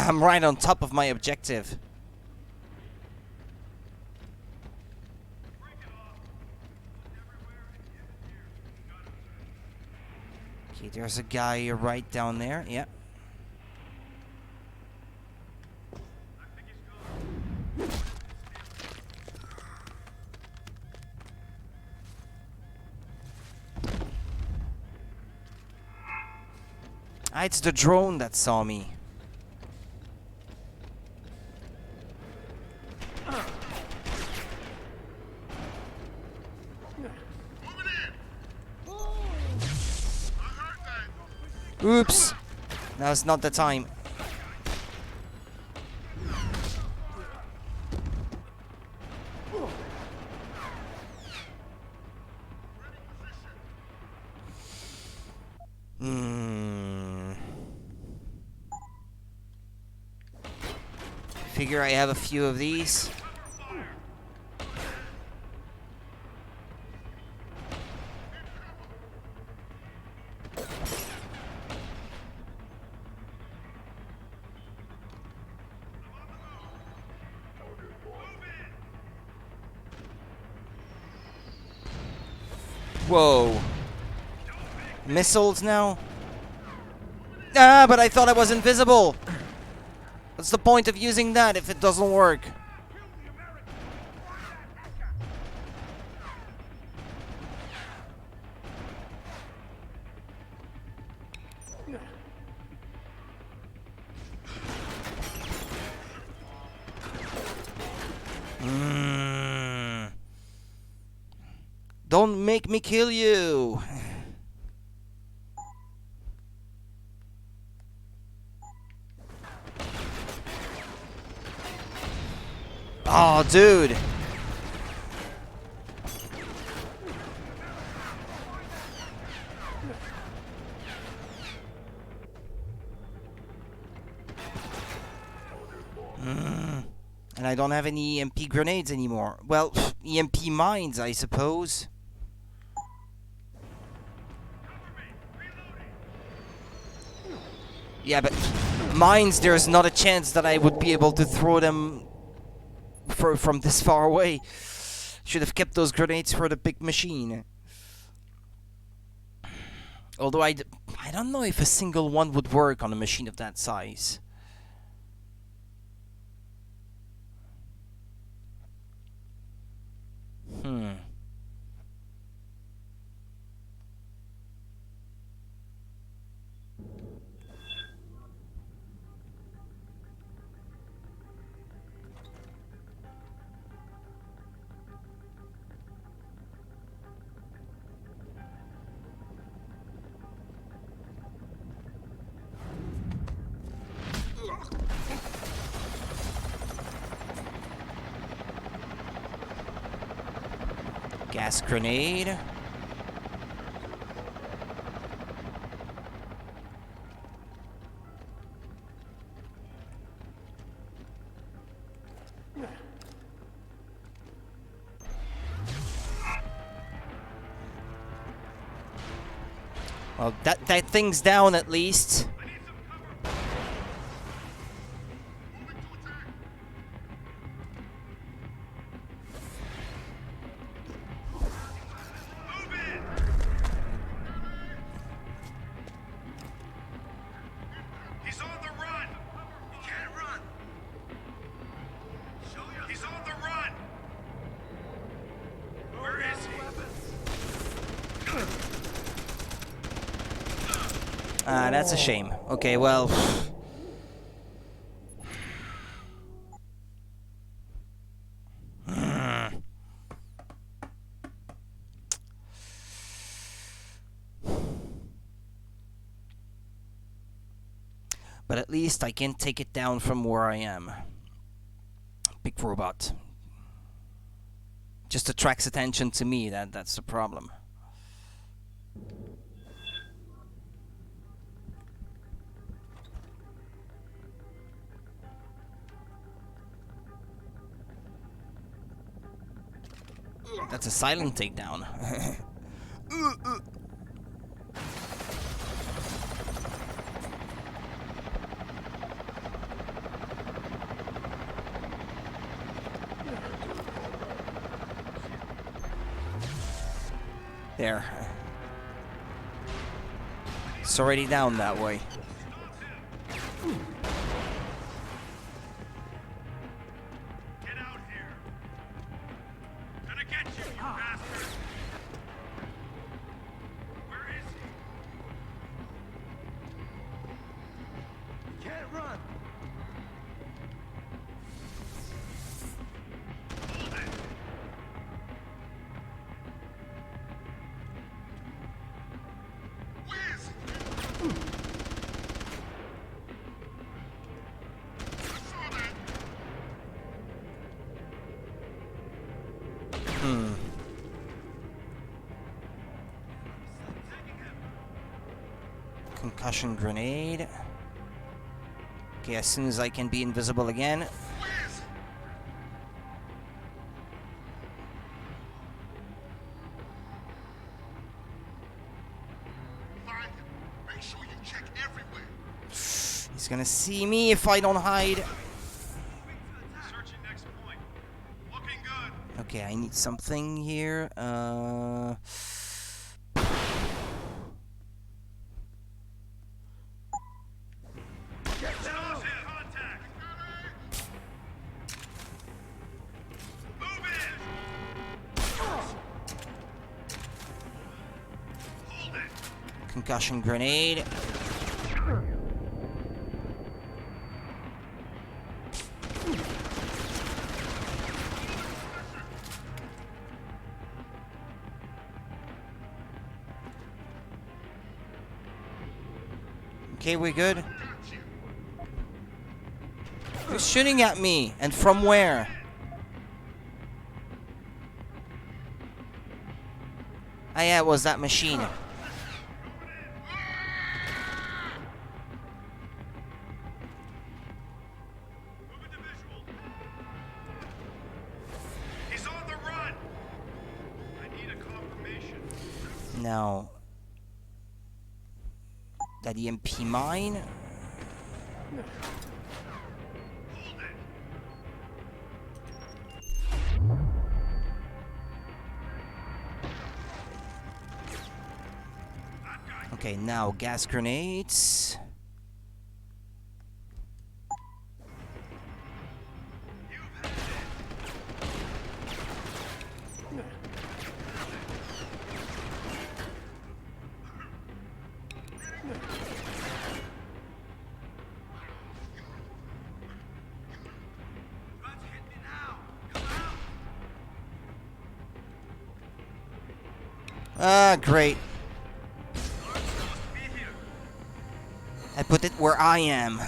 I'm right on top of my objective. Okay, there's a guy right down there. Yeah. Ah, it's the drone that saw me. Oops. Now's not the time. Figure I have a few of these. Whoa. Missiles now? Ah, but I thought I was invisible. What's the point of using that if it doesn't work? Don't make me kill you. Oh, dude. And I don't have any EMP grenades anymore. Well, EMP mines, I suppose. Yeah, but mines, there's not a chance that I would be able to throw them from this far away. Should have kept those grenades for the big machine. Although I don't know if a single one would work on a machine of that size. Gas grenade. Well, that thing's down at least. He's on the run! He can't run! He's on the run! Where is he? Ah, that's a shame. Okay, well... But at least I can take it down from where I am. Big robot. Just attracts attention to me, that's the problem. That's a silent takedown. There. It's already down that way. Get out here! Gonna get you, you bastard! Where is he? Can't run! Hold it! Whiz! Concussion grenade. Okay, as soon as I can be invisible again. Make sure you check everywhere. He's gonna see me if I don't hide. Searching next point. Looking good. Okay, I need something here. Get down! Contact! Move in! Hold it! Concussion grenade. Okay, we good? Who's shooting at me? And from where? Ah, yeah, it was that machine. He's on the run! I need a confirmation. Now, that EMP mine. Okay, now gas grenades. Ah, great. I put it where I am.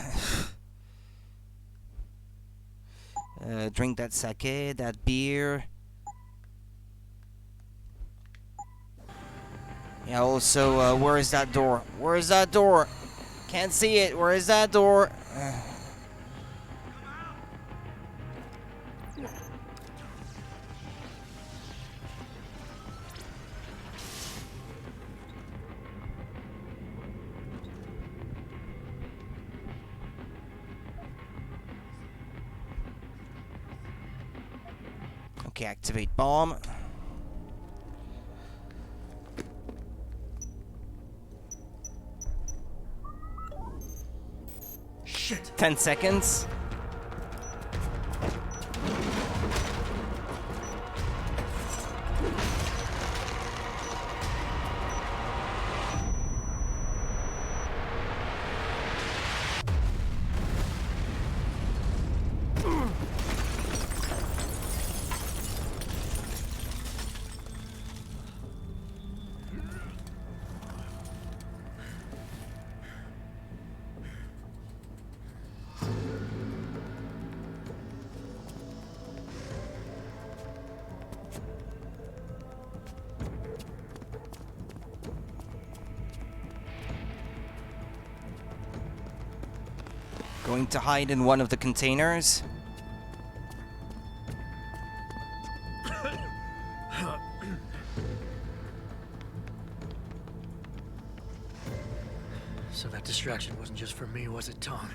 Drink that sake, that beer. Yeah, also, where is that door? Where is that door? Can't see it. Where is that door? Okay, activate bomb. Shit. 10 seconds. Going to hide in one of the containers. So that distraction wasn't just for me, was it, Tom?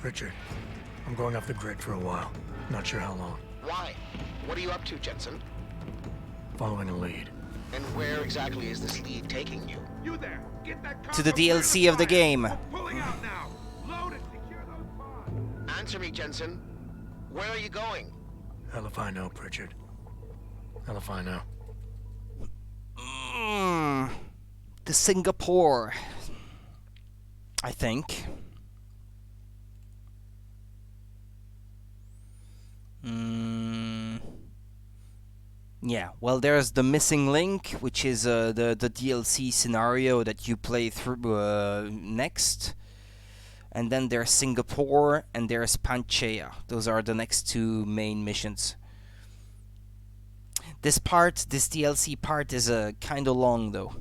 Richard, I'm going off the grid for a while. Not sure how long. Why? What are you up to, Jensen? Following a lead. And where exactly is this lead taking you? You there! Get that To the DLC of the game. Pulling out now! Load and secure those pods! Answer me, Jensen. Where are you going? Hell if I know, Pritchard. Hell if I know. To Singapore, I think. Yeah, well, there's the missing link, which is the DLC scenario that you play through next. And then there's Singapore and there's Panchea. Those are the next two main missions. This DLC part is kind of long though.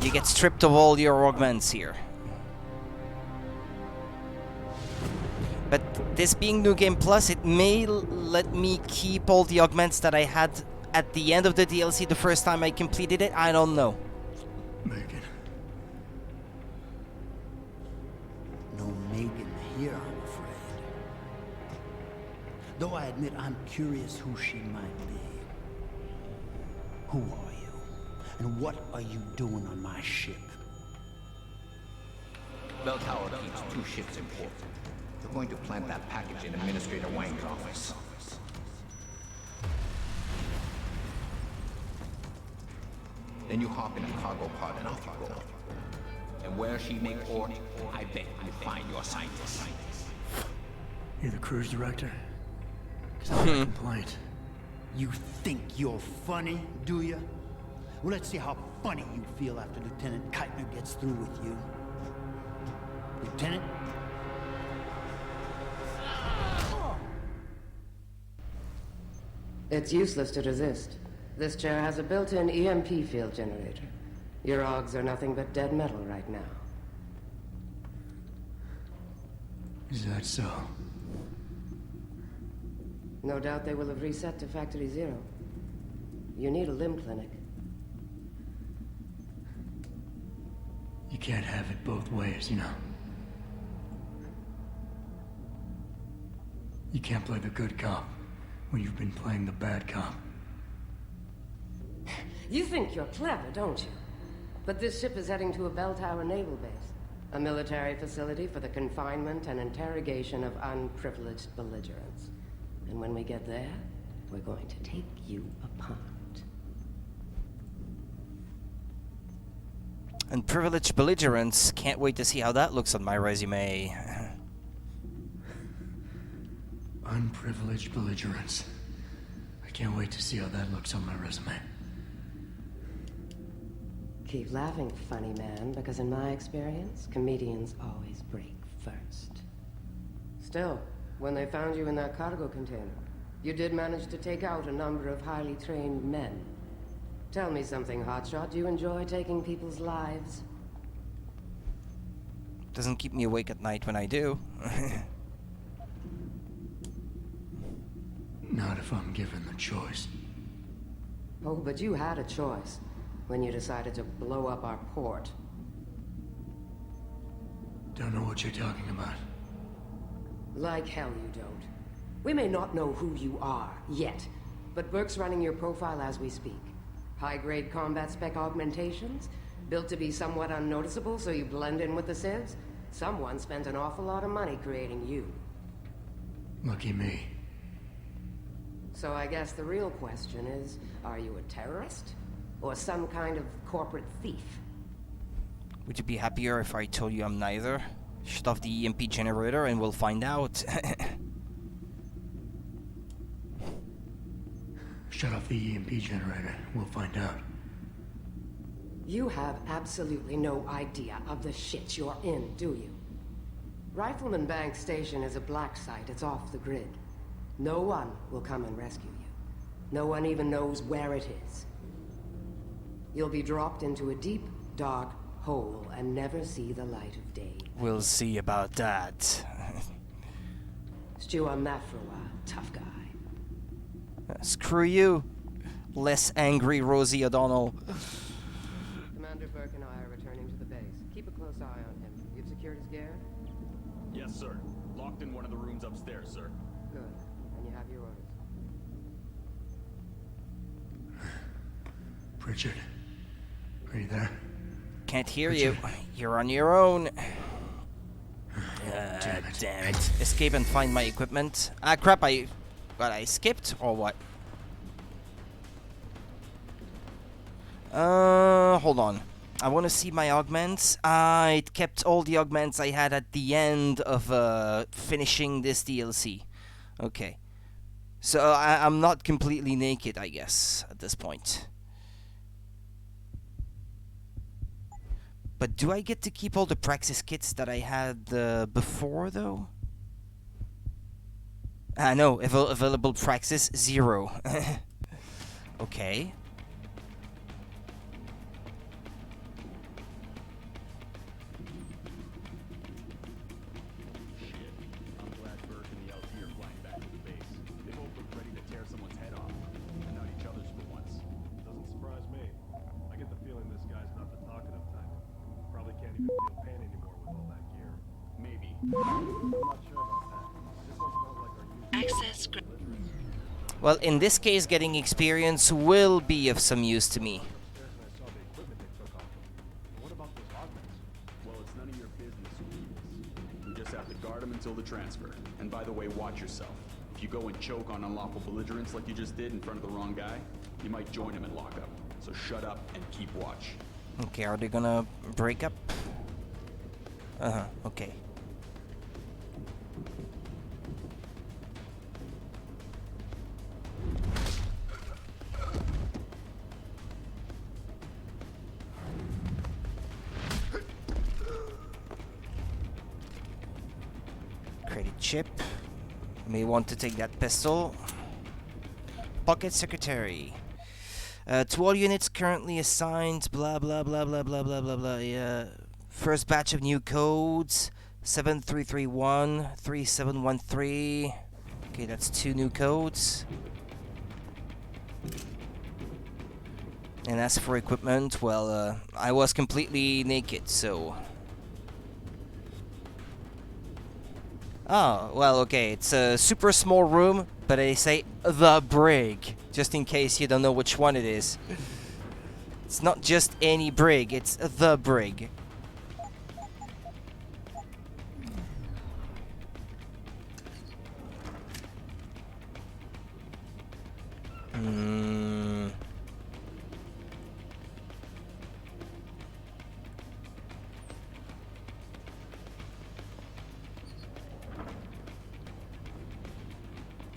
You get stripped of all your augments here. But this being New Game Plus, it may let me keep all the augments that I had at the end of the DLC the first time I completed it. I don't know. Megan. No Megan here, I'm afraid. Though I admit I'm curious who she might be. Who are you? And what are you doing on my ship? Bell Tower keeps 2 ships in port. They're going to plant that package in Administrator Wang's office. Then you hop in a cargo pod and off you go. And where she make port, I bet you find your scientists. You're the cruise director? 'Cause I have a complaint. You think you're funny, do you? Well, let's see how funny you feel after Lieutenant Keitner gets through with you. Lieutenant? It's useless to resist. This chair has a built-in EMP field generator. Your augs are nothing but dead metal right now. Is that so? No doubt they will have reset to Factory Zero. You need a limb clinic. You can't have it both ways, you know. You can't play the good cop when you've been playing the bad cop. You think you're clever, don't you? But this ship is heading to a bell tower naval base. A military facility for the confinement and interrogation of unprivileged belligerents. And when we get there, we're going to take you apart. And privileged belligerents, can't wait to see how that looks on my resume. Unprivileged belligerents. I can't wait to see how that looks on my resume. Keep laughing, funny man, because in my experience, comedians always break first. Still, when they found you in that cargo container, you did manage to take out a number of highly trained men. Tell me something, Hotshot. Do you enjoy taking people's lives? Doesn't keep me awake at night when I do. Not if I'm given the choice. Oh, but you had a choice when you decided to blow up our port. Don't know what you're talking about. Like hell you don't. We may not know who you are, yet, but Burke's running your profile as we speak. High-grade combat spec augmentations, built to be somewhat unnoticeable so you blend in with the civs. Someone spent an awful lot of money creating you. Lucky me. So I guess the real question is, are you a terrorist? Or some kind of corporate thief? Would you be happier if I told you I'm neither? Shut off the EMP generator and we'll find out. Shut off the EMP generator. We'll find out. You have absolutely no idea of the shit you're in, do you? Rifleman Bank Station is a black site. It's off the grid. No one will come and rescue you. No one even knows where it is. You'll be dropped into a deep, dark hole and never see the light of day. We'll see about that. Stew on that for a while, tough guy. Screw you. Less angry Rosie O'Donnell. Commander Burke and I are returning to the base. Keep a close eye on him. You've secured his gear? Yes, sir. Locked in one of the rooms upstairs, sir. Good. And you have your orders. Pritchard, are you there? Can't hear you. You're on your own. Damn it. Escape and find my equipment. Ah, crap, I skipped or what? Hold on. I want to see my augments. It kept all the augments I had at the end of finishing this DLC. Okay. So I'm not completely naked, I guess, at this point. But do I get to keep all the praxis kits that I had before, though? No, available praxis 0. Okay. I'm glad Burke and the LT are flying back to the base. They both look ready to tear someone's head off, and not each other's for once. Doesn't surprise me. I get the feeling this guy's not the talkative type. Probably can't even feel pain anymore with all that gear. Maybe. I'm not sure about that. This one's not like our usual. Access Well, in this case, getting experience will be of some use to me. What about those augments? Well, it's none of your business who did this. We just have to guard them until the transfer. And by the way, watch yourself. If you go and choke on unlawful belligerents like you just did in front of the wrong guy, you might join him in lockup. So shut up and keep watch. Okay, are they gonna break up? Okay. Credit chip. May want to take that pistol. Pocket secretary. To all units currently assigned, blah blah blah blah blah blah blah blah. Yeah. First batch of new codes. 7331 3713. Okay, that's 2 new codes. And as for equipment, well, I was completely naked, so. Oh, well, okay, it's a super small room, but I say the brig, just in case you don't know which one it is. It's not just any brig, it's the brig.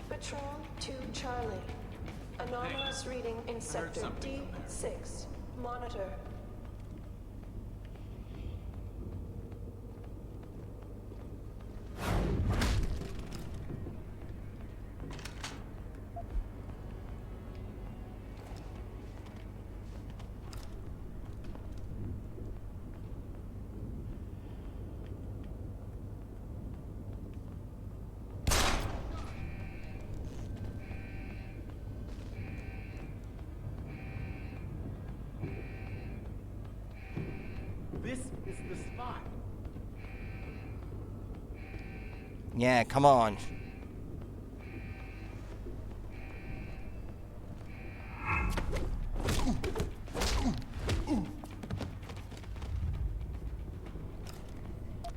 Patrol to Charlie. Anomalous reading in sector D6. Monitor. Yeah, come on.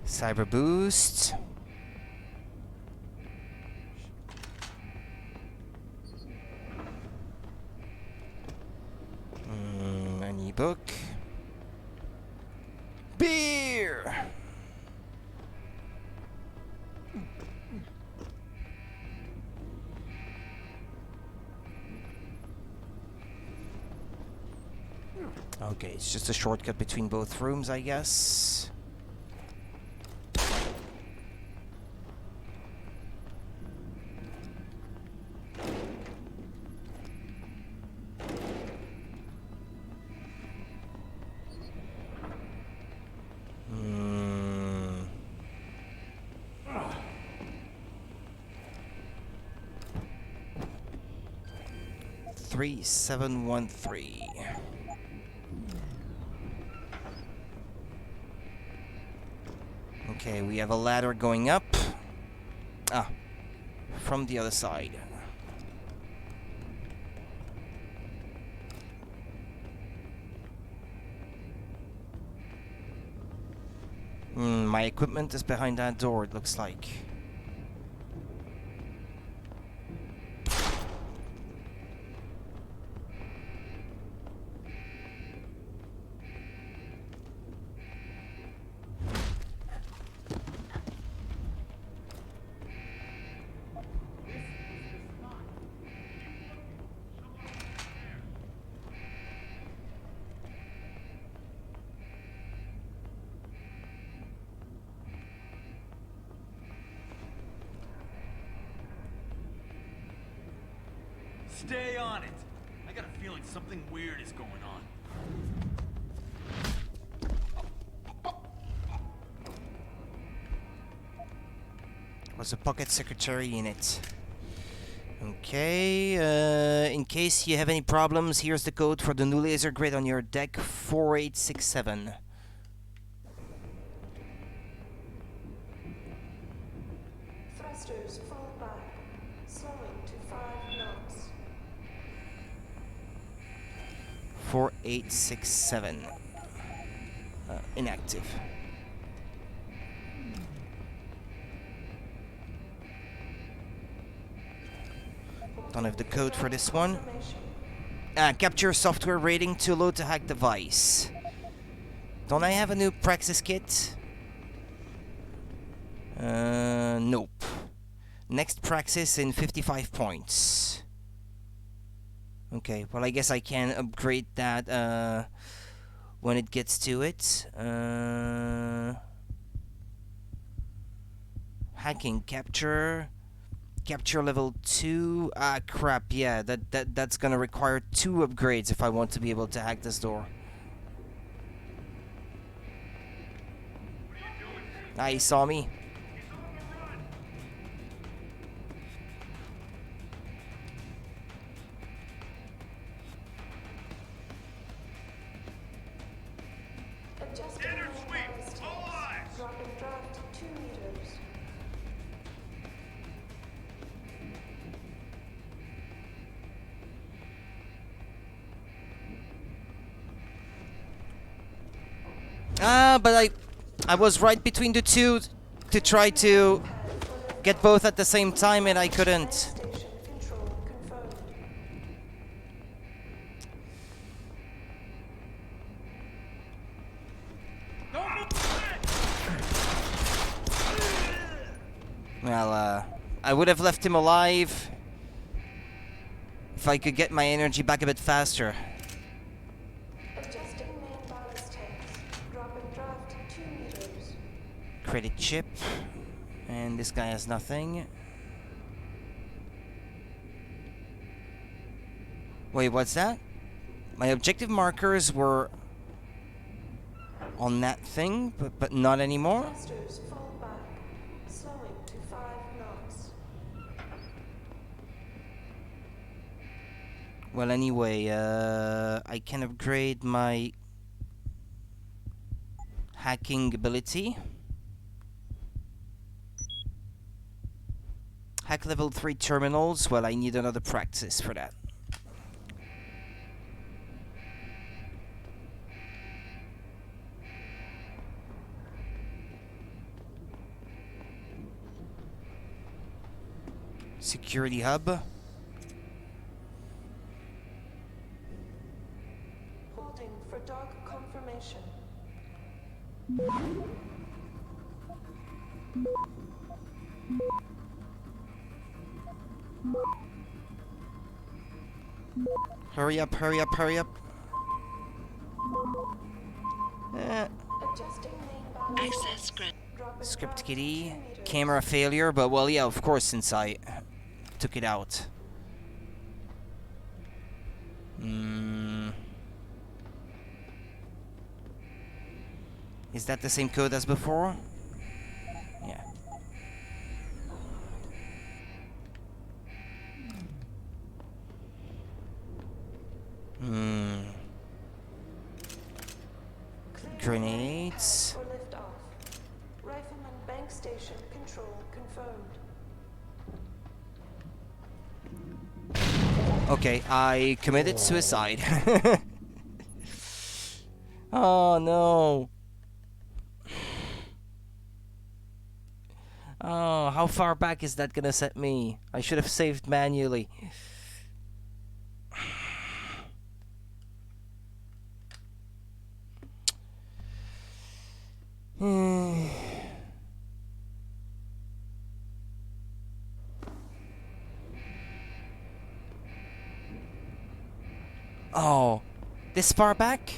Cyber boost. An ebook. Beer. Okay, it's just a shortcut between both rooms, I guess. Hmm. 3713. Okay, we have a ladder going up. Ah, from the other side. My equipment is behind that door, it looks like. Stay on it. I got a feeling something weird is going on. Was a pocket secretary in it. Okay, in case you have any problems, here's the code for the new laser grid on your deck, 4867. Thrusters fall back, slowing to 5 knots. 4867. Inactive. Don't have the code for this one. Capture software rating too low to hack device. Don't I have a new Praxis kit? Nope. Next Praxis in 55 points. Okay, well I guess I can upgrade that when it gets to it. Hacking capture. Capture level 2. Ah, crap, yeah, that's gonna require 2 upgrades if I want to be able to hack this door. Ah, he saw me. Standard sweep, all eyes! Dropping draft 2 meters. Ah, but I was right between the two to try to get both at the same time and I couldn't. Well, I would have left him alive if I could get my energy back a bit faster. Adjusting main ballast tanks. Dropping draft 2 meters. Credit chip. And this guy has nothing. Wait, what's that? My objective markers were on that thing, but not anymore? Thrusters fall back, slowing to 5 knots. Well, anyway, I can upgrade my hacking ability. Hack level 3 terminals. Well, I need another practice for that. Security hub. Holding for dog confirmation. Hurry up, hurry up, hurry up. Adjusting main balance. Access granted. Script kitty. Camera failure, but well, yeah, of course, since I took it out. Is that the same code as before? Yeah. Grenades. For liftoff. Rifleman bank station control confirmed. Okay, I committed suicide. Oh no. Oh, how far back is that gonna set me? I should have saved manually. Oh, this far back?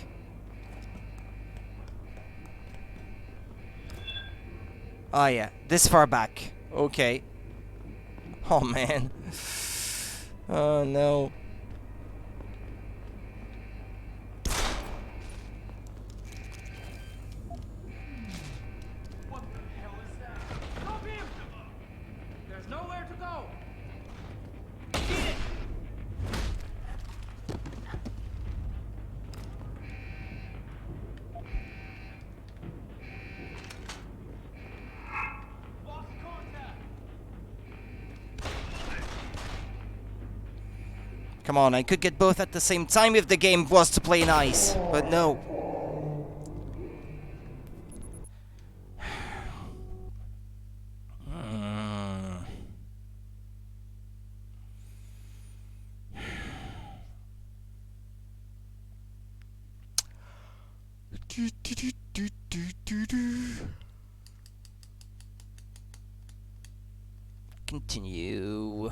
Oh yeah, this far back. Okay. Oh man. Oh no. What the hell is that? Stop him! There's nowhere to go. Eat it! Lost contact. Come on, I could get both at the same time if the game was to play nice, but no. Continue.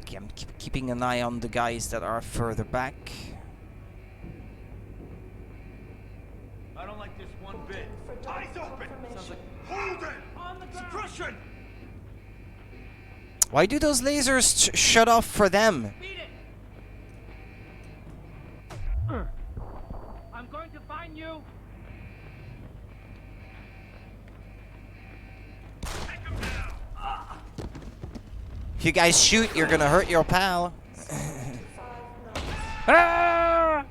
Okay, I'm keeping an eye on the guys that are further back. I don't like this one bit. Eyes open! Sounds like hold it! On the ground! Suppression! Why do those lasers shut off for them? Beat it! I'm going to find you. If you guys shoot, you're gonna hurt your pal. Ah!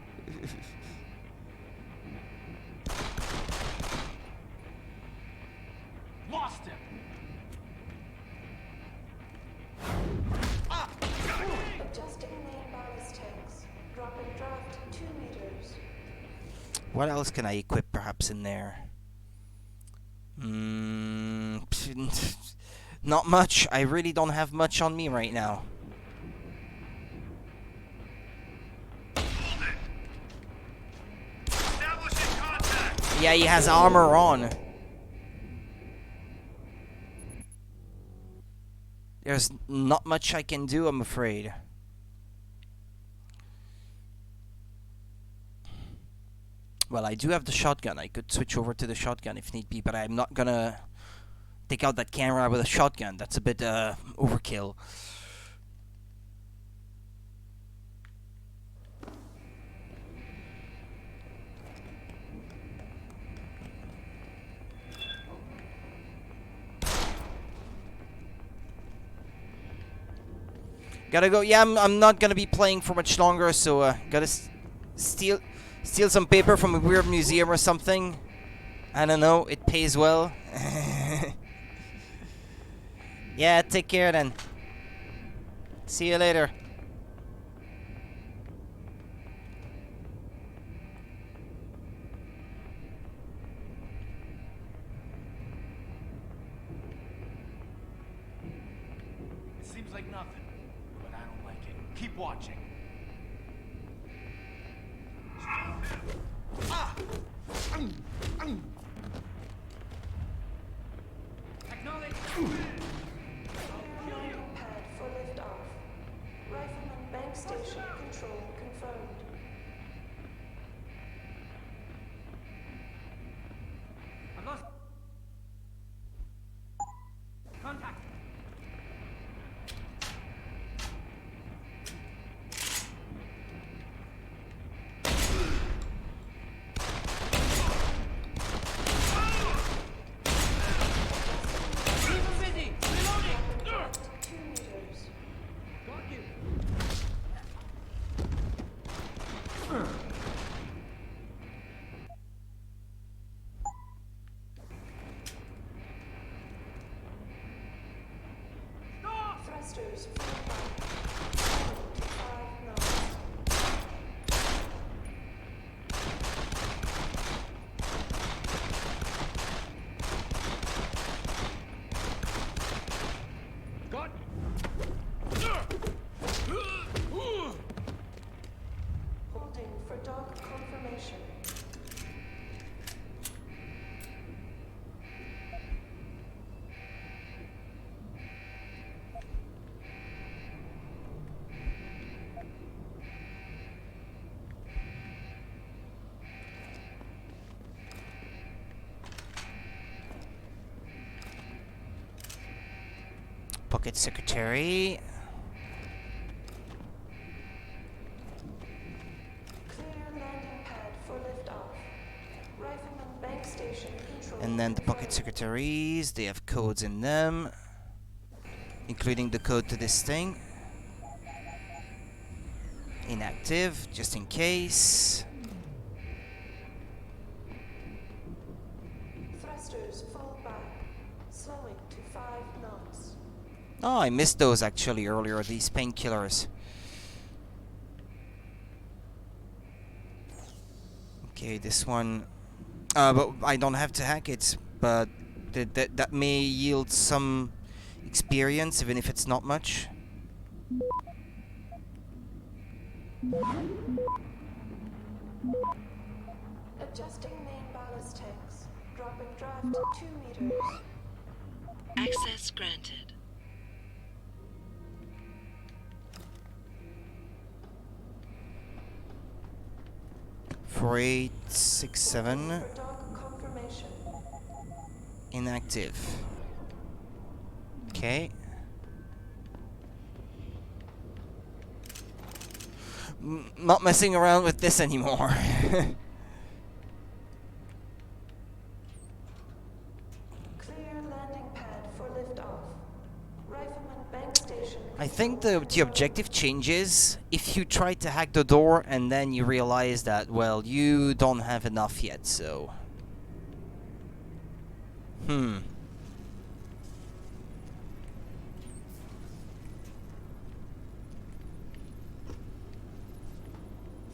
Lost him. Adjusting main ballast tanks. Drop and draft 2 meters. What else can I equip perhaps in there? Not much. I really don't have much on me right now. Yeah, he has armor on. There's not much I can do, I'm afraid. Well, I do have the shotgun. I could switch over to the shotgun if need be, but I'm not gonna take out that camera with a shotgun. That's a bit overkill. Gotta go. Yeah, I'm not gonna be playing for much longer, so gotta steal some paper from a weird museum or something. I don't know. It pays well. Yeah, take care then. See you later. It seems like nothing, but I don't like it. Keep watching. Ah! Acknowledge. Pad for liftoff. Rifleman bank station control confirmed. I've lost contact. Thrusters Got. holding for dog confirmation. Pocket secretary. Clear landing pad for liftoff. Rifleman bank station control. And then the pocket secretaries, they have codes in them, including the code to this thing. Inactive, just in case. Thrusters fall back, slowing to 5 knots. Oh, I missed those actually earlier, these painkillers. Okay, this one... but I don't have to hack it, but that may yield some experience, even if it's not much. Adjusting main ballast tanks. Dropping draft 2 meters. Access granted. Four, 8, 6, 7. Dog confirmation. Inactive. Okay. Not messing around with this anymore. Clear landing pad for liftoff. Rifleman bank station. I think the objective changes if you try to hack the door and then you realize that, well, you don't have enough yet, so...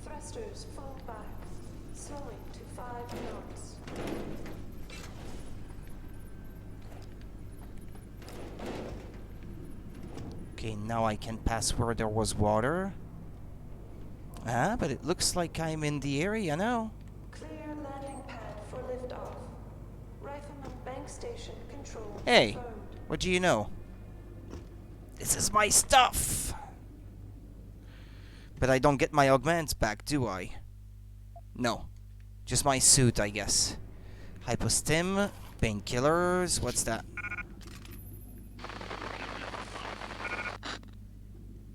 Thrusters fall back, slowing to 5 knots. Okay, now I can pass where there was water. Ah, but it looks like I'm in the area now. Clear landing pad for liftoff. Rifleman bank station control. Hey, confirmed. what do you know? This is my stuff! But I don't get my augments back, do I? No. Just my suit, I guess. Hypostim, painkillers, what's that?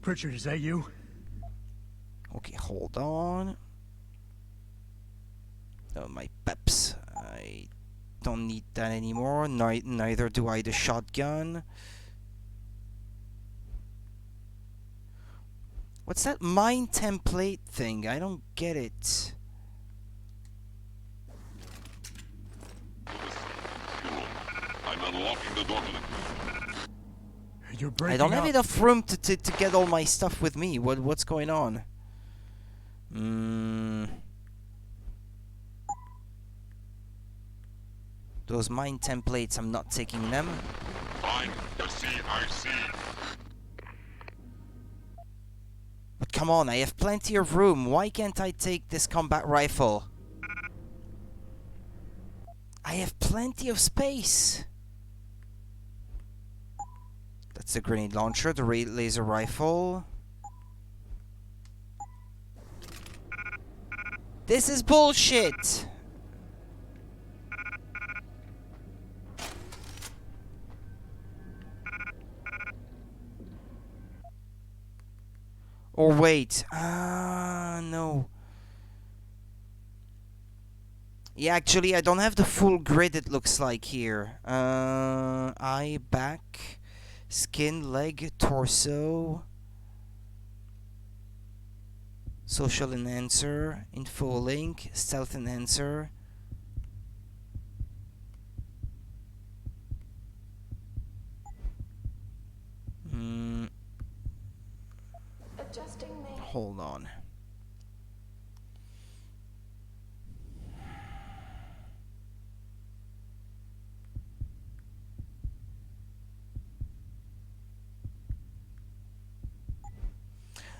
Pritchard, is that you? Okay, hold on. Oh, my peps. I don't need that anymore. Neither do I the shotgun. What's that mine template thing? I don't get it. I'm unlocking the door. You're breaking I don't have up. enough room to get all my stuff with me. What's going on? Those mine templates, I'm not taking them. Fine, I see. But come on, I have plenty of room. Why can't I take this combat rifle? I have plenty of space. That's the grenade launcher, the laser rifle. This is bullshit. Or wait. No. Yeah, actually, I don't have the full grid, it looks like here. Eye, back, skin, leg, torso, social enhancer, info link, stealth enhancer. Adjusting main. Hold on.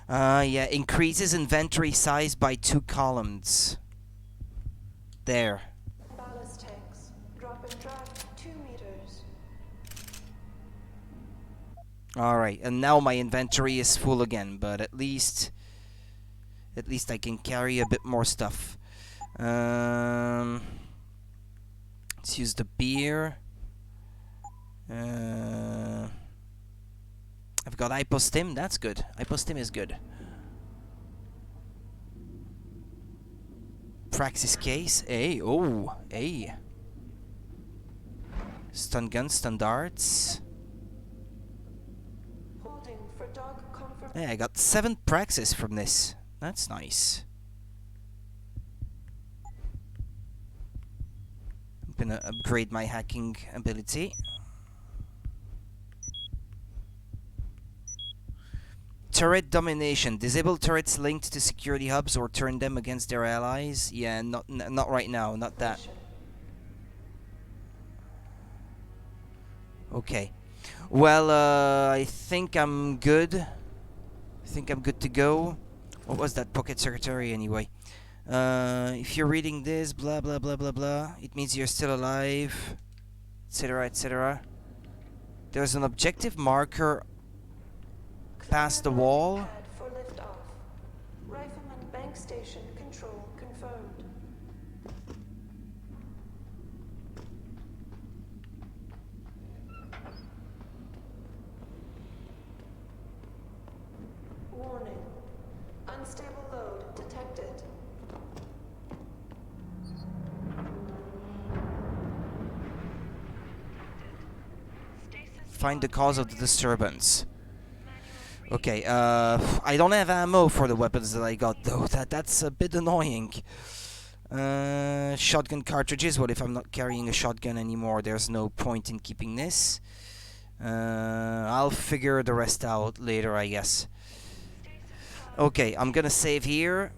Yeah, increases inventory size by 2 columns. There. Ballast tanks. Drop and drag 2 meters. Alright, and now my inventory is full again, but at least I can carry a bit more stuff. Let's use the beer. I've got hypostim, that's good. Hypostim is good. Praxis case, A. Stun gun, stun darts. Holding for dog comfort. Yeah, I got 7 praxis from this. That's nice. I'm gonna upgrade my hacking ability. Turret domination. Disable turrets linked to security hubs or turn them against their allies. Yeah, not right now. Not that. Okay. Well, I think I'm good. I think I'm good to go. What was that pocket secretary anyway? If you're reading this, blah blah blah blah blah, it means you're still alive, etc. etc. There's an objective marker past the wall. Pad for liftoff. Rifleman bank station control confirmed. Warning. Unstable load detected. Find the cause of the disturbance. Okay, I don't have ammo for the weapons that I got though. That's a bit annoying. Shotgun cartridges. Well, if I'm not carrying a shotgun anymore, there's no point in keeping this. I'll figure the rest out later, I guess. Okay, I'm gonna save here,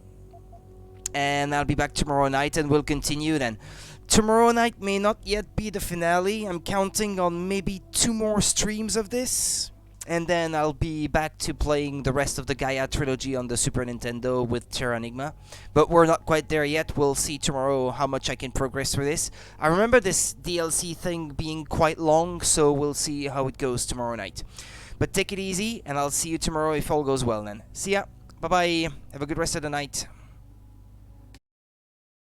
and I'll be back tomorrow night, and we'll continue then. Tomorrow night may not yet be the finale. I'm counting on maybe 2 more streams of this. And then I'll be back to playing the rest of the Gaia trilogy on the Super Nintendo with Terra Enigma. But we're not quite there yet. We'll see tomorrow how much I can progress through this. I remember this DLC thing being quite long, so we'll see how it goes tomorrow night. But take it easy, and I'll see you tomorrow if all goes well then. See ya. Bye-bye. Have a good rest of the night.